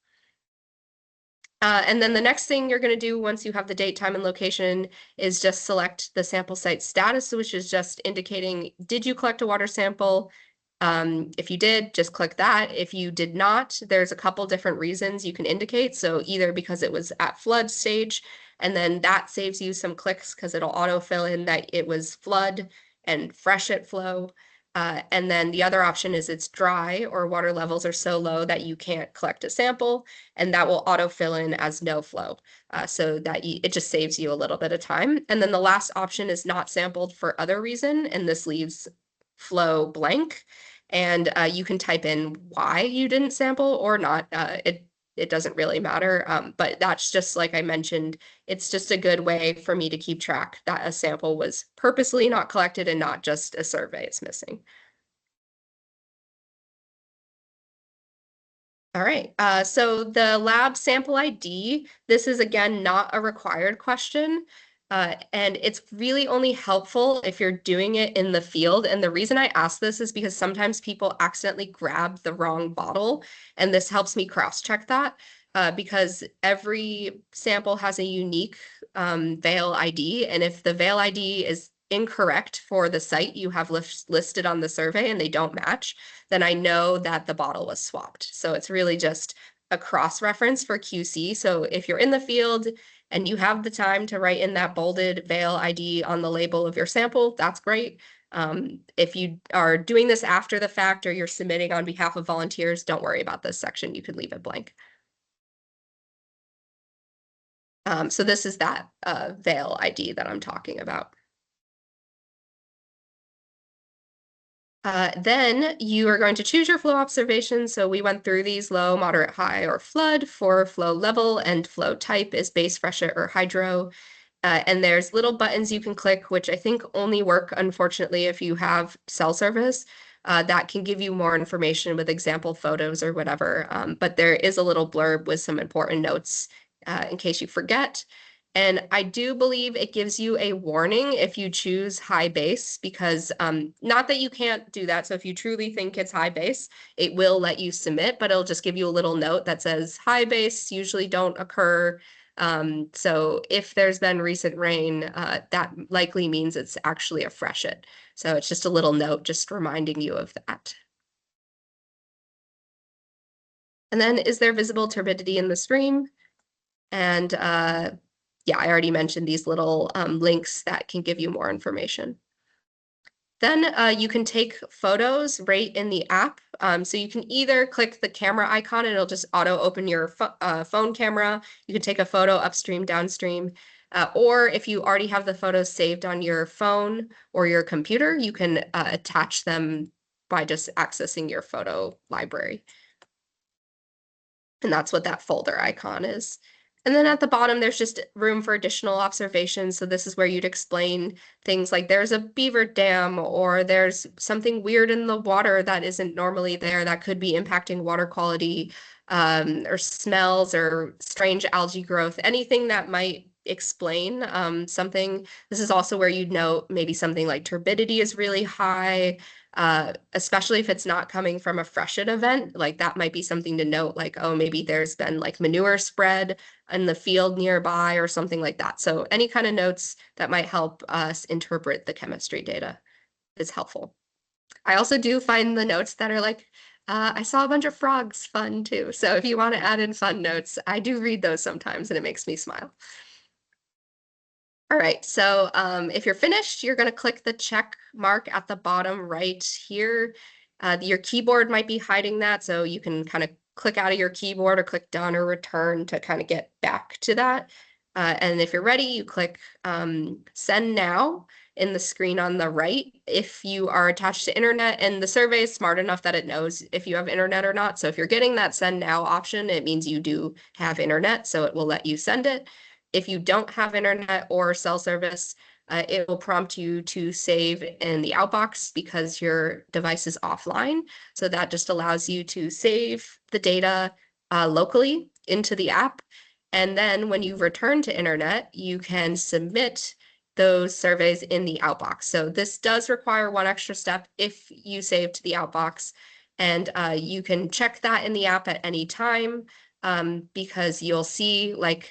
And then the next thing you're going to do once you have the date, time, and location is just select the sample site status, which is just indicating, did you collect a water sample? If you did, just click that. If you did not, there's a couple different reasons you can indicate. So either because it was at flood stage, and then that saves you some clicks because it'll auto fill in that it was flood and fresh at flow. And then the other option is it's dry or water levels are so low that you can't collect a sample, and that will auto fill in as no flow, so that it just saves you a little bit of time. And then the last option is not sampled for other reason, and this leaves flow blank. And you can type in why you didn't sample or not. It doesn't really matter, but that's just like I mentioned, it's just a good way for me to keep track that a sample was purposely not collected and not just a survey is missing. All right, so the lab sample ID, this is again not a required question, and it's really only helpful if you're doing it in the field. And the reason I ask this is because sometimes people accidentally grab the wrong bottle, and this helps me cross-check that, because every sample has a unique veil ID, and if the veil ID is incorrect for the site you have listed on the survey and they don't match, then I know that the bottle was swapped. So it's really just a cross-reference for QC. So if you're in the field and you have the time to write in that bolded veil ID on the label of your sample, that's great. If you are doing this after the fact or you're submitting on behalf of volunteers, don't worry about this section. You could leave it blank. So this is that veil ID that I'm talking about. Then you are going to choose your flow observations. So we went through these: low, moderate, high, or flood. For flow level, and flow type is base, freshet, or hydro. And there's little buttons you can click, which I think only work, unfortunately, if you have cell service. That can give you more information with example photos or whatever. But there is a little blurb with some important notes in case you forget. And I do believe it gives you a warning if you choose high base, because not that you can't do that. So if you truly think it's high base, it will let you submit, but it'll just give you a little note that says high base usually don't occur. So if there's been recent rain, that likely means it's actually a freshet. So it's just a little note just reminding you of that. And then, is there visible turbidity in the stream? And yeah, I already mentioned these little links that can give you more information. Then you can take photos right in the app. So you can either click the camera icon and it'll just auto open your phone camera. You can take a photo upstream, downstream. Or if you already have the photos saved on your phone or your computer, you can attach them by just accessing your photo library. And that's what that folder icon is. And then at the bottom, there's just room for additional observations. So this is where you'd explain things like there's a beaver dam, or there's something weird in the water that isn't normally there that could be impacting water quality, or smells, or strange algae growth, anything that might explain something. This is also where you'd know maybe something like turbidity is really high, especially if it's not coming from a freshet event. Like that might be something to note, like, oh, maybe there's been like manure spread in the field nearby or something like that. So any kind of notes that might help us interpret the chemistry data is helpful. I also do find the notes that are like, I saw a bunch of frogs fun too. So if you want to add in fun notes, I do read those sometimes and it makes me smile. All right, so if you're finished, you're going to click the check mark at the bottom right here. Your keyboard might be hiding that, so you can kind of click out of your keyboard or click done or return to kind of get back to that. And if you're ready, you click send now in the screen on the right. If you are attached to internet, and the survey is smart enough that it knows if you have internet or not. So if you're getting that send now option, it means you do have internet, so it will let you send it. If you don't have internet or cell service, it will prompt you to save in the outbox because your device is offline. So that just allows you to save the data locally into the app. And then when you return to internet, you can submit those surveys in the outbox. So this does require one extra step if you save to the outbox. And you can check that in the app at any time, because you'll see like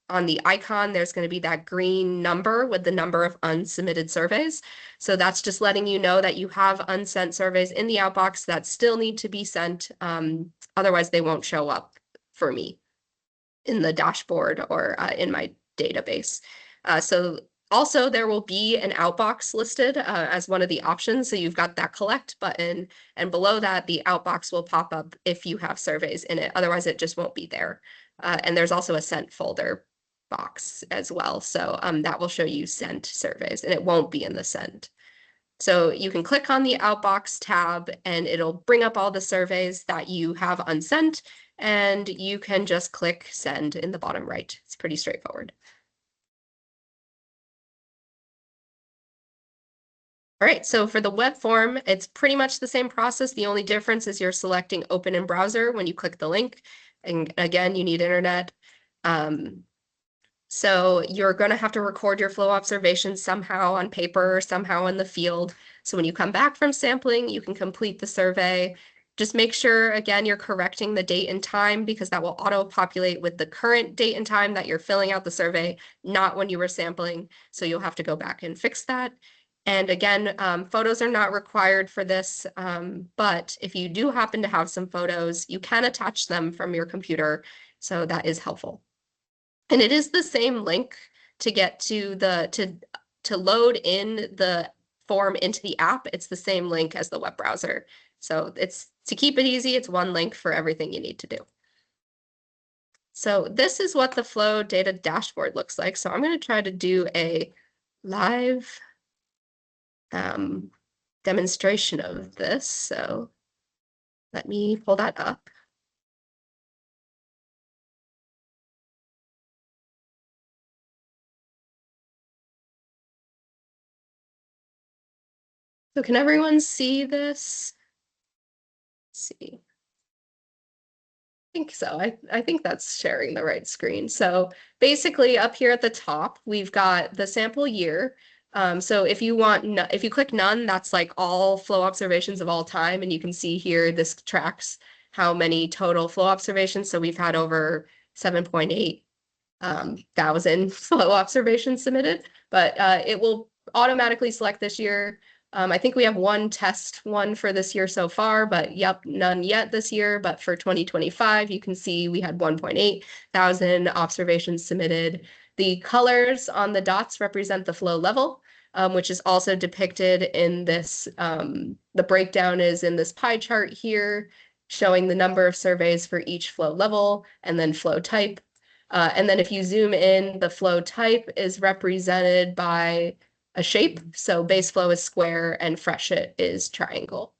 on the icon, there's going to be that green number with the number of unsubmitted surveys. So that's just letting you know that you have unsent surveys in the outbox that still need to be sent. Otherwise, they won't show up for me in the dashboard or in my database. So also there will be an outbox listed as one of the options. So you've got that collect button, and below that, the outbox will pop up if you have surveys in it. Otherwise, it just won't be there. And there's also a sent folder box as well. So that will show you sent surveys, and it won't be in the sent. So you can click on the outbox tab and it'll bring up all the surveys that you have unsent, and you can just click send in the bottom right. It's pretty straightforward. All right, so for the web form, it's pretty much the same process. The only difference is you're selecting open in browser when you click the link. And again, you need internet. So you're going to have to record your flow observations somehow on paper or somehow in the field. So when you come back from sampling, you can complete the survey. Just make sure, again, you're correcting the date and time, because that will auto-populate with the current date and time that you're filling out the survey, not when you were sampling. So you'll have to go back and fix that. And again, photos are not required for this, but if you do happen to have some photos, you can attach them from your computer. So that is helpful. And it is the same link to get to the to load in the form into the app. It's the same link as the web browser. So it's to keep it easy, it's one link for everything you need to do. So this is what the flow data dashboard looks like. So I'm going to try to do a live demonstration of this. So let me pull that up. So can everyone see this? Let's see. I think so. I think that's sharing the right screen. So basically up here at the top, we've got the sample year. So if you want, if you click none, that's like all flow observations of all time. And you can see here, this tracks how many total flow observations. So we've had over 7.8 thousand flow observations submitted, but it will automatically select this year. I think we have one test one for this year so far, but yep, none yet this year. But for 2025, you can see we had 1.8 thousand observations submitted. The colors on the dots represent the flow level, which is also depicted in this. The breakdown is in this pie chart here, showing the number of surveys for each flow level and then flow type. And then if you zoom in, the flow type is represented by a shape. So base flow is square and freshet is triangle.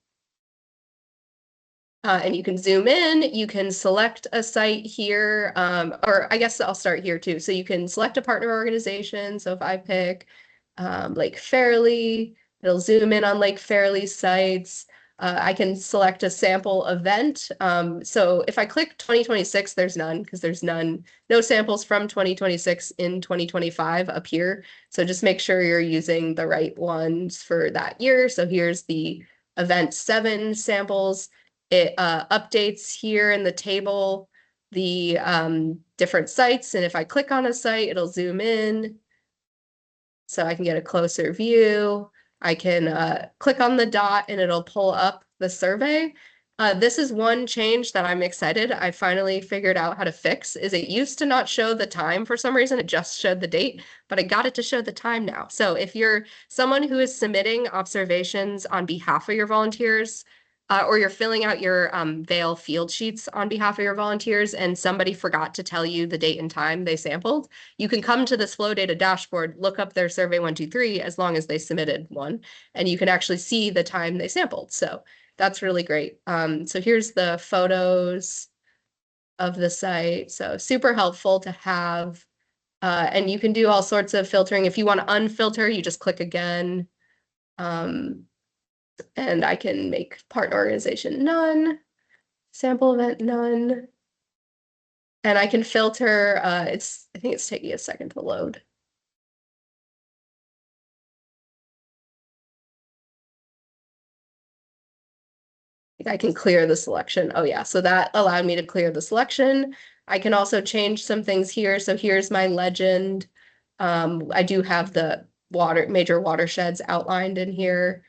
And you can zoom in, you can select a site here, or I guess I'll start here too. So you can select a partner organization. So if I pick Lake Fairley, it'll zoom in on Lake Fairley sites. I can select a sample event. So if I click 2026, there's none because there's no samples from 2026 in 2025 up here. So just make sure you're using the right ones for that year. So here's the event 7 samples. It updates here in the table the different sites. And if I click on a site, it'll zoom in so I can get a closer view. I can click on the dot and it'll pull up the survey. This is one change that I'm excited. I finally figured out how to fix. Is it used to not show the time for some reason, it just showed the date, but I got it to show the time now. So if you're someone who is submitting observations on behalf of your volunteers, or you're filling out your Vail field sheets on behalf of your volunteers and somebody forgot to tell you the date and time they sampled, you can come to this flow data dashboard, look up their Survey123 as long as they submitted one, and you can actually see the time they sampled. So that's really great. So here's the photos of the site. So super helpful to have. And you can do all sorts of filtering. If you want to unfilter, you just click again. And I can make partner organization none, sample event none. And I can filter, I think it's taking a second to load. I can clear the selection. Oh yeah, so that allowed me to clear the selection. I can also change some things here. So here's my legend. I do have the major watersheds outlined in here.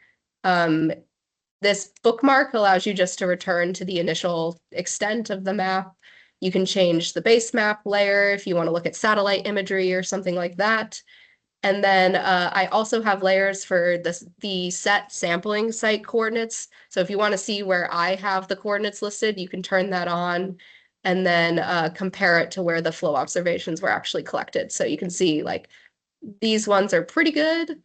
This bookmark allows you just to return to the initial extent of the map. You can change the base map layer if you want to look at satellite imagery or something like that. And then I also have layers for the set sampling site coordinates. So if you want to see where I have the coordinates listed, you can turn that on and then compare it to where the flow observations were actually collected. So you can see like these ones are pretty good.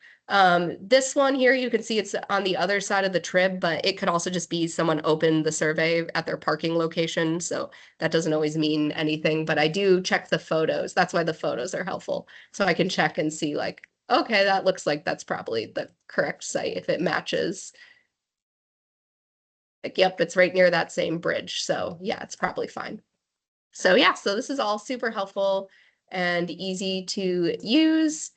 This one here, you can see it's on the other side of the trib, but it could also just be someone opened the survey at their parking location. So that doesn't always mean anything, but I do check the photos. That's why the photos are helpful. So I can check and see like, okay, that looks like that's probably the correct site if it matches. Like, yep, it's right near that same bridge. So yeah, it's probably fine. So yeah, so this is all super helpful and easy to use.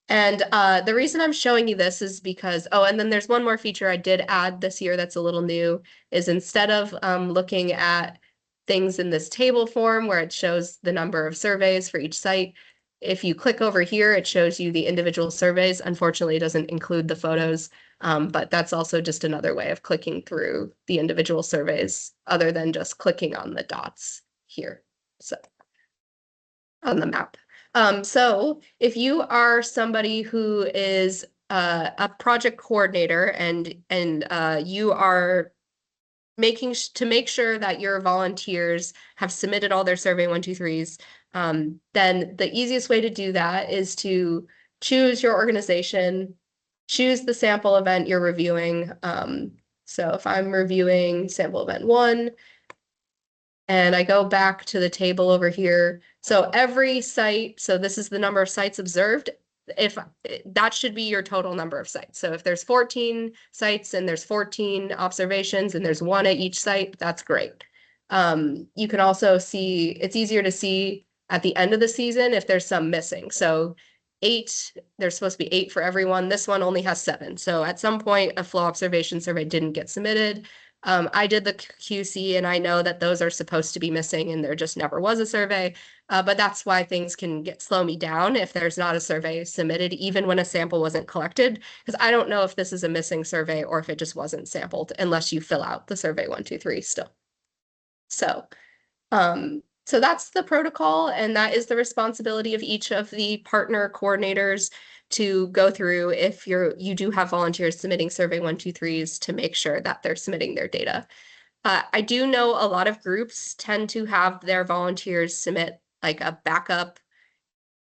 And the reason I'm showing you this is because, oh, and then there's one more feature I did add this year that's a little new, is instead of looking at things in this table form where it shows the number of surveys for each site, if you click over here, it shows you the individual surveys. Unfortunately, it doesn't include the photos, but that's also just another way of clicking through the individual surveys other than just clicking on the dots here. So on the map. So if you are somebody who is a project coordinator and you are to make sure that your volunteers have submitted all their Survey123s, then the easiest way to do that is to choose your organization, choose the sample event you're reviewing. So if I'm reviewing sample event 1, and I go back to the table over here, so every site, so this is the number of sites observed, if that should be your total number of sites. So if there's 14 sites and there's 14 observations and there's 1 at each site, that's great. You can also see, it's easier to see at the end of the season if there's some missing. So 8, there's supposed to be 8 for everyone. This one only has 7. So at some point, a flow observation survey didn't get submitted. I did the QC and I know that those are supposed to be missing and there just never was a survey. But that's why things can slow me down if there's not a survey submitted, even when a sample wasn't collected, because I don't know if this is a missing survey or if it just wasn't sampled unless you fill out the Survey123 still. So, so that's the protocol, and that is the responsibility of each of the partner coordinators to go through if you do have volunteers submitting Survey123s to make sure that they're submitting their data. I do know a lot of groups tend to have their volunteers submit like a backup,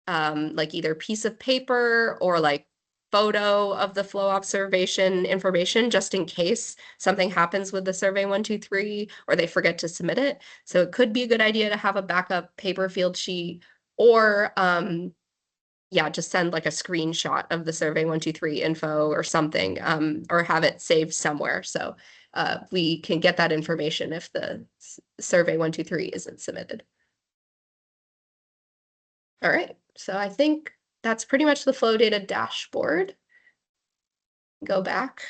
like either piece of paper or like photo of the flow observation information, just in case something happens with the Survey123 or they forget to submit it. So it could be a good idea to have a backup paper field sheet, or yeah, just send like a screenshot of the Survey123 info or something, or have it saved somewhere. So we can get that information if the Survey123 isn't submitted. All right, so I think that's pretty much the flow data dashboard. Go back.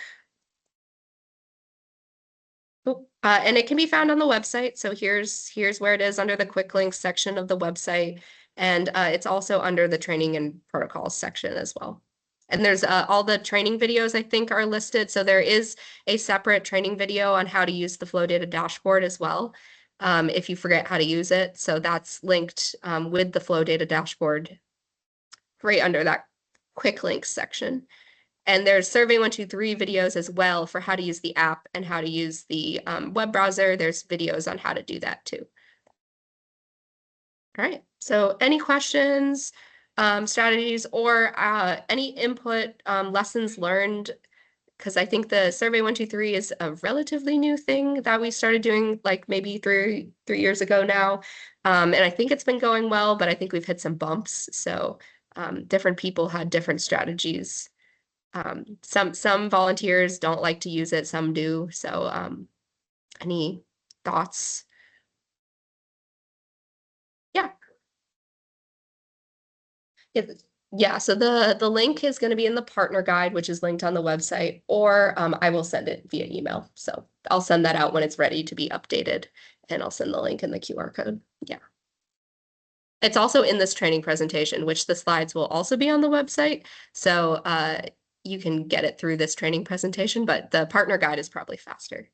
Oh, and it can be found on the website. So here's where it is under the quick links section of the website. And it's also under the training and protocols section as well. And there's all the training videos, I think, are listed. So there is a separate training video on how to use the flow data dashboard as well, if you forget how to use it. So that's linked with the flow data dashboard right under that quick links section. And there's Survey123 videos as well for how to use the app and how to use the web browser. There's videos on how to do that too. All right, so any questions, strategies, or any input, lessons learned? Because I think the Survey123 is a relatively new thing that we started doing like maybe three years ago now. And I think it's been going well, but I think we've hit some bumps. So different people had different strategies. Some volunteers don't like to use it, some do. So any thoughts? Yeah. Yeah, so the link is going to be in the partner guide, which is linked on the website, or I will send it via email. So I'll send that out when it's ready to be updated, and I'll send the link and the QR code. Yeah. It's also in this training presentation, which the slides will also be on the website. So you can get it through this training presentation, but the partner guide is probably faster.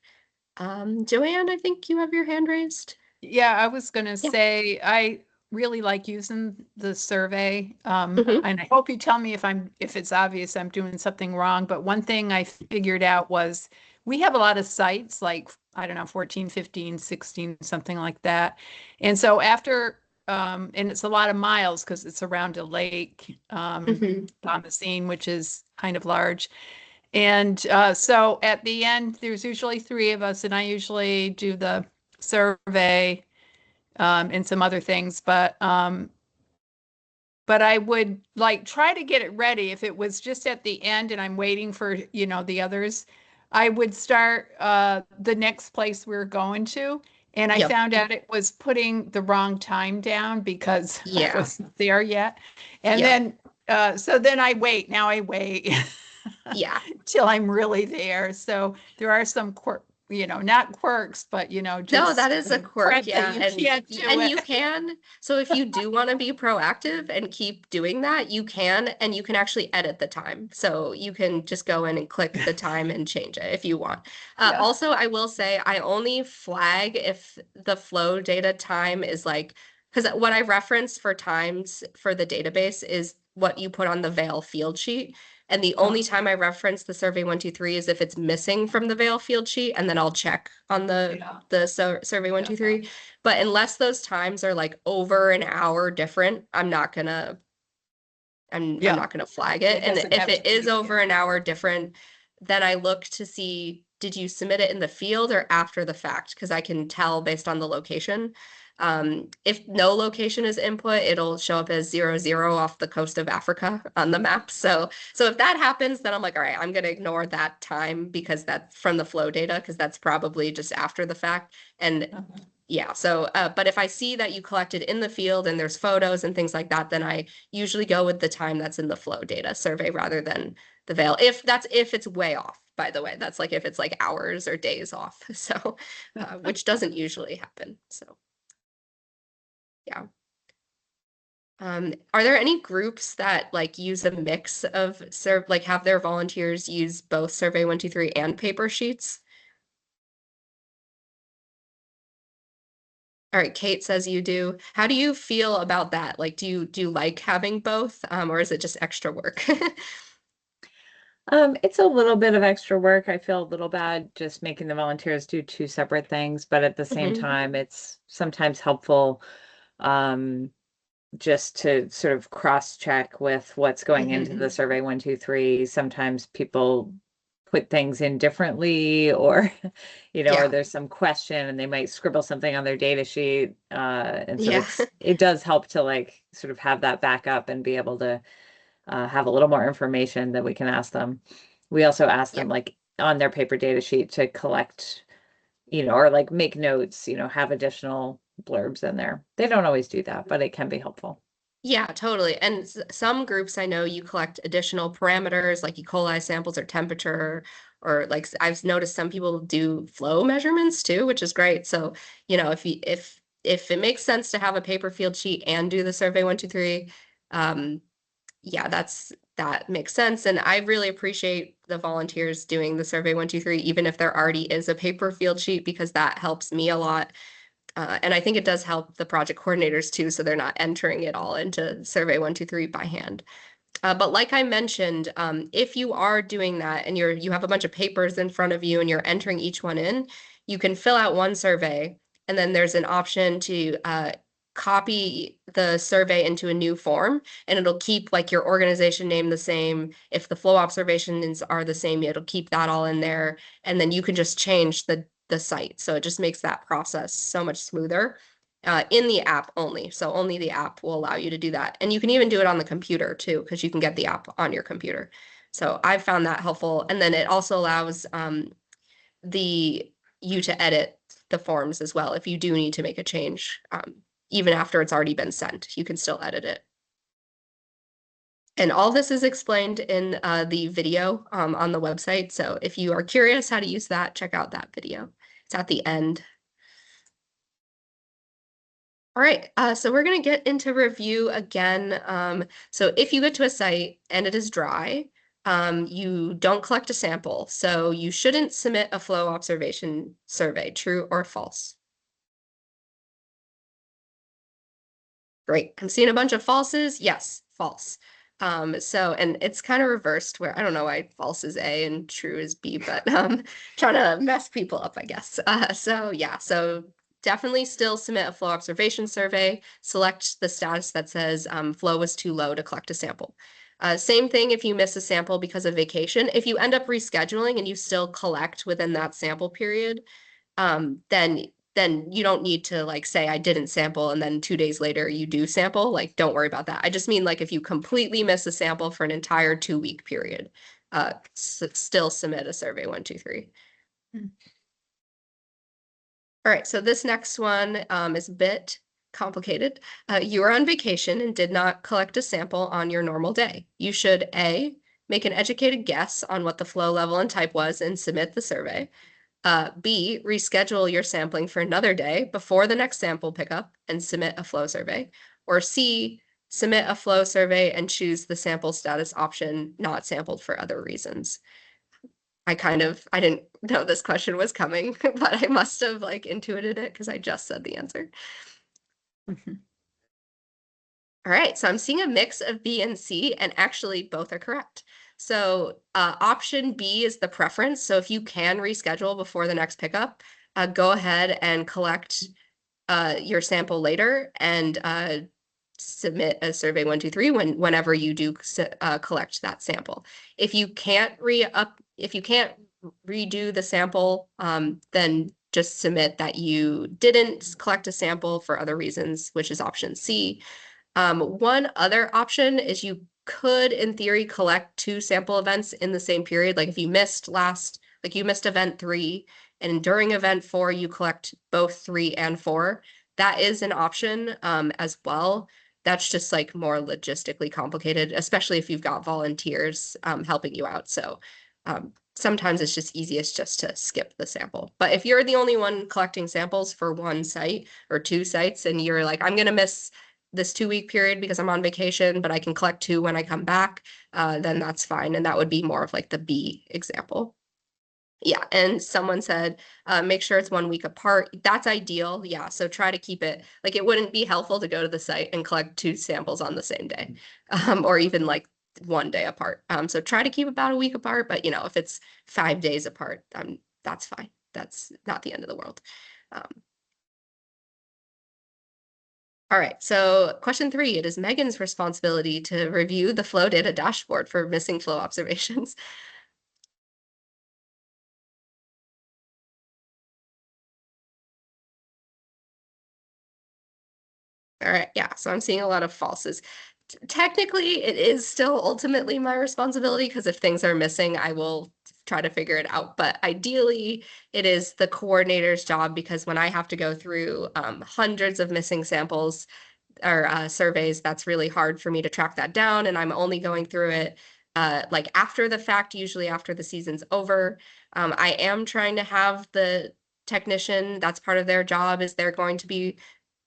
Joanne, I think you have your hand raised. Yeah, I was going to say, I really like using the survey. And I hope you tell me if it's obvious I'm doing something wrong. But one thing I figured out was we have a lot of sites, like, I don't know, 14, 15, 16, something like that. And so after, and it's a lot of miles because it's around a lake, Thomasine, which is kind of large. And so at the end, there's usually 3 of us, and I usually do the survey and some other things, but I would like try to get it ready. If it was just at the end and I'm waiting for, the others, I would start the next place we're going to. And I found out it was putting the wrong time down because I wasn't there yet. And then, so then I wait. Now I wait. Till I'm really there. So there are some not quirks, but just no, that is a quirk. Yeah. You can. So if you do want to be proactive and keep doing that, you can, and you can actually edit the time. So you can just go in and click the time and change it if you want. Also, I will say I only flag if the flow data time is like, because what I reference for times for the database is what you put on the Veil field sheet. And the only time I reference the Survey123 is if it's missing from the Vail field sheet, and then I'll check on the Survey123. But unless those times are like over an hour different, I'm not gonna flag it. It And doesn't if have it to is be, over yeah. an hour different, then I look to see, did you submit it in the field or after the fact? Because I can tell based on the location. If no location is input, it'll show up as 00 off the coast of Africa on the map. So if that happens, then I'm like, all right, I'm gonna ignore that time because that's from the flow data, because that's probably just after the fact. And yeah, so but if I see that you collected in the field and there's photos and things like that, then I usually go with the time that's in the flow data survey rather than the Vail. If it's way off, by the way. That's like if it's like hours or days off. So which doesn't usually happen. So yeah. Are there any groups that like use a mix of like have their volunteers use both Survey123 and paper sheets? All right, Kate says you do. How do you feel about that? Like, do you like having both, or is it just extra work? It's a little bit of extra work. I feel a little bad just making the volunteers do two separate things, but at the same time, it's sometimes helpful just to sort of cross-check with what's going into the Survey123. Sometimes people put things in differently, or or there's some question and they might scribble something on their data sheet. And so it does help to like sort of have that backup and be able to have a little more information that we can ask them. We also ask them like on their paper data sheet to collect, or like make notes, have additional blurbs in there. They don't always do that, but it can be helpful. Yeah, totally. And some groups I know you collect additional parameters like E. coli samples or temperature, or like I've noticed some people do flow measurements too, which is great. So, if it makes sense to have a paper field sheet and do the Survey123, yeah, that makes sense. And I really appreciate the volunteers doing the Survey123, even if there already is a paper field sheet, because that helps me a lot. And I think it does help the project coordinators too, so they're not entering it all into Survey123 by hand. But like I mentioned, if you are doing that and you have a bunch of papers in front of you and you're entering each one in, you can fill out one survey, and then there's an option to copy the survey into a new form, and it'll keep like your organization name the same. If the flow observations are the same, it'll keep that all in there, and then you can just change the site. So it just makes that process so much smoother in the app only. So only the app will allow you to do that. And you can even do it on the computer too, because you can get the app on your computer. So I've found that helpful. And then it also allows you to edit the forms as well. If you do need to make a change, even after it's already been sent, you can still edit it. And all this is explained in the video on the website. So if you are curious how to use that, check out that video. It's at the end. All right, so we're going to get into review again. So if you go to a site and it is dry, you don't collect a sample. So you shouldn't submit a flow observation survey, true or false. Great. I'm seeing a bunch of falses. Yes, false. And it's kind of reversed where I don't know why false is A and true is B, but trying to mess people up, I guess. So definitely still submit a flow observation survey. Select the status that says flow was too low to collect a sample. Same thing if you miss a sample because of vacation. If you end up rescheduling and you still collect within that sample period, then you don't need to like say I didn't sample and then 2 days later you do sample. Like, don't worry about that. I just mean like if you completely miss a sample for an entire 2-week period, still submit a Survey123. All right, so this next one is a bit complicated. You are on vacation and did not collect a sample on your normal day. You should A, make an educated guess on what the flow level and type was and submit the survey. B, reschedule your sampling for another day before the next sample pickup and submit a flow survey. Or C, submit a flow survey and choose the sample status option not sampled for other reasons. I didn't know this question was coming, but I must have like intuited it because I just said the answer. All right, so I'm seeing a mix of B and C, and actually both are correct. So option B is the preference. So if you can reschedule before the next pickup, go ahead and collect your sample later and submit a Survey123 whenever you do collect that sample. If you can't redo the sample, then just submit that you didn't collect a sample for other reasons, which is option C. One other option is you could, in theory, collect 2 sample events in the same period. Like if you missed you missed event 3, and during event 4, you collect both 3 and 4. That is an option as well. That's just like more logistically complicated, especially if you've got volunteers helping you out. So sometimes it's just easiest just to skip the sample. But if you're the only one collecting samples for one site or 2 sites, and you're like, I'm gonna miss this 2-week period because I'm on vacation, but I can collect 2 when I come back, then that's fine. And that would be more of like the B example. Yeah, and someone said, make sure it's 1 week apart. That's ideal. Yeah, so try to keep it, like it wouldn't be helpful to go to the site and collect 2 samples on the same day, or even like 1 day apart. So try to keep about a week apart, but if it's 5 days apart, that's fine. That's not the end of the world. All right, so question 3, it is Megan's responsibility to review the flow data dashboard for missing flow observations. All right, yeah, so I'm seeing a lot of falses. Technically, it is still ultimately my responsibility because if things are missing, I will try to figure it out. But ideally, it is the coordinator's job because when I have to go through hundreds of missing samples or surveys, that's really hard for me to track that down. And I'm only going through it like after the fact, usually after the season's over. I am trying to have the technician, that's part of their job, is they're going to be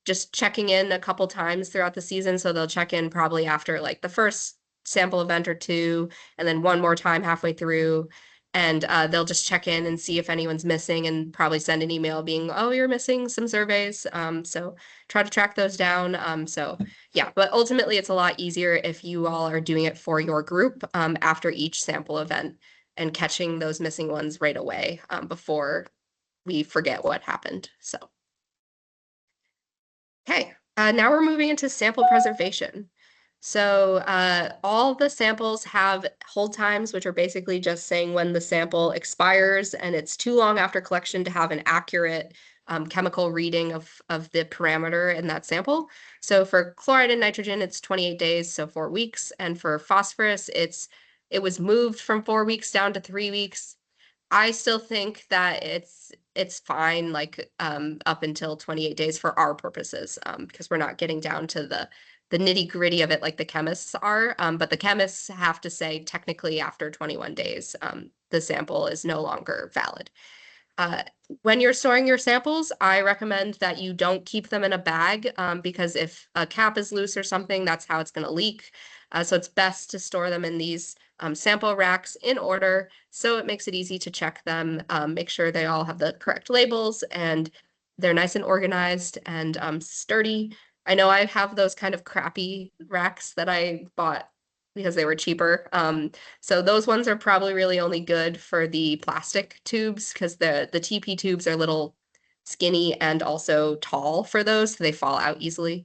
just checking in a couple times throughout the season. So they'll check in probably after like the first sample event or 2, and then one more time halfway through. And they'll just check in and see if anyone's missing and probably send an email being, oh, you're missing some surveys. So try to track those down. So yeah, but ultimately it's a lot easier if you all are doing it for your group after each sample event and catching those missing ones right away before we forget what happened. So. Okay, now we're moving into sample preservation. So all the samples have hold times, which are basically just saying when the sample expires, and it's too long after collection to have an accurate chemical reading of the parameter in that sample. So for chloride and nitrogen, it's 28 days, so 4 weeks. And for phosphorus, it was moved from 4 weeks down to 3 weeks. I still think that it's fine, like up until 28 days for our purposes, because we're not getting down to the nitty gritty of it like the chemists are. But the chemists have to say technically after 21 days, the sample is no longer valid. When you're storing your samples, I recommend that you don't keep them in a bag because if a cap is loose or something, that's how it's going to leak. So it's best to store them in these sample racks in order, so it makes it easy to check them, make sure they all have the correct labels and they're nice and organized and sturdy. I know I have those kind of crappy racks that I bought because they were cheaper. So those ones are probably really only good for the plastic tubes because the TP tubes are little skinny and also tall for those, so they fall out easily.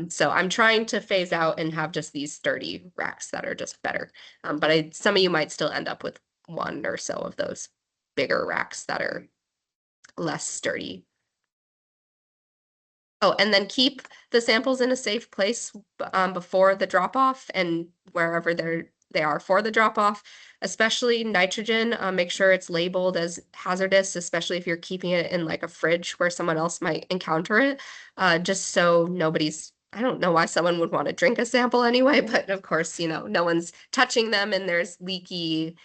So I'm trying to phase out and have just these sturdy racks that are just better. But some of you might still end up with one or so of those bigger racks that are less sturdy. Oh, and then keep the samples in a safe place before the drop-off and wherever they are for the drop-off, especially nitrogen. Make sure it's labeled as hazardous, especially if you're keeping it in like a fridge where someone else might encounter it, just so I don't know why someone would want to drink a sample anyway, but of course, no one's touching them and there's leaky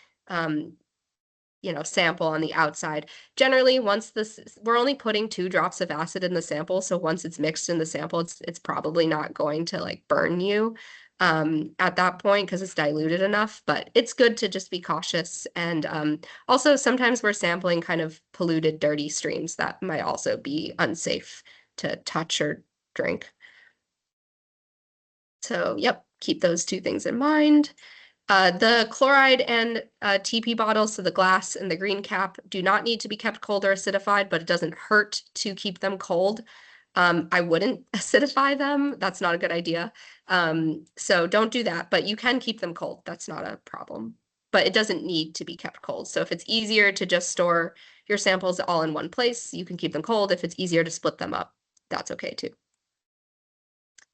sample on the outside. Generally, we're only putting 2 drops of acid in the sample, so once it's mixed in the sample, it's probably not going to like burn you at that point because it's diluted enough, but it's good to just be cautious. And also sometimes we're sampling kind of polluted, dirty streams that might also be unsafe to touch or drink. So, yep, keep those 2 things in mind. The chloride and TP bottles, so the glass and the green cap, do not need to be kept cold or acidified, but it doesn't hurt to keep them cold. I wouldn't acidify them. That's not a good idea. So don't do that, but you can keep them cold. That's not a problem. But it doesn't need to be kept cold. So if it's easier to just store your samples all in one place, you can keep them cold. If it's easier to split them up, that's okay too.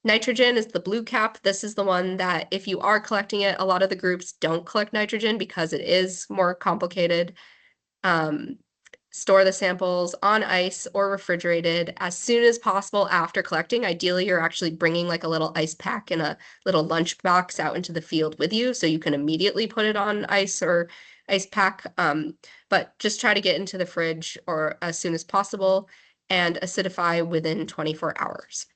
Nitrogen is the blue cap. This is the one that if you are collecting it, a lot of the groups don't collect nitrogen because it is more complicated. Store the samples on ice or refrigerated as soon as possible after collecting. Ideally, you're actually bringing like a little ice pack and a little lunch box out into the field with you so you can immediately put it on ice or ice pack. But just try to get into the fridge or as soon as possible and acidify within 24 hours.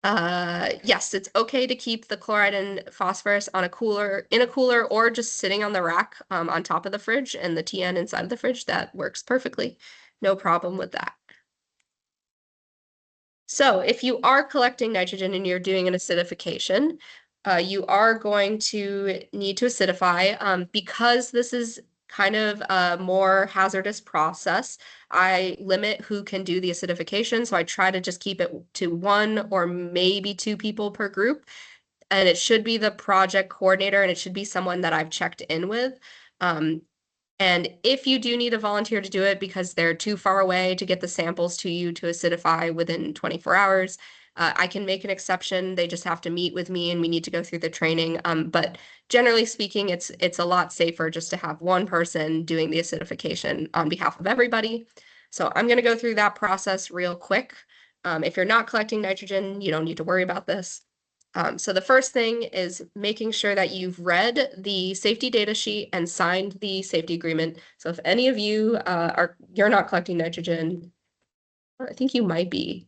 Yes, it's okay to keep the chloride and phosphorus in a cooler or just sitting on the rack on top of the fridge and the TN inside of the fridge. That works perfectly. No problem with that. So if you are collecting nitrogen and you're doing an acidification, you are going to need to acidify because this is kind of a more hazardous process. I limit who can do the acidification, so I try to just keep it to 1 or maybe 2 people per group. And it should be the project coordinator and it should be someone that I've checked in with. And if you do need a volunteer to do it because they're too far away to get the samples to you to acidify within 24 hours, I can make an exception. They just have to meet with me and we need to go through the training. But generally speaking, it's a lot safer just to have one person doing the acidification on behalf of everybody. So I'm going to go through that process real quick. If you're not collecting nitrogen, you don't need to worry about this. So the first thing is making sure that you've read the safety data sheet and signed the safety agreement. So if any of you you're not collecting nitrogen, I think you might be.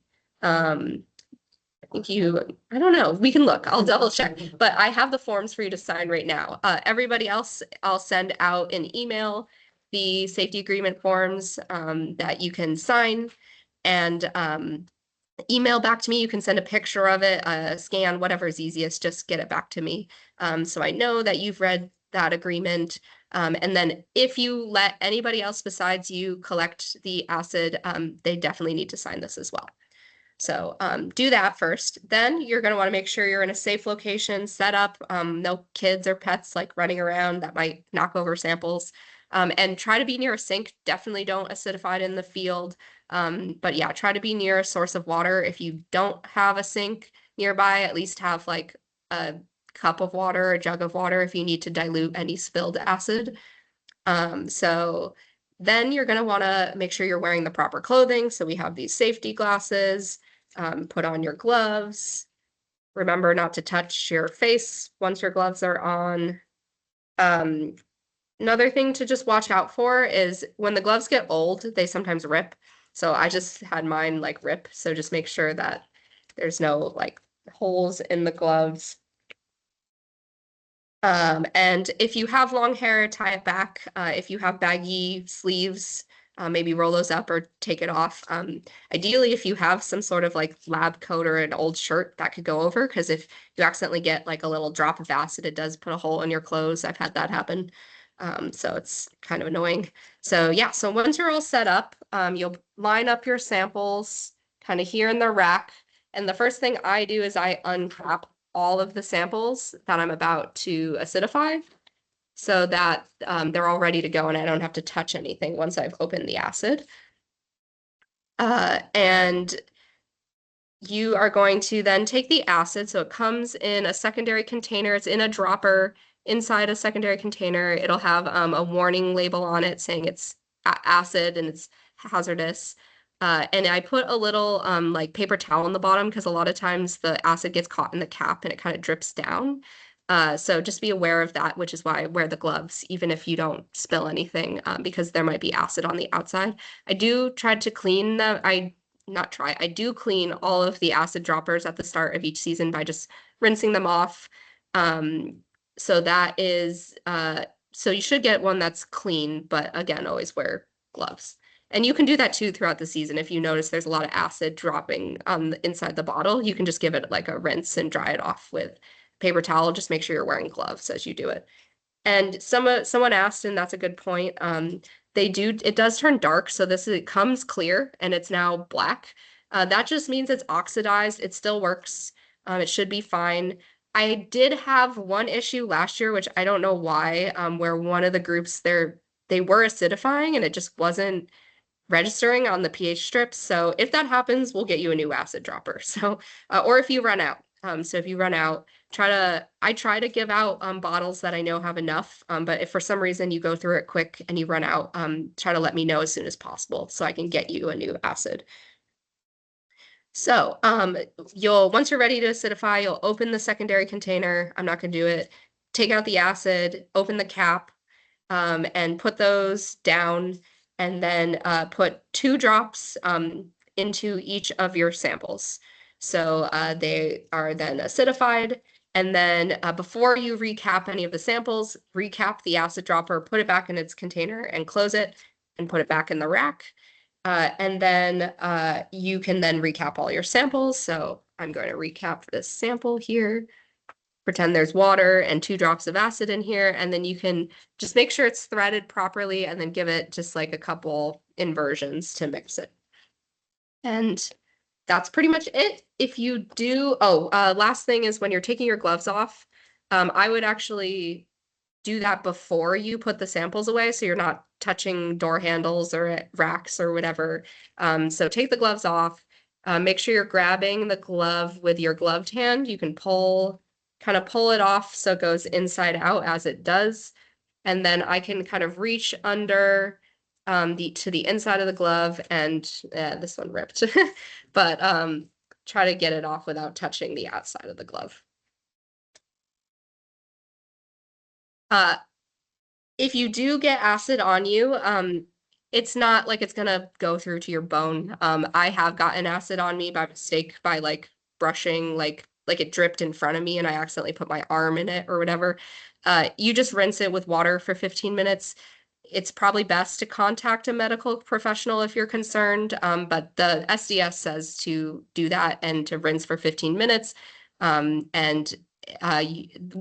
I don't know, we can look, I'll double check, but I have the forms for you to sign right now. Everybody else, I'll send out an email, the safety agreement forms that you can sign and email back to me. You can send a picture of it, a scan, whatever is easiest, just get it back to me. So I know that you've read that agreement. And then if you let anybody else besides you collect the acid, they definitely need to sign this as well. So do that first. Then you're going to want to make sure you're in a safe location, set up, no kids or pets like running around that might knock over samples. And try to be near a sink. Definitely don't acidify it in the field. But yeah, try to be near a source of water. If you don't have a sink nearby, at least have like a cup of water, a jug of water if you need to dilute any spilled acid. So then you're going to want to make sure you're wearing the proper clothing. So we have these safety glasses, put on your gloves. Remember not to touch your face once your gloves are on. Another thing to just watch out for is when the gloves get old, they sometimes rip. So I just had mine like rip. So just make sure that there's no like holes in the gloves. And if you have long hair, tie it back. If you have baggy sleeves, maybe roll those up or take it off. Ideally, if you have some sort of like lab coat or an old shirt, that could go over, because if you accidentally get like a little drop of acid, it does put a hole in your clothes. I've had that happen. So it's kind of annoying. So yeah, so once you're all set up, you'll line up your samples kind of here in the rack. And the first thing I do is I uncap all of the samples that I'm about to acidify so that they're all ready to go and I don't have to touch anything once I've opened the acid. And you are going to then take the acid. So it comes in a secondary container. It's in a dropper inside a secondary container. It'll have a warning label on it saying it's acid and it's hazardous. And I put a little like paper towel on the bottom because a lot of times the acid gets caught in the cap and it kind of drips down. So just be aware of that, which is why I wear the gloves, even if you don't spill anything, because there might be acid on the outside. I do try to clean them. I do clean all of the acid droppers at the start of each season by just rinsing them off. So that is, so you should get one that's clean, but again, always wear gloves. And you can do that too throughout the season. If you notice there's a lot of acid dropping on the inside the bottle, you can just give it like a rinse and dry it off with paper towel, just make sure you're wearing gloves as you do it. And someone asked, and that's a good point. It does turn dark, so it comes clear and it's now black. That just means it's oxidized. It still works. It should be fine. I did have one issue last year, which I don't know why, where one of the groups they were acidifying and it just wasn't registering on the pH strips. So if that happens, we'll get you a new acid dropper. So, or if you run out. So if you run out, I try to give out bottles that I know have enough. But if for some reason you go through it quick and you run out, try to let me know as soon as possible so I can get you a new acid. So once you're ready to acidify, you'll open the secondary container. I'm not gonna do it. Take out the acid, open the cap, and put those down, and then put 2 drops into each of your samples. So they are then acidified. And then before you recap any of the samples, recap the acid dropper, put it back in its container and close it and put it back in the rack. And then you can then recap all your samples. So I'm going to recap this sample here. Pretend there's water and 2 drops of acid in here, and then you can just make sure it's threaded properly and then give it just like a couple inversions to mix it. And that's pretty much it. If you do, last thing is when you're taking your gloves off, I would actually do that before you put the samples away so you're not touching door handles or racks or whatever. So take the gloves off. Make sure you're grabbing the glove with your gloved hand. You can kind of pull it off so it goes inside out as it does. And then I can kind of reach under to the inside of the glove, and this one ripped, but try to get it off without touching the outside of the glove. If you do get acid on you, it's not like it's gonna go through to your bone. I have gotten acid on me by mistake by like brushing, like it dripped in front of me and I accidentally put my arm in it or whatever. You just rinse it with water for 15 minutes. It's probably best to contact a medical professional if you're concerned, but the SDS says to do that and to rinse for 15 minutes. And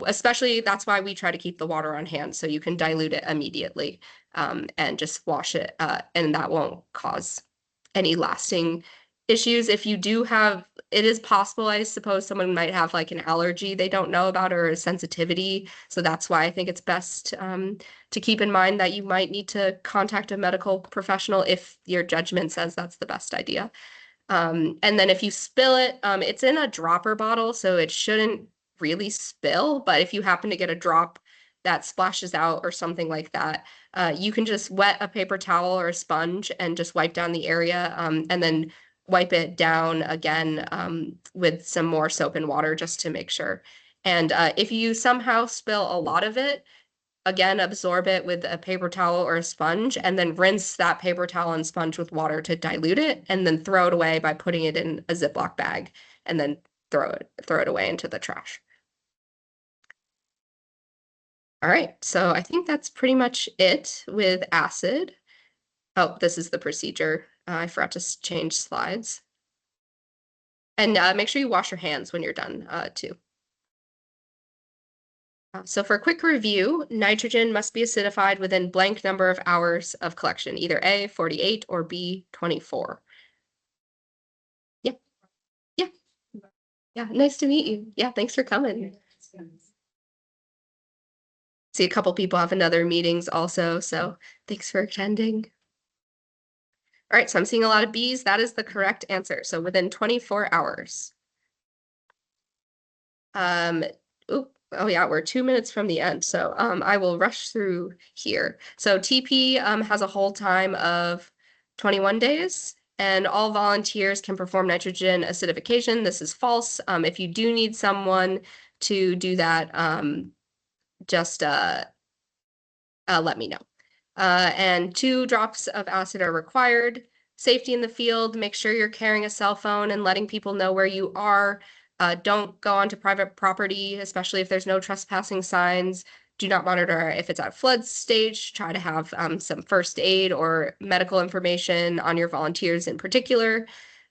especially that's why we try to keep the water on hand so you can dilute it immediately and just wash it, and that won't cause any lasting issues. If you do have, it is possible, I suppose, someone might have like an allergy they don't know about or a sensitivity. So that's why I think it's best to keep in mind that you might need to contact a medical professional if your judgment says that's the best idea. And then if you spill it, it's in a dropper bottle, so it shouldn't really spill. But if you happen to get a drop that splashes out or something like that, you can just wet a paper towel or a sponge and just wipe down the area, and then wipe it down again with some more soap and water just to make sure. And if you somehow spill a lot of it, again, absorb it with a paper towel or a sponge, and then rinse that paper towel and sponge with water to dilute it, and then throw it away by putting it in a Ziploc bag, and then throw it away into the trash. All right, so I think that's pretty much it with acid. Oh, this is the procedure. I forgot to change slides. And make sure you wash your hands when you're done too. So for a quick review, nitrogen must be acidified within blank number of hours of collection, either A, 48, or B, 24. Yeah. Yeah. Yeah, nice to meet you. Yeah, thanks for coming. See, a couple people have another meetings also, so thanks for attending. All right, so I'm seeing a lot of Bs. That is the correct answer. So within 24 hours. Oh yeah, we're 2 minutes from the end. So I will rush through here. So TP has a hold time of 21 days, and all volunteers can perform nitrogen acidification. This is false. If you do need someone to do that, just let me know. And 2 drops of acid are required. Safety in the field, make sure you're carrying a cell phone and letting people know where you are. Don't go onto private property, especially if there's no trespassing signs. Do not monitor if it's at flood stage. Try to have some first aid or medical information on your volunteers in particular.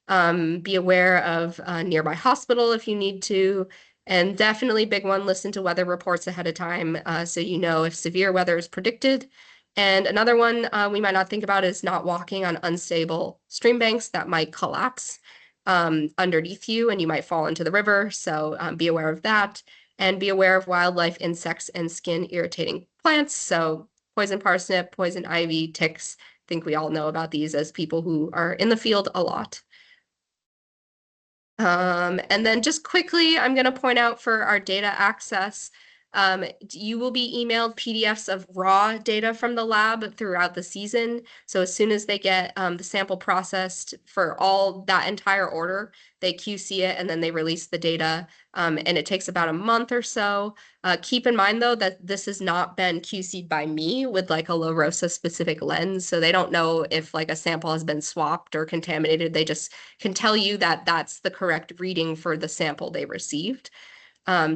Be aware of a nearby hospital if you need to. And definitely big one, listen to weather reports ahead of time so you know if severe weather is predicted. And another one we might not think about is not walking on unstable stream banks that might collapse underneath you and you might fall into the river. So be aware of that, and be aware of wildlife, insects, and skin irritating plants. So poison parsnip, poison ivy, ticks. I think we all know about these as people who are in the field a lot. And then just quickly, I'm going to point out for our data access, you will be emailed PDFs of raw data from the lab throughout the season. So as soon as they get the sample processed for all that entire order, they QC it and then they release the data. And it takes about a month or so. Keep in mind, though, that this has not been QC'd by me with like a LaRosa specific lens. So they don't know if like a sample has been swapped or contaminated. They just can tell you that that's the correct reading for the sample they received.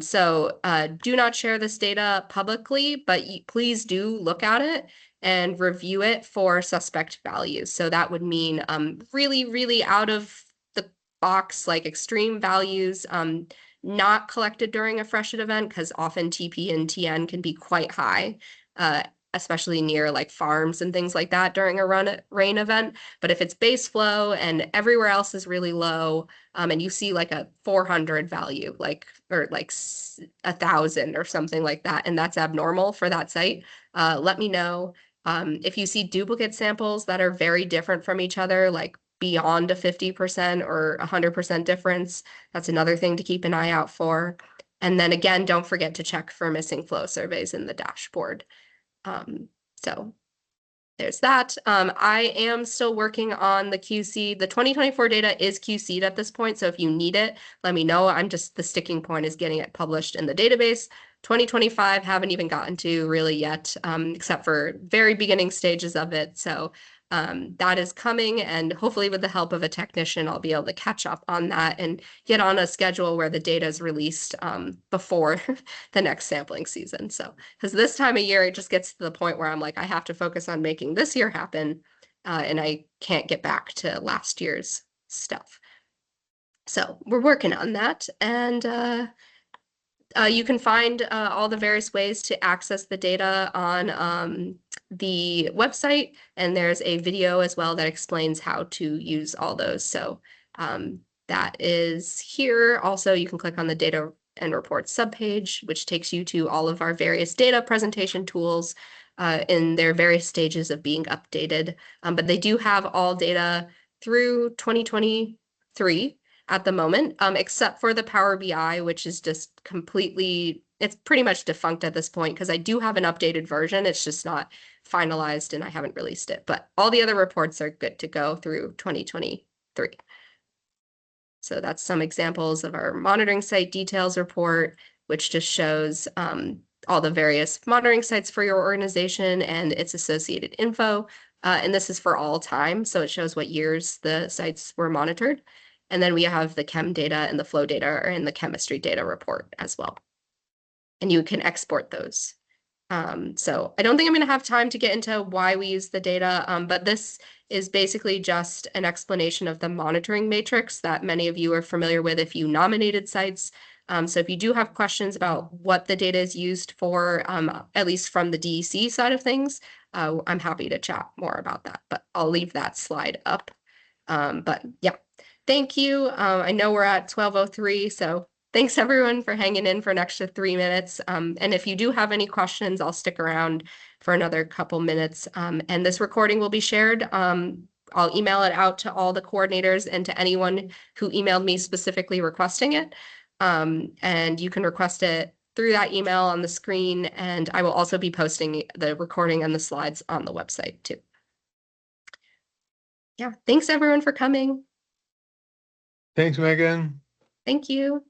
So do not share this data publicly, but please do look at it and review it for suspect values. So that would mean really, really out of the box, like extreme values, not collected during a freshet event, because often TP and TN can be quite high, especially near like farms and things like that during a rain event. But if it's base flow and everywhere else is really low, and you see like a 400 value, like, or like 1,000 or something like that, and that's abnormal for that site, let me know. If you see duplicate samples that are very different from each other, like beyond a 50% or 100% difference, that's another thing to keep an eye out for. And then again, don't forget to check for missing flow surveys in the dashboard. So there's that. I am still working on the QC. The 2024 data is QC'd at this point, so if you need it, let me know. The sticking point is getting it published in the database. 2025 haven't even gotten to really yet, except for very beginning stages of it. So that is coming, and hopefully with the help of a technician, I'll be able to catch up on that and get on a schedule where the data is released before the next sampling season. So, because this time of year, it just gets to the point where I'm like, I have to focus on making this year happen, and I can't get back to last year's stuff. So we're working on that, and you can find all the various ways to access the data on the website, and there's a video as well that explains how to use all those. So that is here. Also, you can click on the data and reports subpage, which takes you to all of our various data presentation tools in their various stages of being updated. But they do have all data through 2023 at the moment, except for the Power BI, which is just completely, it's pretty much defunct at this point because I do have an updated version. It's just not finalized and I haven't released it, but all the other reports are good to go through 2023. So that's some examples of our monitoring site details report, which just shows all the various monitoring sites for your organization and its associated info. And this is for all time, so it shows what years the sites were monitored. And then we have the chem data and the flow data and the chemistry data report as well. And you can export those. So I don't think I'm going to have time to get into why we use the data, but this is basically just an explanation of the monitoring matrix that many of you are familiar with if you nominated sites. So if you do have questions about what the data is used for, at least from the DEC side of things, I'm happy to chat more about that, but I'll leave that slide up. But yeah. Thank you. I know we're at 12:03, so thanks everyone for hanging in for an extra 3 minutes. And if you do have any questions, I'll stick around for another couple minutes. And this recording will be shared. I'll email it out to all the coordinators and to anyone who emailed me specifically requesting it. And you can request it through that email on the screen. And I will also be posting the recording and the slides on the website too. Yeah, thanks everyone for coming. Thanks, Megan. Thank you.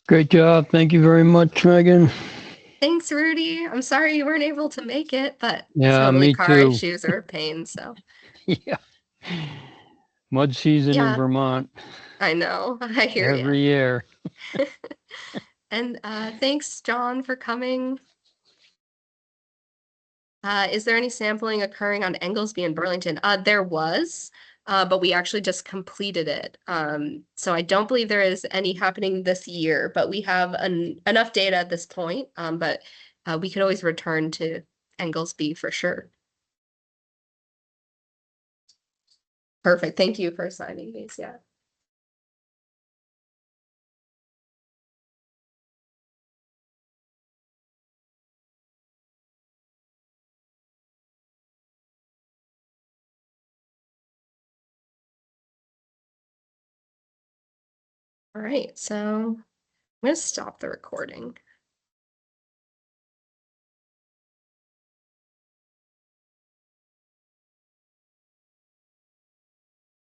Great job. Thank you very much, Megan. Thanks, Rudy. I'm sorry you weren't able to make it, but Yeah, totally me car too. issues are a pain, so. Yeah. Mud season in Yeah. Vermont I know. I hear you. every year. And thanks, John, for coming. Is there any sampling occurring on Englesby and Burlington? There was, but we actually just completed it. So I don't believe there is any happening this year, but we have enough data at this point. But we could always return to Englesby for sure. Perfect. Thank you for signing these. Yeah. All right, so I'm going to stop the recording.